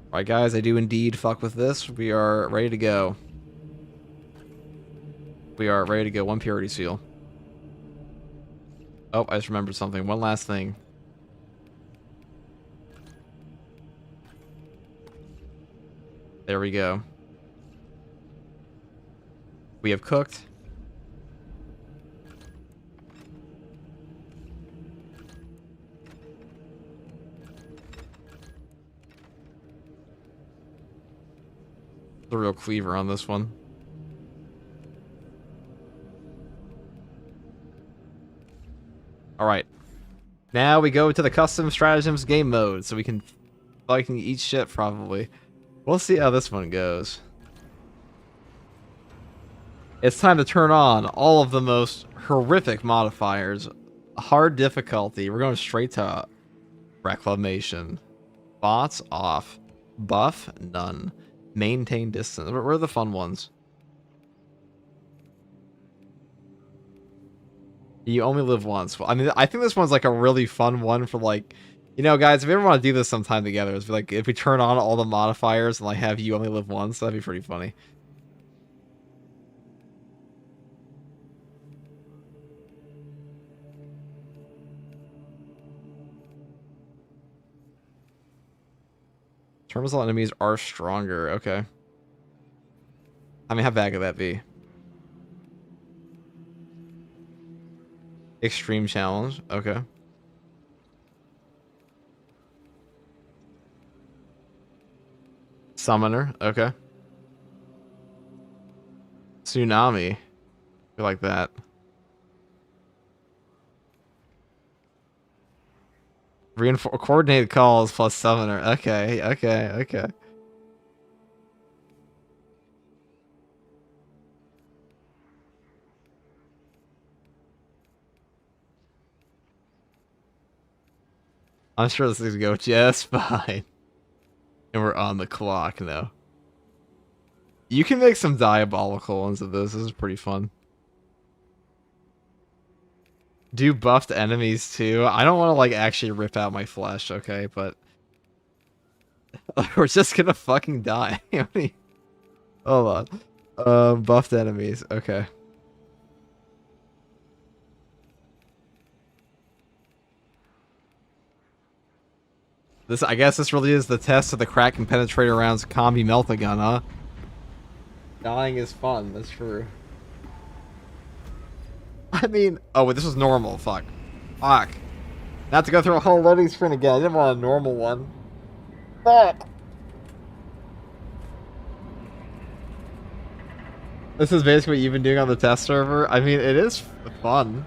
S1: Alright, guys, I do indeed fuck with this. We are ready to go. We are ready to go. One purity seal. Oh, I just remembered something. One last thing. There we go. We have cooked. The real cleaver on this one. Alright. Now we go to the custom stratagems game mode, so we can eat shit probably. We'll see how this one goes. It's time to turn on all of the most horrific modifiers. Hard difficulty. We're going straight to reclamation. Bots off. Buff none. Maintain distance. Where are the fun ones? You only live once. Well, I mean, I think this one's like a really fun one for like, you know, guys, if you ever want to do this sometime together, it's like if we turn on all the modifiers and like have you only live once, that'd be pretty funny. Terminal enemies are stronger. Okay. I mean, how bad could that be? Extreme challenge. Okay. Summoner. Okay. Tsunami. I like that. Reinforce coordinated calls plus summoner. Okay. Okay. Okay. I'm sure this is gonna go just fine. And we're on the clock now. You can make some diabolical ones of this. This is pretty fun. Do buffed enemies too. I don't want to like actually rip out my flesh, okay? But we're just gonna fucking die. Hold on. Buffed enemies. Okay. I guess this really is the test of the crack and penetrator rounds combi melt-a-gun, huh? Dying is fun, that's true. I mean, oh, wait, this was normal, fuck. Fuck. Not to go through a whole loading screen again, I didn't want a normal one. Fuck. This is basically what you've been doing on the test server. I mean, it is fun.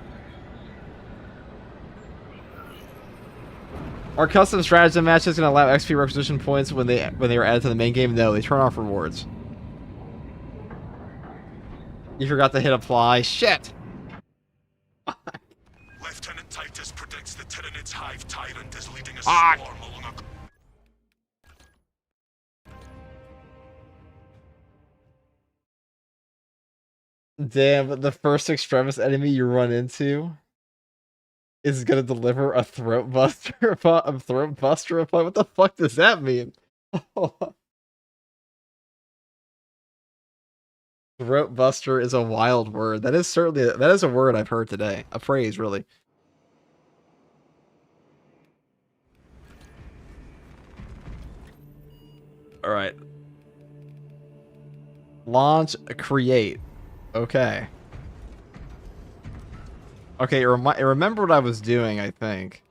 S1: Are custom stratagem matches gonna allow XP requisition points when they are added to the main game? No, they turn off rewards. You forgot to hit apply. Shit!
S5: Lieutenant Titus predicts the Tyrannid's hive tyrant is leading a
S1: Fuck.
S5: swarm along a...
S1: Damn, the first extremis enemy you run into is gonna deliver a throat buster upon What the fuck does that mean? Throat buster is a wild word. That is certainly a word I've heard today. A phrase, really. All right. Launch, create. Okay. Okay, remember what I was doing, I think.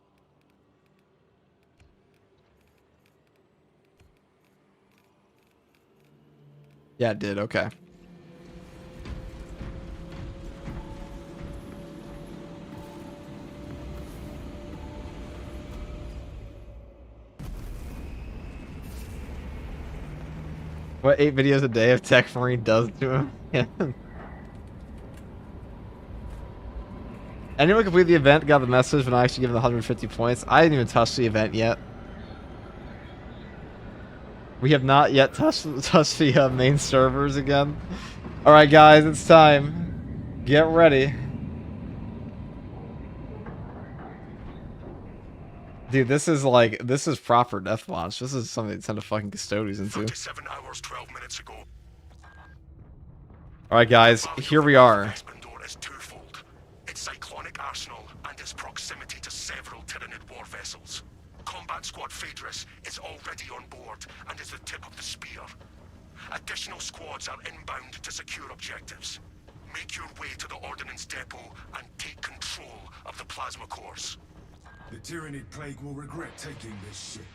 S1: Yeah, it did, okay. What 8 videos a day of TECHMARINE does to him? Yeah. Anyone complete the event got the message when I actually give them the 150 points. I didn't even touch the event yet. We have not yet touched the main servers again. Alright guys, it's time. Get ready. Dude, this is proper death launch. This is something to send a fucking custodians into.
S5: 37 hours, 12 minutes ago.
S1: Alright guys, here we are.
S5: Is twofold. Its cyclonic arsenal and its proximity to several Tyrannid war vessels. Combat Squad Phaedrus is already on board and is the tip of the spear. Additional squads are inbound to secure objectives. Make your way to the ordnance depot and take control of the plasma cores.
S4: The Tyrannid plague will regret taking this ship.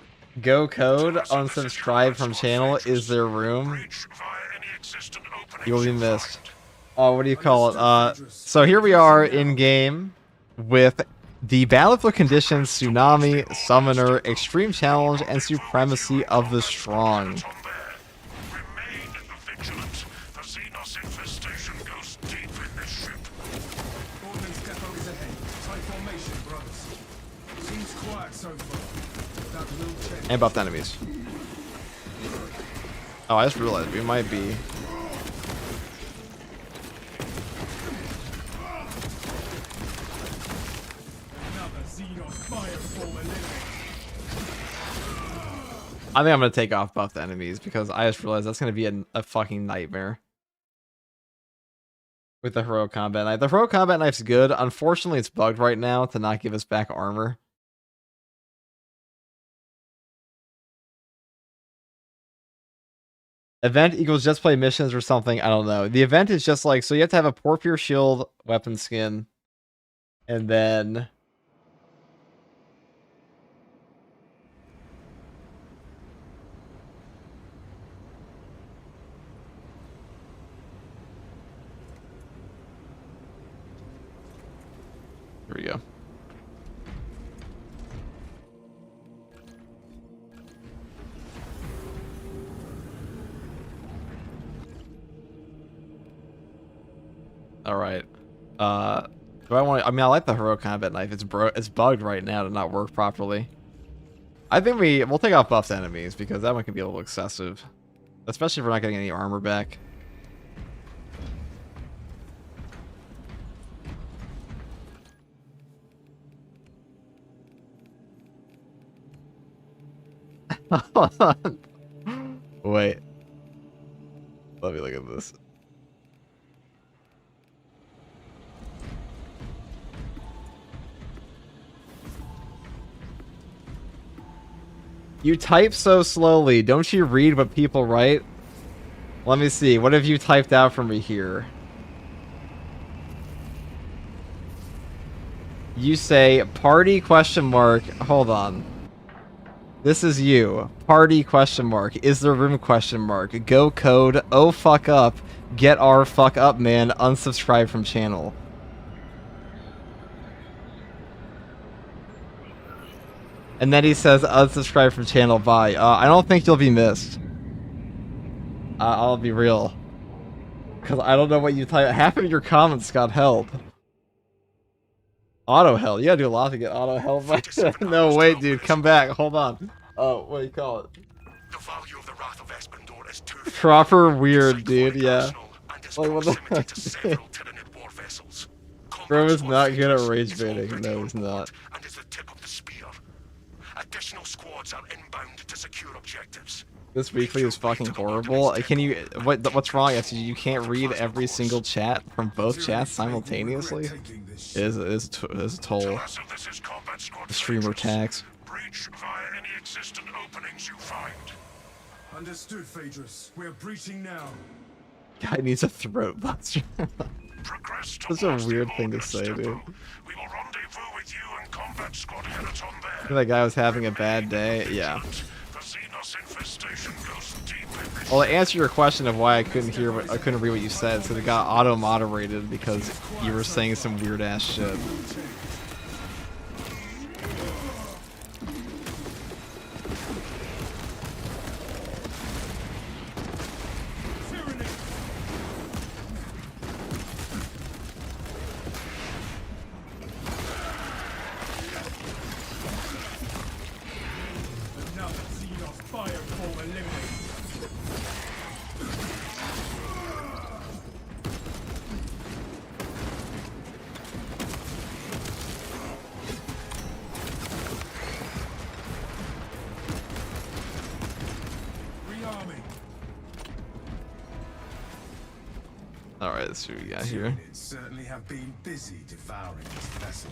S1: Go code, unsubscribe from channel, is there room?
S5: Breach via any existent openings
S1: You will be
S5: you
S1: missed.
S5: find.
S1: Oh, what do you call it? So here we are in game with the Battlefield Conditions, Tsunami, Summoner, Extreme Challenge, and Supremacy of the Strong.
S5: On there. Remain vigilant. The Xenos infestation goes deep in this ship.
S4: Ordnance depot is ahead. Tight formation, brothers. Seems quiet so far. That will change.
S1: And buffed enemies. Oh, I just realized we might be...
S4: Another Xenos fireball eliminated.
S1: I think I'm going to take off buffed enemies because I just realized that's going to be a fucking nightmare. With the Heroic Combat Knife. The Heroic Combat Knife's good. Unfortunately, it's bugged right now to not give us back armor. Event equals just play missions or something. I don't know. The event is just like, so you have to have a Porphyr Shield weapon skin. And then... Here we go. All right. Do I want? I mean, I like the heroic combat knife. It's bugged right now to not work properly. I think we'll take off buffs enemies because that one can be a little excessive, especially if we're not getting any armor back. Hold on. Wait. Let me look at this. You type so slowly. Don't you read what people write? Let me see. What have you typed out for me here? You say party question mark. Hold on. This is you. Party question mark. Is there room question mark. Go code. Oh fuck up. Get our fuck up man. Unsubscribe from channel. And then he says, unsubscribe from channel, bye. I don't think you'll be missed. I'll be real. Because I don't know what you type. Half of your comments got held. Auto held. You gotta do a lot to get auto held. No, wait, dude. Come back. Hold on. Oh, what do you call it?
S5: The value of the Wrath of Espandor is too
S1: Proper weird, dude. Yeah. Like, what the Bro is not good at rage baiting. No, he's not.
S5: And is the tip of the spear. Additional squads are inbound to secure objectives.
S1: This weekly is fucking horrible. Can you? What's wrong? You can't read every single chat from both chats simultaneously. It is a toll. The streamer tax.
S5: Breach via any existent openings you find.
S4: Understood, Phaedrus. We're breaching now.
S1: Guy needs a throat buster. That's a weird thing to say, dude.
S5: We will rendezvous with you and combat squad headed on there.
S1: That guy was having a bad day. Yeah. Well, to answer your question of why I couldn't read what you said, so it got auto-moderated because you were saying some weird ass shit. Alright, let's see what we got here.
S4: Certainly have been busy devouring this vessel.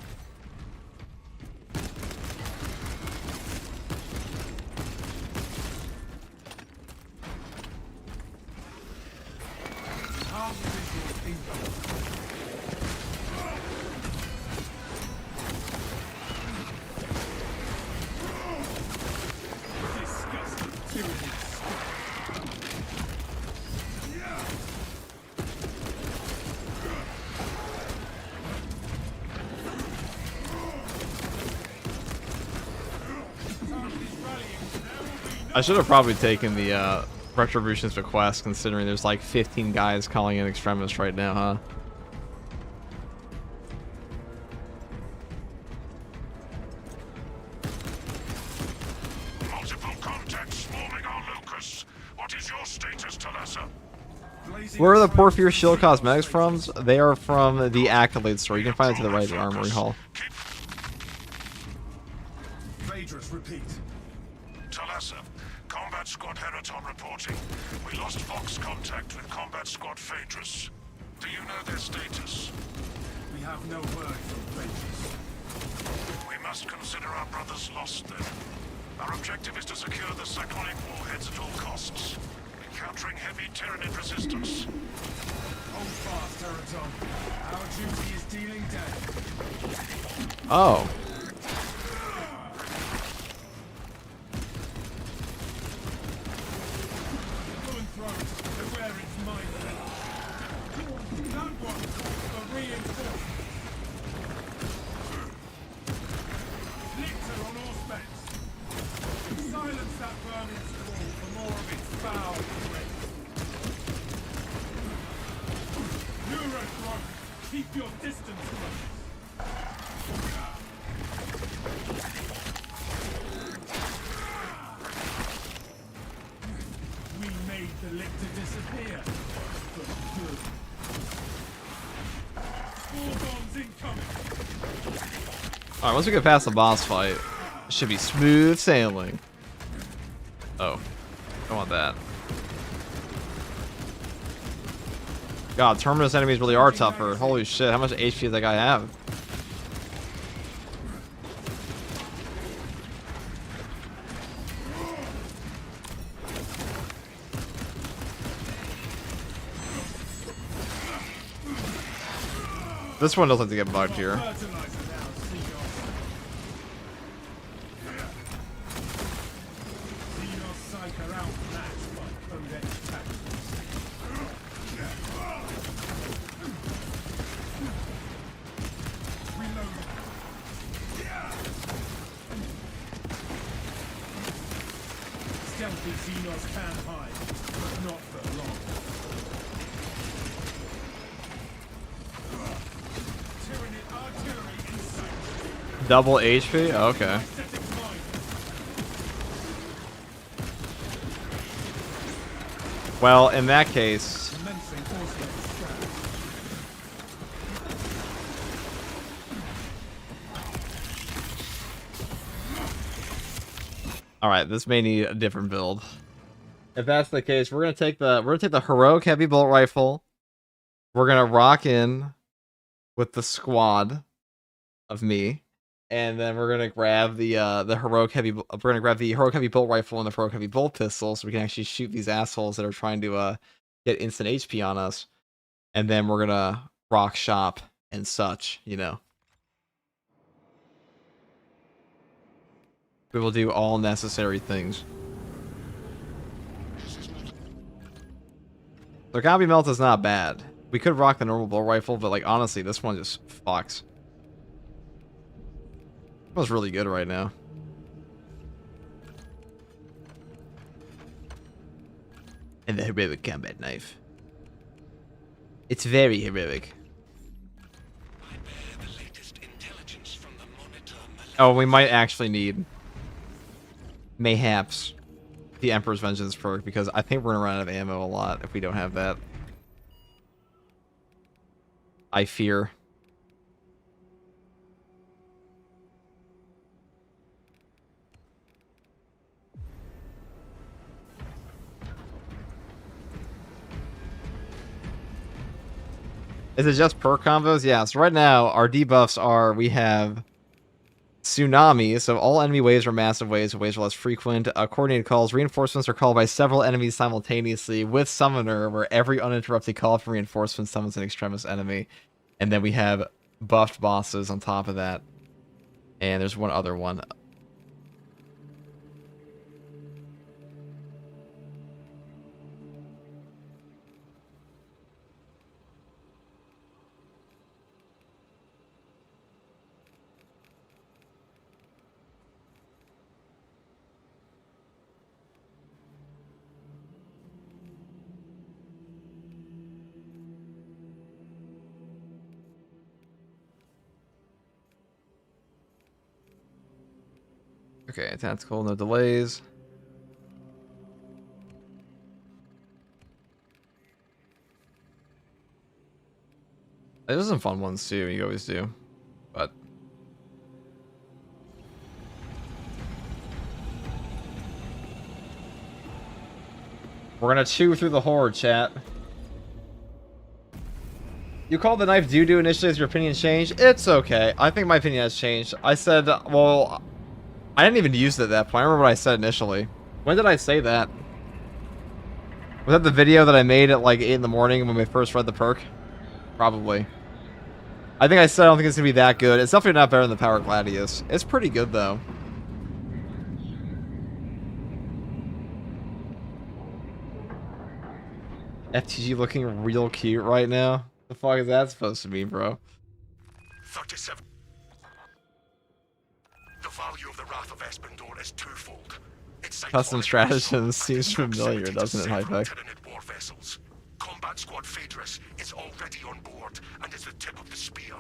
S1: I should have probably taken the Retribution's request, considering there's like 15 guys calling in extremists right now, huh?
S5: Multiple contacts swarming our locus. What is your status, Talassa?
S1: Where are the Porphyr Shield cosmetics from? They are from the Accolade store. You can find it to the right of the Armory Hall.
S4: Phaedrus, repeat.
S5: Talassa, Combat Squad Heraton reporting. We lost Vox contact with Combat Squad Phaedrus. Do you know their status?
S4: We have no word from Phaedrus.
S5: We must consider our brothers lost then. Our objective is to secure the Cyclonic warheads at all costs. Encountering heavy Tyranid resistance.
S4: Hold fast, Heraton. Our duty is dealing death.
S1: Oh.
S4: Keep your distance from us. We made the lictor disappear. For good. Spore bombs incoming.
S1: Alright, once we get past the boss fight, it should be smooth sailing. Oh. Don't want that. God, Terminus enemies really are tougher. Holy shit, how much HP does that guy have? This one doesn't have to get bugged here.
S4: Stealthy Xenos can hide, but not for long. Tyranid artillery in sight.
S1: Double HP? Oh, okay.
S4: Setting mine.
S1: Well, in that case,
S4: Commencing force extract.
S1: alright, this may need a different build. If that's the case, we're gonna take the heroic heavy bolt rifle. We're gonna rock in with the squad of me, and then we're gonna grab the heroic heavy. We're gonna grab the heroic heavy bolt rifle and the heroic heavy bolt pistol, so we can actually shoot these assholes that are trying to get instant HP on us. And then we're gonna rock shop and such, you know. We will do all necessary things. The Copy Melt is not bad. We could rock the normal bolt rifle, but like honestly, this one just fucks. It feels really good right now. And the heroic combat knife. It's very heroic. Oh, we might actually need, mayhaps, the Emperor's Vengeance perk, because I think we're gonna run out of ammo a lot if we don't have that. I fear. Is it just perk combos? Yeah, so right now, our debuffs are, we have Tsunami, so all enemy waves are massive waves, waves are less frequent. Coordinated calls, reinforcements are called by several enemies simultaneously, with Summoner, where every uninterrupted call from reinforcements summons an extremis enemy. And then we have buffed bosses on top of that. And there's one other one. Okay, tactical, no delays. There's some fun ones too, you always do. But we're gonna chew through the horde, chat. You called the knife doo-doo initially. Has your opinion changed? It's okay. I think my opinion has changed. I said, well, I didn't even use it at that point. I remember what I said initially. When did I say that? Was that the video that I made at like 8 in the morning when we first read the perk? Probably. I think I said I don't think it's gonna be that good. It's definitely not better than the Power Gladius. It's pretty good though. FTG looking real cute right now. The fuck is that supposed to mean, bro?
S5: 37. The value of the Wrath of Espandor is twofold.
S1: Custom stratagems seems familiar, doesn't it, Hypex?
S5: War vessels. Combat Squad Phaedrus is already on board and is the tip of the spear.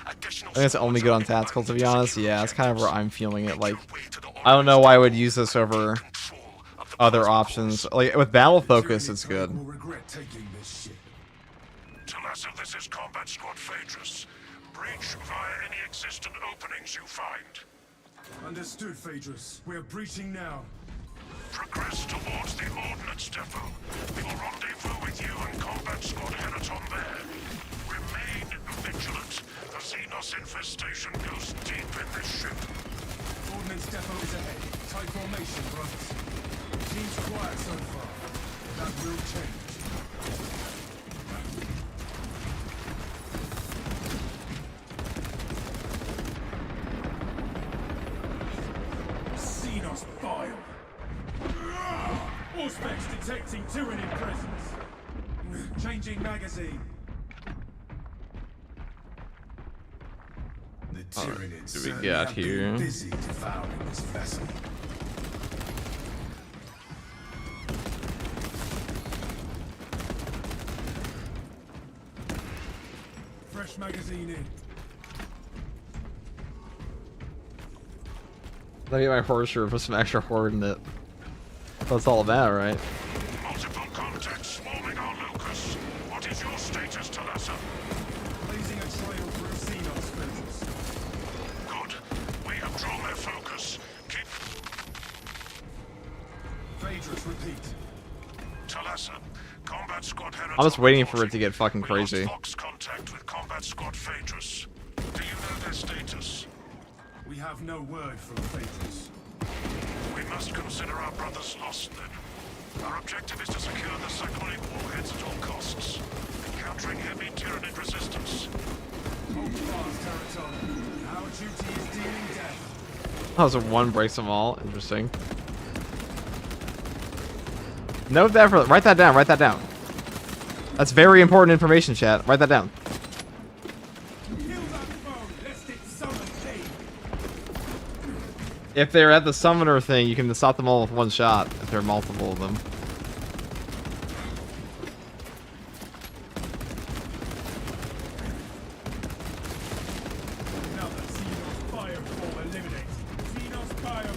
S1: I think it's only good on tactical, to be honest. Yeah, that's kind of where I'm feeling it. Like, I don't know why I would use this over other options. Like, with battle focus, it's good.
S5: Talassa, this is Combat Squad Phaedrus. Breach via any existent openings you find.
S4: Understood, Phaedrus. We are breaching now.
S5: Progress towards the Ordnance Depot. We will rendezvous with you and Combat Squad Henaton there. Remain vigilant. The Xenos infestation goes deep in this ship.
S4: Ordnance Depot is ahead. Tight formation, brothers. Seems quiet so far. That will change. Xenos bile. All specs detecting tyranny presence. Changing magazine. The Tyranids
S1: do we got here?
S4: Busy devouring this vessel. Fresh magazine in.
S1: Let me get my horse shirt, put some extra horde in it. That's all about, right?
S5: Multiple contacts swarming our locus. What is your status, Talassa?
S4: Blazing a trail through Xenos filters.
S5: Good. We have drawn their focus. Keep
S4: Phaedrus, repeat.
S5: Talassa. Combat Squad Henaton.
S1: I'm just waiting for it to get fucking
S5: We lost
S1: crazy.
S5: Fox contact with Combat Squad Phaedrus. Do you know their status?
S4: We have no word from Phaedrus.
S5: We must consider our brothers lost then. Our objective is to secure the cyclonic warheads at all costs, encountering heavy Tyranid resistance.
S4: Hold fast, Teraton. Our duty is dealing death.
S1: Oh, so one breaks them all. Interesting. Note that for write that down. Write that down. That's very important information, chat. Write that down.
S4: Kill that foe, lest it summon pain.
S1: If they're at the summoner thing, you can stop them all with one shot. If there are multiple of them.
S4: Another Xenos fireball eliminated. Xenos fireball.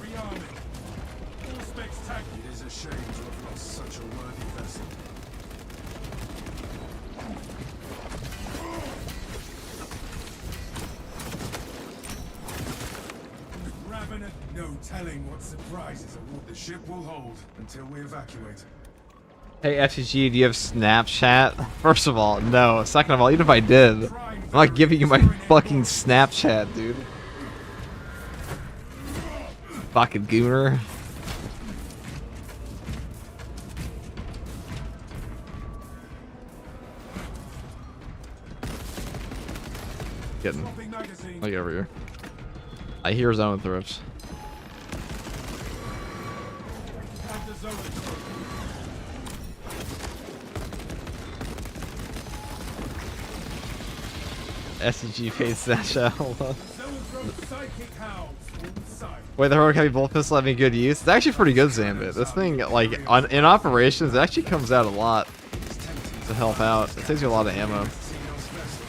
S4: Rearming. All specs tag. It is a shame to have lost such a worthy vessel. Ravenous, no telling what surprises the ship will hold until we evacuate.
S1: Hey FTG, do you have Snapchat? First of all, no. Second of all, even if I did, I'm not giving you my fucking Snapchat, dude. Fucking gooner. Getting.
S4: Swapping magazine.
S1: Look over here. I hear zone thrips.
S4: Have the zone control.
S1: SCG face that shot. Hold on.
S4: Zone throws psychic howls on sight.
S1: Wait, the heroic heavy bolt pistol having good use? It's actually pretty good, Zambit. This thing, like, in operations, it actually comes out a lot to help out. It saves you a lot of ammo.
S4: Xenos vessel.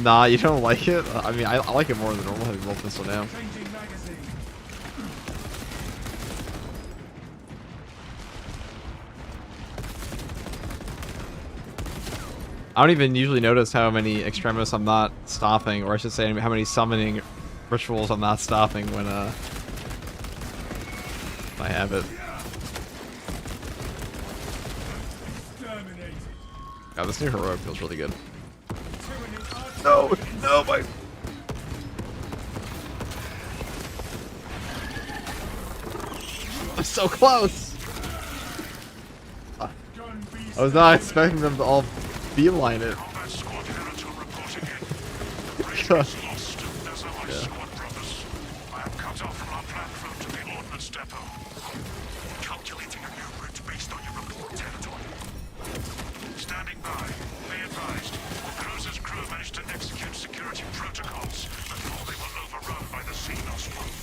S1: Nah, you don't like it? I mean, I like it more than the normal heavy bolt pistol now.
S4: Changing magazine.
S1: I don't even usually notice how many extremists I'm not stopping, or I should say how many summoning rituals I'm not stopping when I have it.
S4: Terminated.
S1: God, this new heroic feels really good.
S4: Tyranny archer.
S1: No, no, my... I'm so close. I was not expecting them to all beeline it.
S5: Combat squad Heraton reporting in.
S1: Yeah.
S5: Lost. There's no my squad, brothers. I am cut off from our planned route to the ordnance depot. Calculating a new route based on your report, Heraton. Standing by. Be advised. The cruiser's crew managed to execute security protocols before they were overrun by the Xenos road.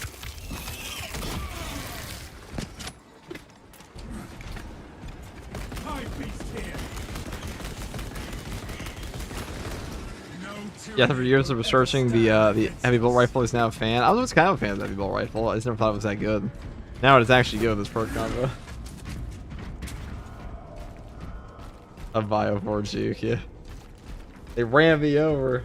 S4: High beast here. No
S1: Yeah, after years of researching the heavy bolt rifle is now a fan. I was always kind of a fan of the heavy bolt rifle. I just never thought it was that good. Now it is actually good, this perk combo. A Bio4 juke, yeah. They ran me over.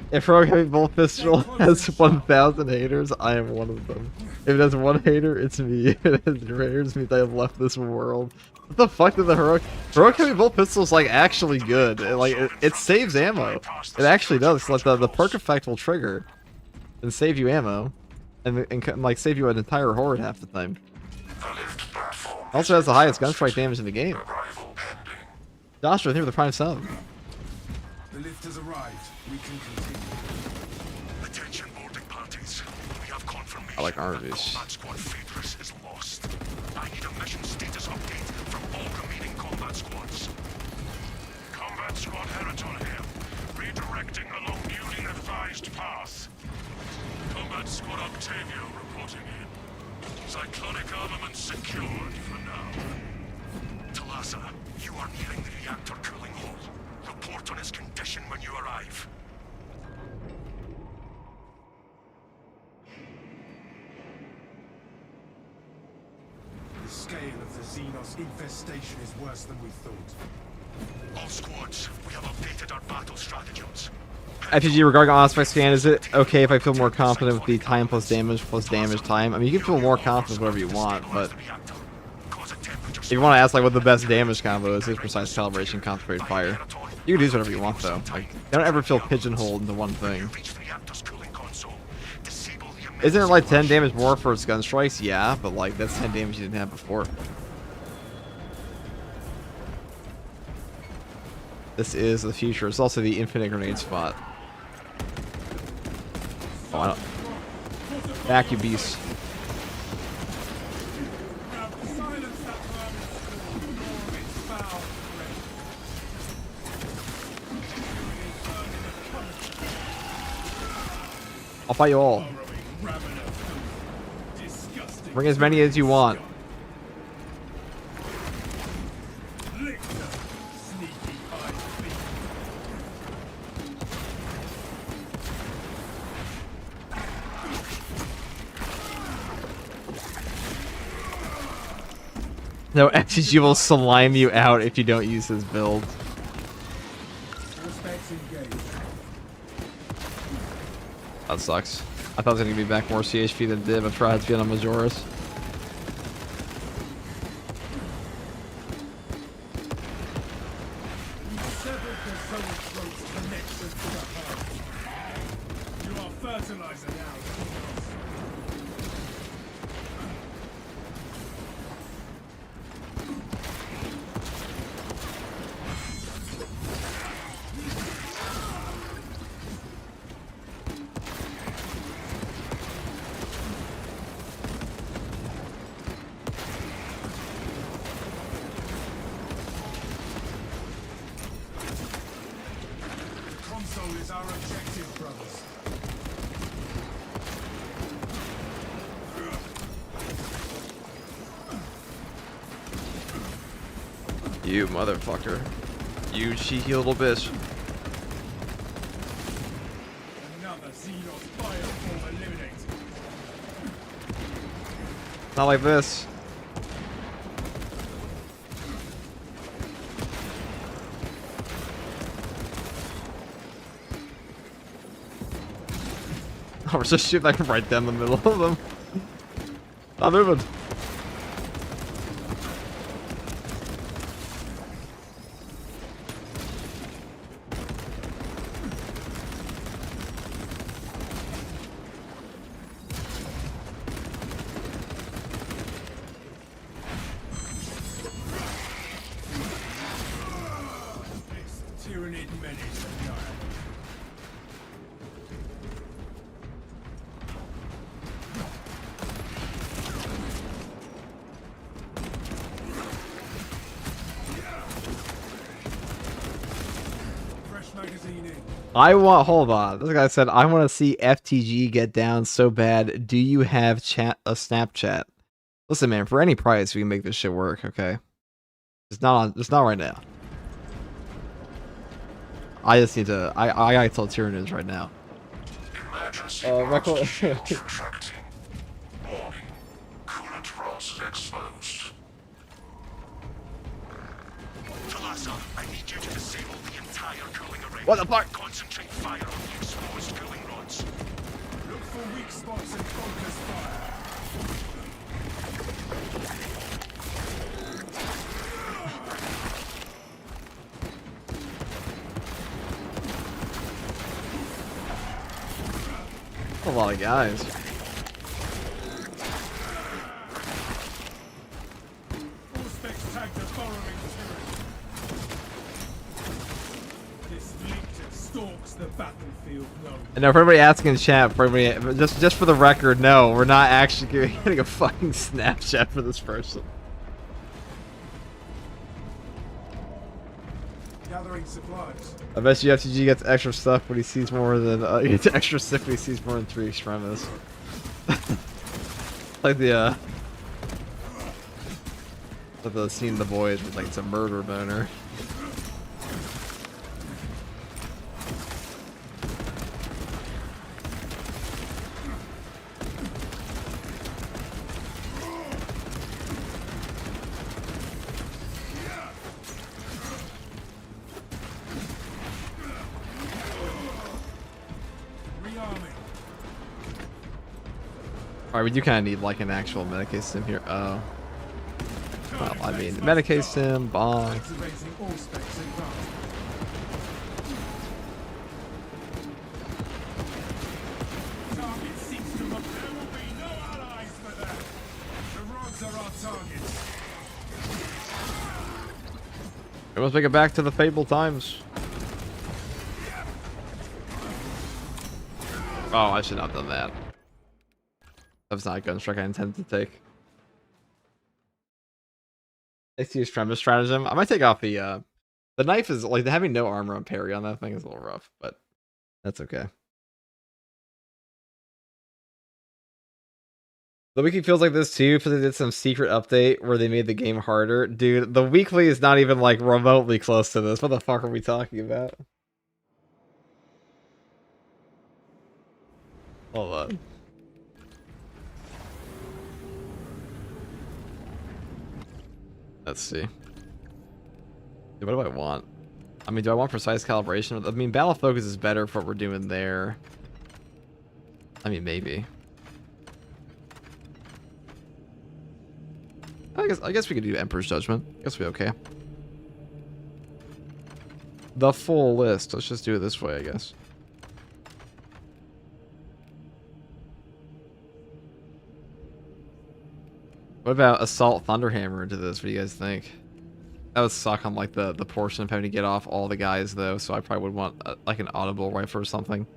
S1: If Rogue Heavy Bolt Pistol has 1,000 haters, I am one of them. If it has one hater, it's me. If it has zero haters, it means I have left this world. What the fuck did the Heroic Heavy Bolt Pistol is like actually good. It saves ammo. It actually does. Like the perk effect will trigger and save you ammo, and like save you an entire horde half the time. Also has the highest gunstrike damage in the game. Joshua, thank you for the prime sub.
S4: The lift has arrived. We can continue.
S5: Attention boarding parties. We have confirmation
S1: I like
S5: that
S1: Arvis.
S5: Combat Squad Phaedrus is lost. I need a mission status update from all remaining combat squads. Combat Squad Heraton here. Redirecting along newly advised path. Combat Squad Octavio reporting in. Cyclonic armament secured for now. Talassa, you are nearing the reactor cooling hole. Report on its condition when you arrive.
S4: The scale of the Xenos infestation is worse than we thought.
S5: All squads, we have updated our battle stratagems.
S1: FG regarding aspect scan, is it okay if I feel more confident with the time plus damage time? I mean, you can feel more confident whatever you want, but if you want to ask like what the best damage combo is precise calibration, concentrated fire. You can do whatever you want though. Like, don't ever feel pigeonholed into one thing. Isn't it like 10 damage more for its gun strikes? Yeah, but like that's 10 damage you didn't have before. This is the future. It's also the infinite grenade spot. Oh, I don't. Back, you beast. I'll fight you all. Bring as many as you want. No, FTG will slime you out if you don't use his build. That sucks. I thought it was going to be back more CHP than it did, but tried to be on Majora's.
S4: You are fertilizer now. Console is our objective, brothers.
S1: You motherfucker. You cheeky little bitch.
S4: Another Xenos bioform eliminated.
S1: Not like this. I was just shooting like right down the middle of them. Not moving.
S4: seen it.
S1: Hold on. This guy said, I want to see FTG get down so bad. Do you have a Snapchat? Listen, man, for any price, we can make this shit work, okay? It's not right now. I just need to, I gotta tell Tyranids right now.
S5: Emergency
S1: Michael.
S5: shields retracting. Warning. Coolant rods exposed. Talassa, I need you to disable the entire cooling array.
S1: What the fuck?
S5: Concentrate fire on the exposed cooling rods.
S4: Look for weak spots and focus fire.
S1: A lot of guys.
S4: All specs tagged as borrowing material. This leech stalks the battlefield. No.
S1: And now for everybody asking in the chat, for everybody, just for the record, no, we're not actually getting a fucking Snapchat for this person.
S4: Gathering supplies.
S1: I bet you FTG gets extra stuff when he sees more than he gets extra sick when he sees more than 3 extremis. Like the scene in The Boys with like it's a murder boner. Alright, we do kind of need like an actual Medicaid sim here. Oh. Well, I mean, Medicaid sim, bomb.
S4: Activating all specs in route. Target seeks to look. There will be no allies for that. The rods are our targets.
S1: We must make it back to the Fable times. Oh, I should not have done that. That's not a gun strike I intended to take. Let's use Tremor stratagem. I might take off the knife is like having no armor on parry on that thing is a little rough, but that's okay. The wiki feels like this too, because they did some secret update where they made the game harder. Dude, the weekly is not even like remotely close to this. What the fuck are we talking about? Hold on. Let's see. Dude, what do I want? I mean, do I want precise calibration? I mean, battle focus is better for what we're doing there. I mean, maybe. I guess we could do Emperor's Judgment. I guess we'll be okay. The full list. Let's just do it this way, I guess. What about Assault Thunderhammer into this? What do you guys think? That would suck on like the portion of having to get off all the guys though, so I probably would want like an audible rifle or something.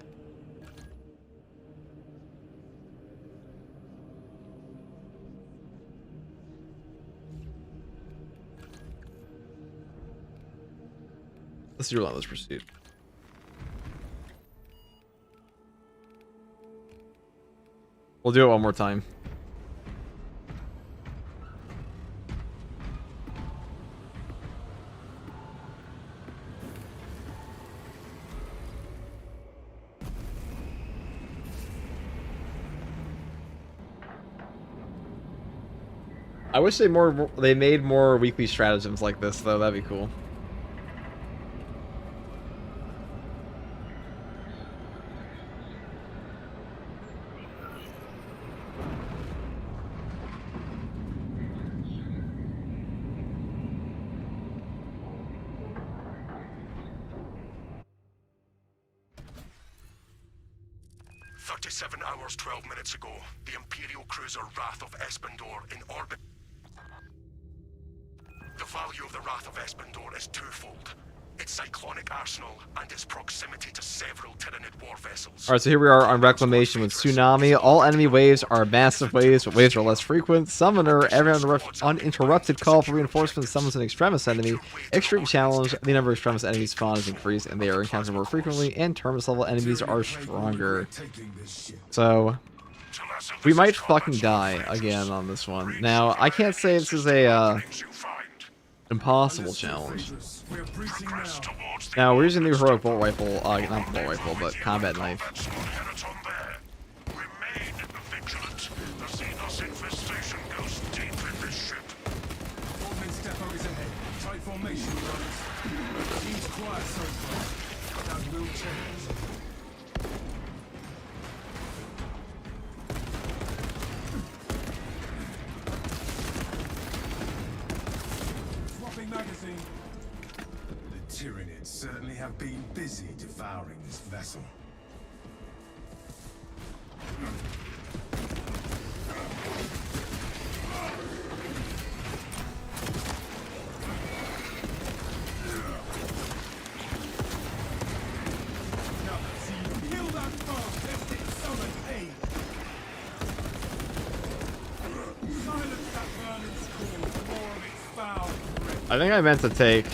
S1: Let's do Relentless Pursuit. We'll do it one more time. I wish they made more weekly stratagems like this though. That'd be cool.
S5: Hours, 12 minutes ago, the Imperial cruiser Wrath of Espandor in orbit. The value of the Wrath of Espandor is twofold. its cyclonic arsenal, and its proximity to several Tyranid war vessels.
S1: Alright, so here we are on Reclamation with Tsunami. All enemy waves are massive waves, but waves are less frequent. Summoner, every uninterrupted call for reinforcements summons an Extremis enemy. Extreme Challenge, the number of Extremis enemies spawn is increased, and they are encountered more frequently, and Terminus level enemies are stronger. So, we might fucking die again on this one. Now, I can't say this is a, impossible challenge. Now, we're using the heroic bolt rifle, not the bolt rifle, but combat knife.
S4: The Tyranids certainly have been busy devouring this vessel.
S1: I think I meant to take...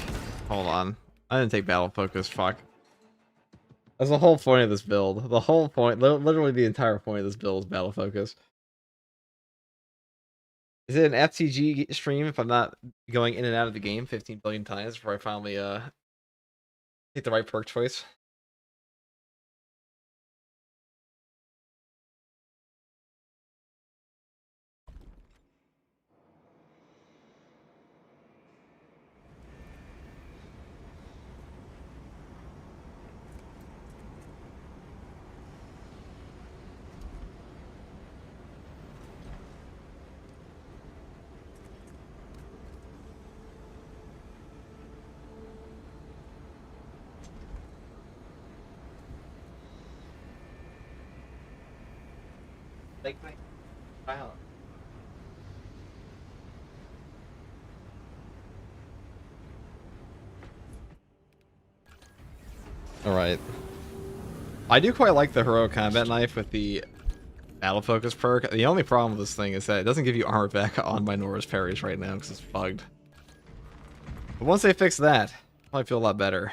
S1: Hold on. I didn't take battle focus, fuck. That's the whole point of this build. The whole point, literally the entire point of this build is battle focus. Is it an FTG stream if I'm not going in and out of the game 15 billion times before I finally take the right perk choice? Wow. Alright. I do quite like the heroic combat knife with the battle focus perk. The only problem with this thing is that it doesn't give you armor back on my Nora's parries right now because it's bugged. But once they fix that, I'll probably feel a lot better.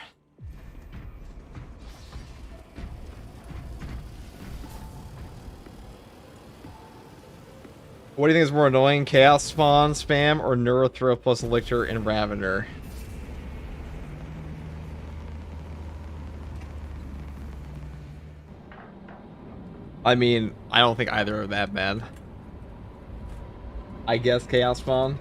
S1: What do you think is more annoying? Chaos Spawn, Spam, or Neurothrow plus Lictor and Ravener? I mean, I don't think either are that bad. I guess Chaos Spawn.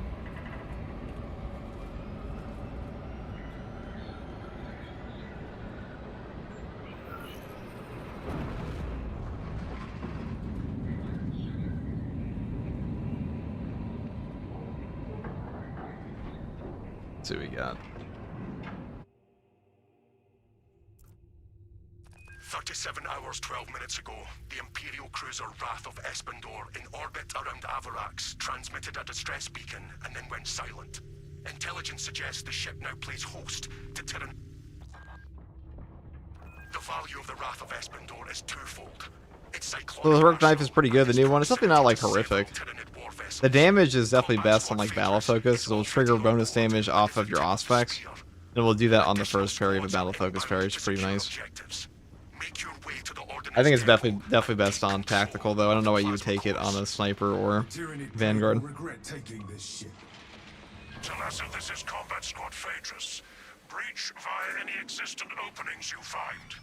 S1: Let's see what we got.
S5: 37 hours, 12 minutes ago, the Imperial cruiser Wrath of Espandor, in orbit around Avarax, transmitted a distress beacon and then went silent. Intelligence suggests the ship now plays host to Tyran. The value of the Wrath of Espandor is twofold. Its cyclonic
S1: So the heroic knife is pretty good. The new one, it's definitely not like horrific. The damage is definitely best on like battle focus. It'll trigger bonus damage off of your Auspex. And we'll do that on the first parry of a battle focus parry. It's pretty nice. I think it's definitely best on tactical though. I don't know why you would take it on a sniper or Vanguard.
S5: Telesso, this is Combat Squad Phaedrus. Breach via any existent openings you find.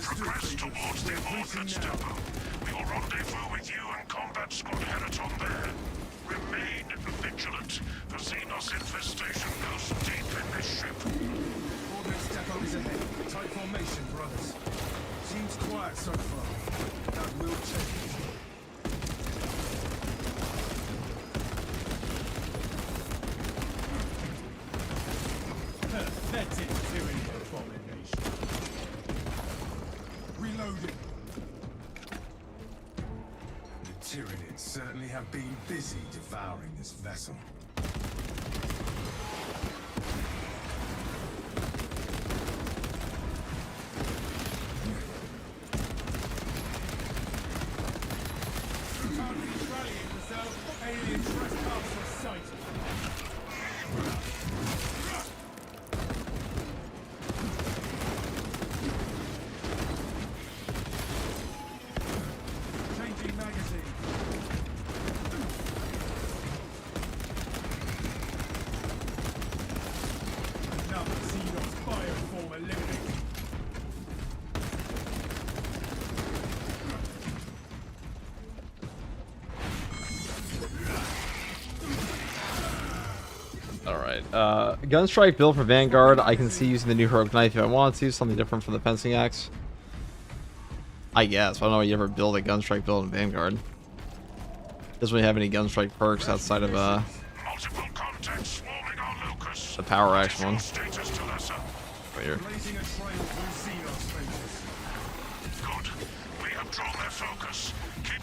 S5: Progress towards the Ordnance Depot. We will rendezvous with you and Combat Squad Heraton there. Remain vigilant. The Xenos infestation goes deep in this ship.
S4: Ordnance Depot is ahead. Tight formation, brothers. Seems quiet so far. That will change. That's it, Tyranid abomination. Reloading. The Tyranids certainly have been busy devouring this vessel. yourself. Alien trespasser sighted. Changing magazine. Another Xenos bioform eliminated.
S1: Alright, Gunstrike build for Vanguard. I can see using the new heroic knife if I want to, something different from the fencing axe. I guess. I don't know if you ever build a Gunstrike build in Vanguard. Doesn't really have any Gunstrike perks outside of
S5: Multiple contacts swarming our locus.
S1: the power axe one.
S5: Status to lesser.
S1: Right here.
S4: Blazing a trail through Xenos spaces.
S5: Good. We have drawn their focus. Keep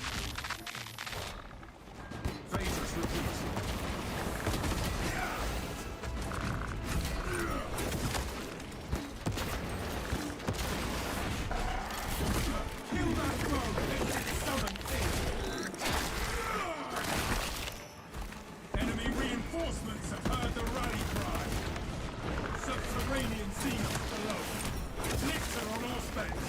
S4: Phases repeat. Kill that foe. Let it summon in. Enemy reinforcements have heard the rally cry. Subterranean Xenos below. Lictor on our space.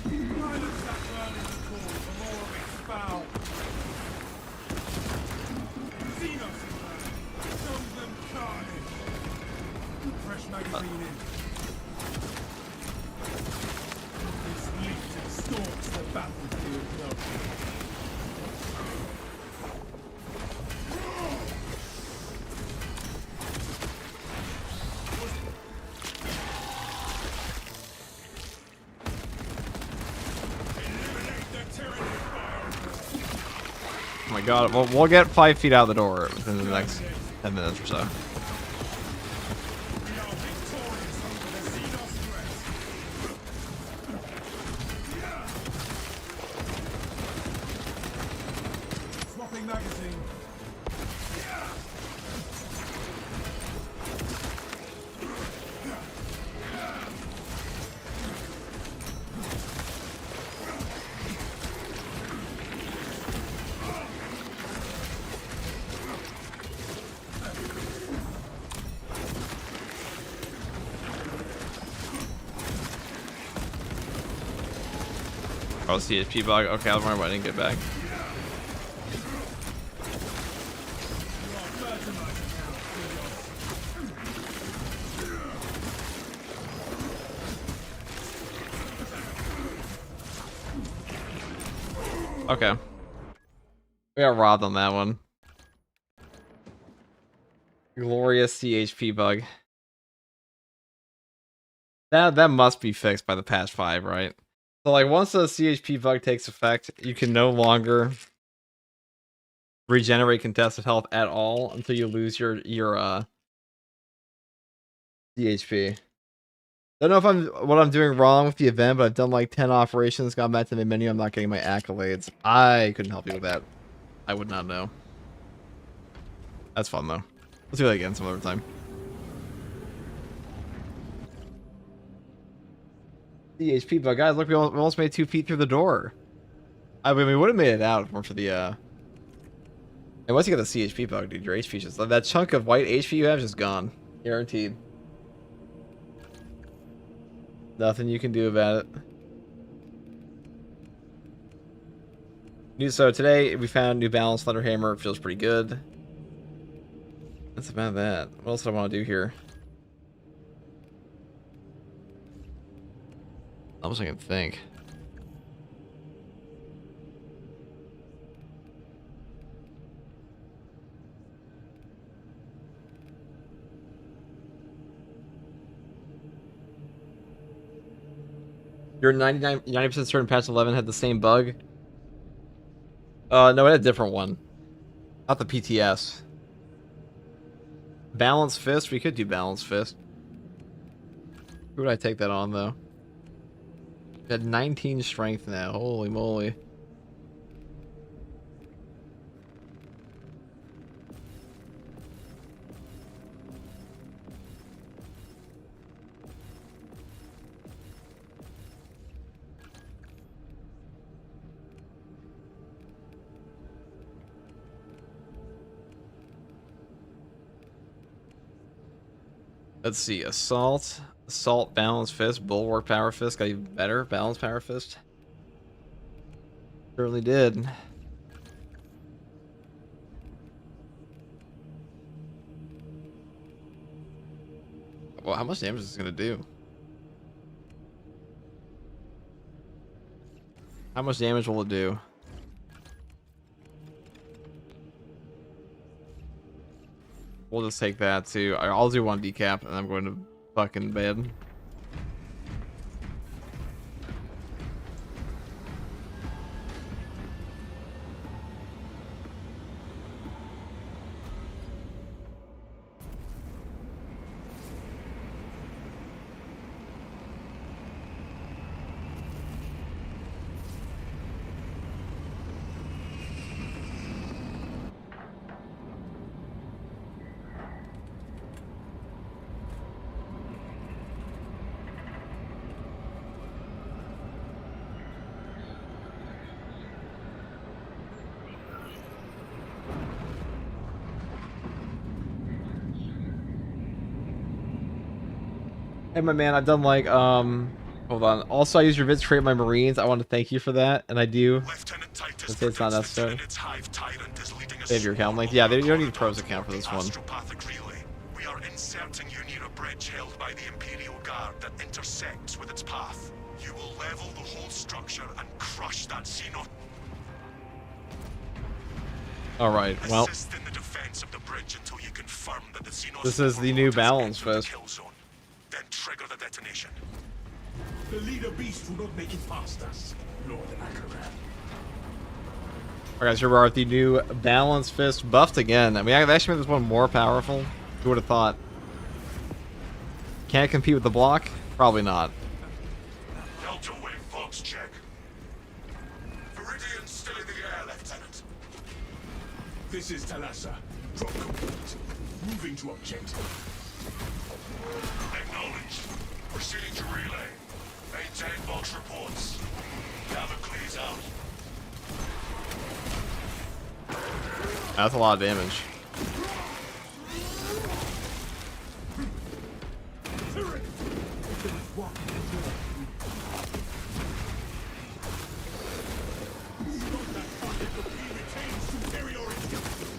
S4: Silence that burning call for more of its foul. Xenos in there. Show them carnage. Fresh magazine in. This lictor stalks the battlefield now. Eliminate the tyranny fire.
S1: Oh my god, we'll get 5 feet out of the door within the next 10 minutes or so.
S4: We are victorious over the Xenos threat. Swapping magazine.
S1: Oh, CHP bug. Okay, I'll remember I didn't get back.
S4: You are fertilizing
S1: Okay. We got robbed on that one. Glorious CHP bug. That must be fixed by the patch 5, right? So like once the CHP bug takes effect, you can no longer regenerate contested health at all until you lose your CHP. Don't know if what I'm doing wrong with the event, but I've done like 10 operations, got back to the menu, I'm not getting my accolades. I couldn't help you with that. I would not know. That's fun though. Let's do that again some other time. CHP bug, guys, look, we almost made 2 feet through the door. I mean, we would have made it out if it weren't for the and once you get the CHP bug, dude, your HP just that chunk of white HP you have is just gone. Guaranteed. Nothing you can do about it. So today we found New Balance Thunder Hammer. It feels pretty good. That's about that. What else do I want to do here? Almost I can think. You're 90% certain patch 11 had the same bug? No, it had a different one. Not the PTS. Balance Fist? We could do Balance Fist. Who would I take that on, though? We had 19 strength now. Holy moly. Let's see, assault, balance fist, bulwark power fist. Got even better, balance power fist. Certainly did. Well, how much damage is this gonna do? How much damage will it do? We'll just take that too. I'll do one decap and I'm going to fucking bed. Hey, my man, I've done like, hold on. Also, I use your vids to create my Marines. I want to thank you for that, and I do. Let's say it's not necessary. Save your account link. Yeah, you don't need a pros account for this one.
S5: We are inserting you near a bridge held by the Imperial Guard that intersects with its path. You will level the whole structure and crush that Xenos.
S1: All right. Well,
S5: Assist in the defense of the bridge until you confirm that the Xenos
S1: this is the new balance fist.
S5: Then trigger the detonation.
S4: The leader beast will not make it past us, Lord Akaran.
S1: Alright guys, here we are with the new balance fist buffed again. I mean, I've actually made this one more powerful. Who would have thought? Can it compete with the block? Probably not.
S5: Delta Wing box check. Viridian still in the air, Lieutenant.
S4: This is Talassa. Drop complete. Moving to objective.
S5: Acknowledged. Proceeding to relay. Maintain box reports. Gather clears out.
S1: That's a lot of damage.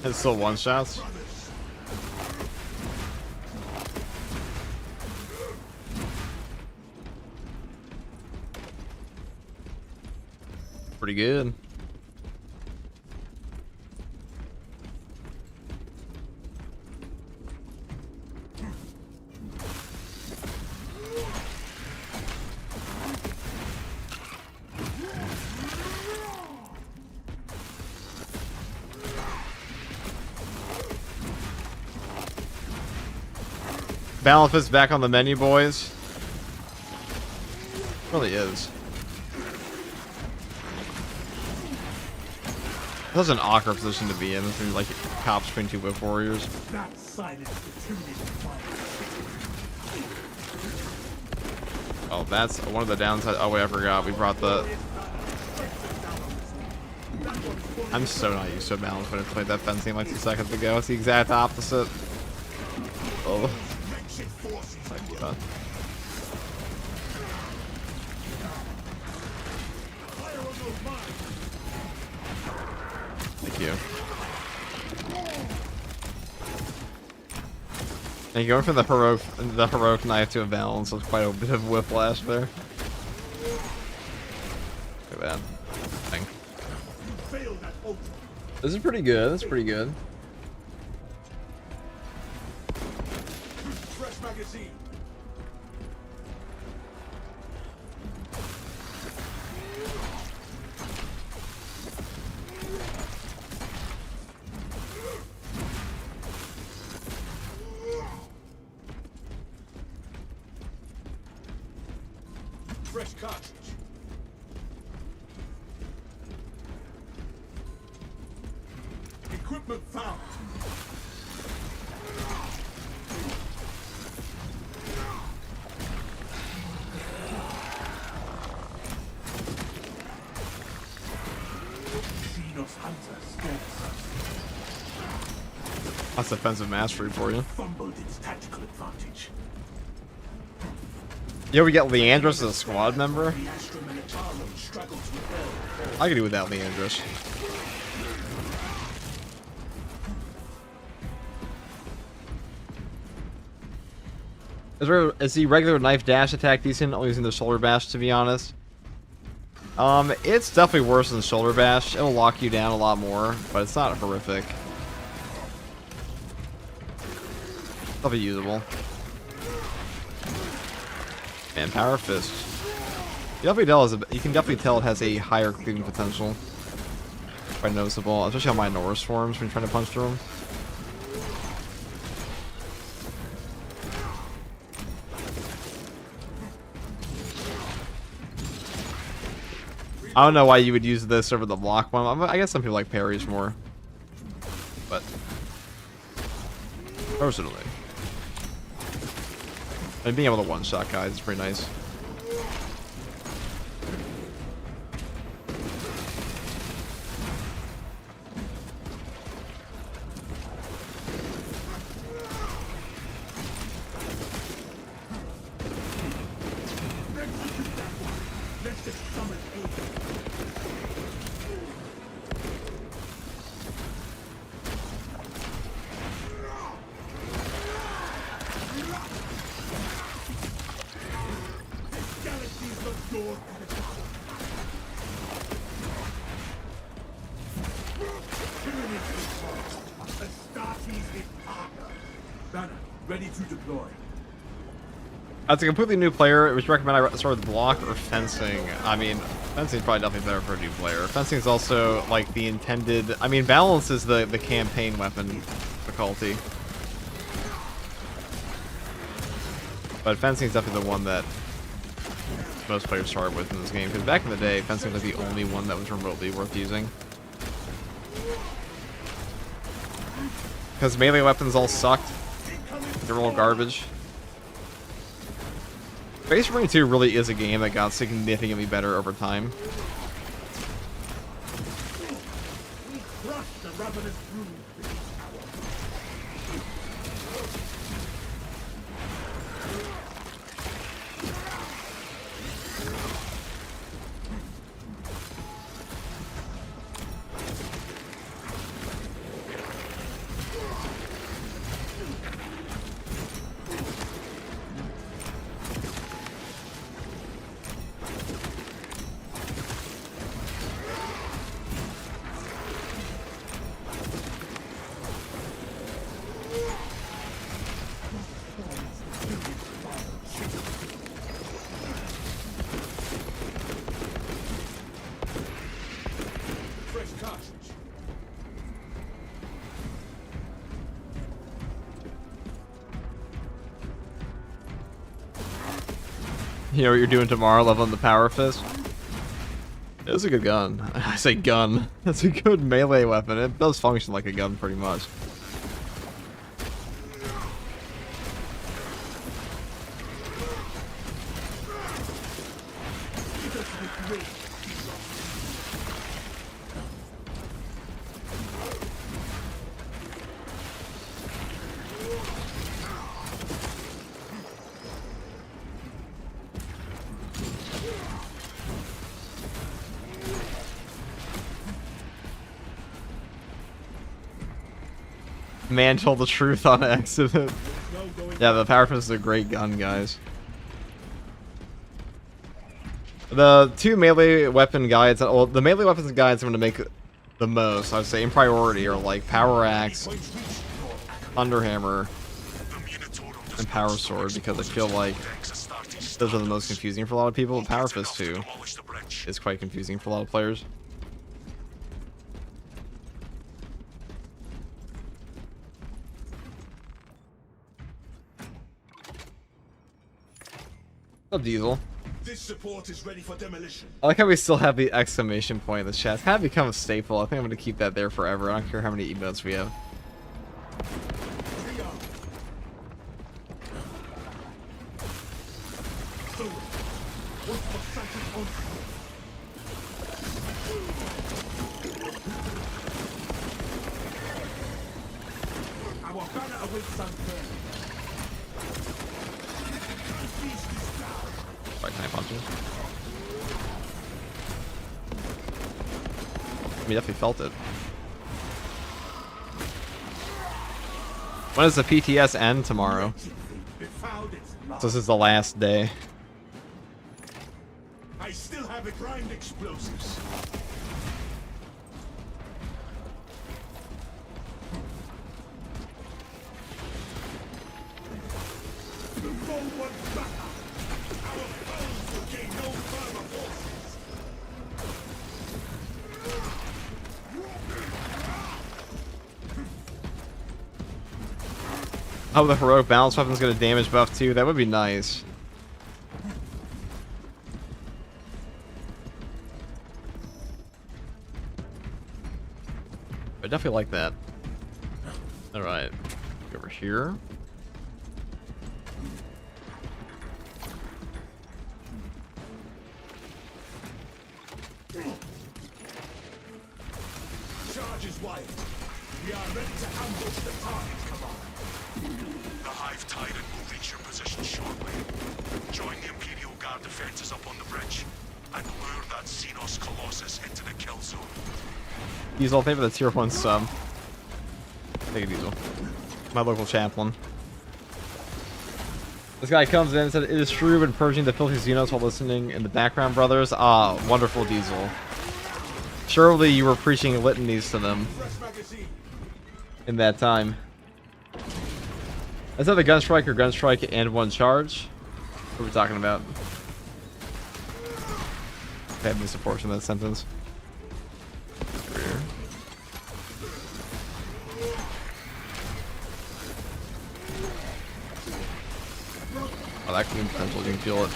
S1: It's still one shots. Pretty good. Balance is back on the menu, boys. It really is. That was an awkward position to be in. This is like cops between two whip warriors.
S4: That silence intimidating fire.
S1: Oh, that's one of the downsides. Oh wait, I forgot. We brought the. I'm so not used to a balance when I played that fencing like 2 seconds ago. It's the exact opposite. Oh. My God. Thank you. And going from the heroic knife to a balance was quite a bit of whiplash there. Look at that thing. This is pretty good. That's pretty good.
S4: Fresh magazine. Fresh cartridge. Equipment found. Xenos Hunter stalks.
S1: That's offensive mastery for you.
S4: Fumbled its tactical advantage.
S1: Yo, we got Leandros as a squad member. I could do without Leandros. Is the regular knife dash attack decent? Only using the shoulder bash, to be honest. It's definitely worse than shoulder bash. It'll lock you down a lot more, but it's not horrific. Definitely usable. Man, Power Fist. You can definitely tell it has a higher cleaving potential. Quite noticeable, especially on my Norse forms when you're trying to punch through them. I don't know why you would use this over the block one. I guess some people like parries more. But personally, and being able to one-shot guys is pretty nice.
S4: Ready to deploy.
S1: As a completely new player, it was recommend I start with block or fencing. I mean, fencing is probably definitely better for a new player. Fencing is also like the intended. I mean, balance is the campaign weapon difficulty, but fencing is definitely the one that most players start with in this game. Because back in the day, fencing was the only one that was remotely worth using. Because melee weapons all sucked. They're all garbage. Space Marine 2 really is a game that got significantly better over time.
S4: We crushed the ravenous brood.
S1: You know what you're doing tomorrow, leveling the Power Fist? It's a good gun. I say gun. That's a good melee weapon. It does function like a gun pretty much. Man told the truth on accident. Yeah, the Power Fist is a great gun, guys. The two melee weapon guides, well, the melee weapons guides I'm going to make the most, I would say, in priority are like Power Axe, Thunderhammer, and Power Sword, because I feel like those are the most confusing for a lot of people. Power Fist, too, is quite confusing for a lot of players. What's up, Diesel?
S4: This support is ready for demolition.
S1: I like how we still have the exclamation point in the chat. It's kind of become a staple. I think I'm going to keep that there forever. I don't care how many emotes we have.
S4: Our banner awaits unfurled. The feast is down.
S1: I definitely felt it. When does the PTS end tomorrow? So this is the last day.
S4: I still have it primed explosives. The forward battle. Our foes will gain no further forces.
S1: Oh, the heroic balance weapon's got a damage buff too. That would be nice. I definitely like that. All right, go over here.
S4: Charge is wired. We are ready to ambush the target, Commander.
S5: The Hive Tyrant will reach your position shortly. Join the Imperial Guard defenses up on the bridge and lure that Xenos Colossus into the kill zone.
S1: Diesel, thank you for the tier 1 sub. Take a Diesel. My local chaplain. This guy comes in and said, "It is true, been purging the filthy Xenos while listening in the background, brothers." Ah, wonderful, Diesel. Surely you were preaching litanies to them in that time. Is that the gunstrike or gunstrike and one charge? What are we talking about? I have missed a portion of that sentence. Over here. Oh, that could be potential. You can feel it.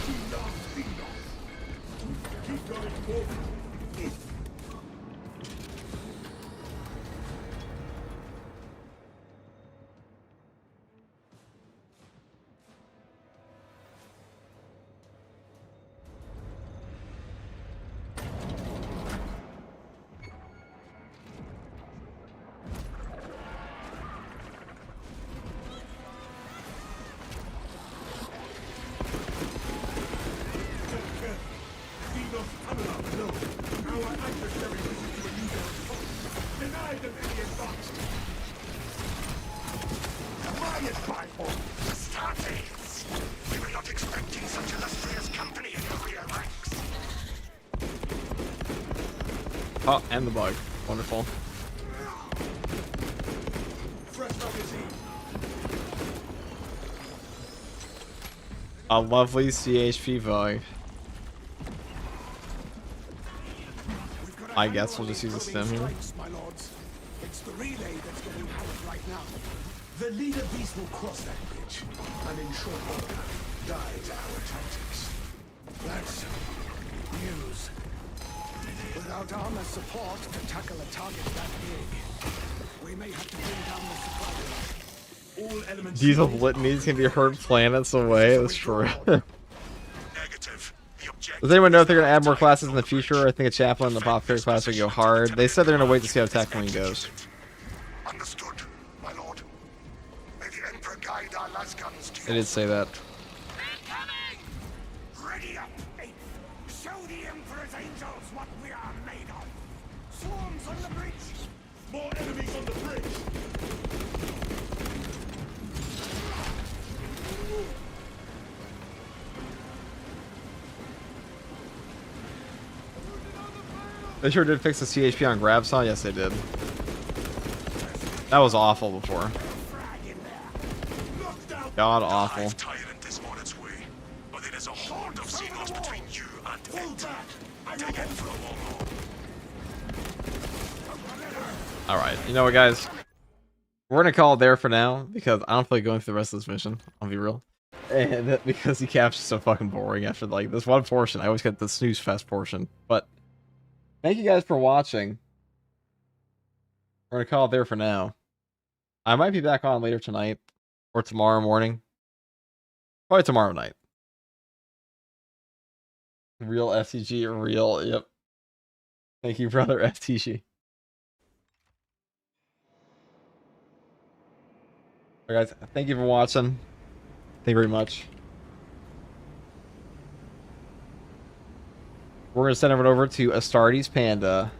S5: We were not expecting such illustrious company in your rear ranks.
S1: Oh, and the bug. Wonderful.
S4: Fresh magazine.
S1: A lovely CHP bug. I guess we'll just use a stem here.
S4: My lords. It's the relay that's getting hammered right now. The leader beast will cross that bridge and in short order die to our tactics. That's news. Without armor support to tackle a target that big, we may have to bring down the supply line. All elements.
S1: Diesel litanies can be heard planets away. That's true.
S5: Negative. The objective.
S1: Does anyone know if they're going to add more classes in the future? I think a chaplain and the apothecary class would go hard. They said they're going to wait to see how TECHMARINE goes.
S5: Understood, my lord. May the Emperor guide our lasguns to
S1: They did say that.
S5: Ready up! Show the Emperor's angels what we are made of! Swarms on the bridge!
S4: More enemies on the bridge.
S1: They sure did fix the CHP on Grabsaw. Yes, they did. That was awful before. God awful.
S5: Hive Tyrant is on its way, but it is a horde of Xenos between you and it. Take it for a long haul.
S1: Alright, you know what, guys? We're going to call it there for now, because I don't feel like going through the rest of this mission. I'll be real. And because the cap's so fucking boring after, like, this one portion. I always get the snooze fest portion. But thank you guys for watching. We're going to call it there for now. I might be back on later tonight or tomorrow morning. Probably tomorrow night. Real FTG, real, yep. Thank you, brother FTG. Alright, guys, thank you for watching. Thank you very much. We're going to send it over to Astartes Panda.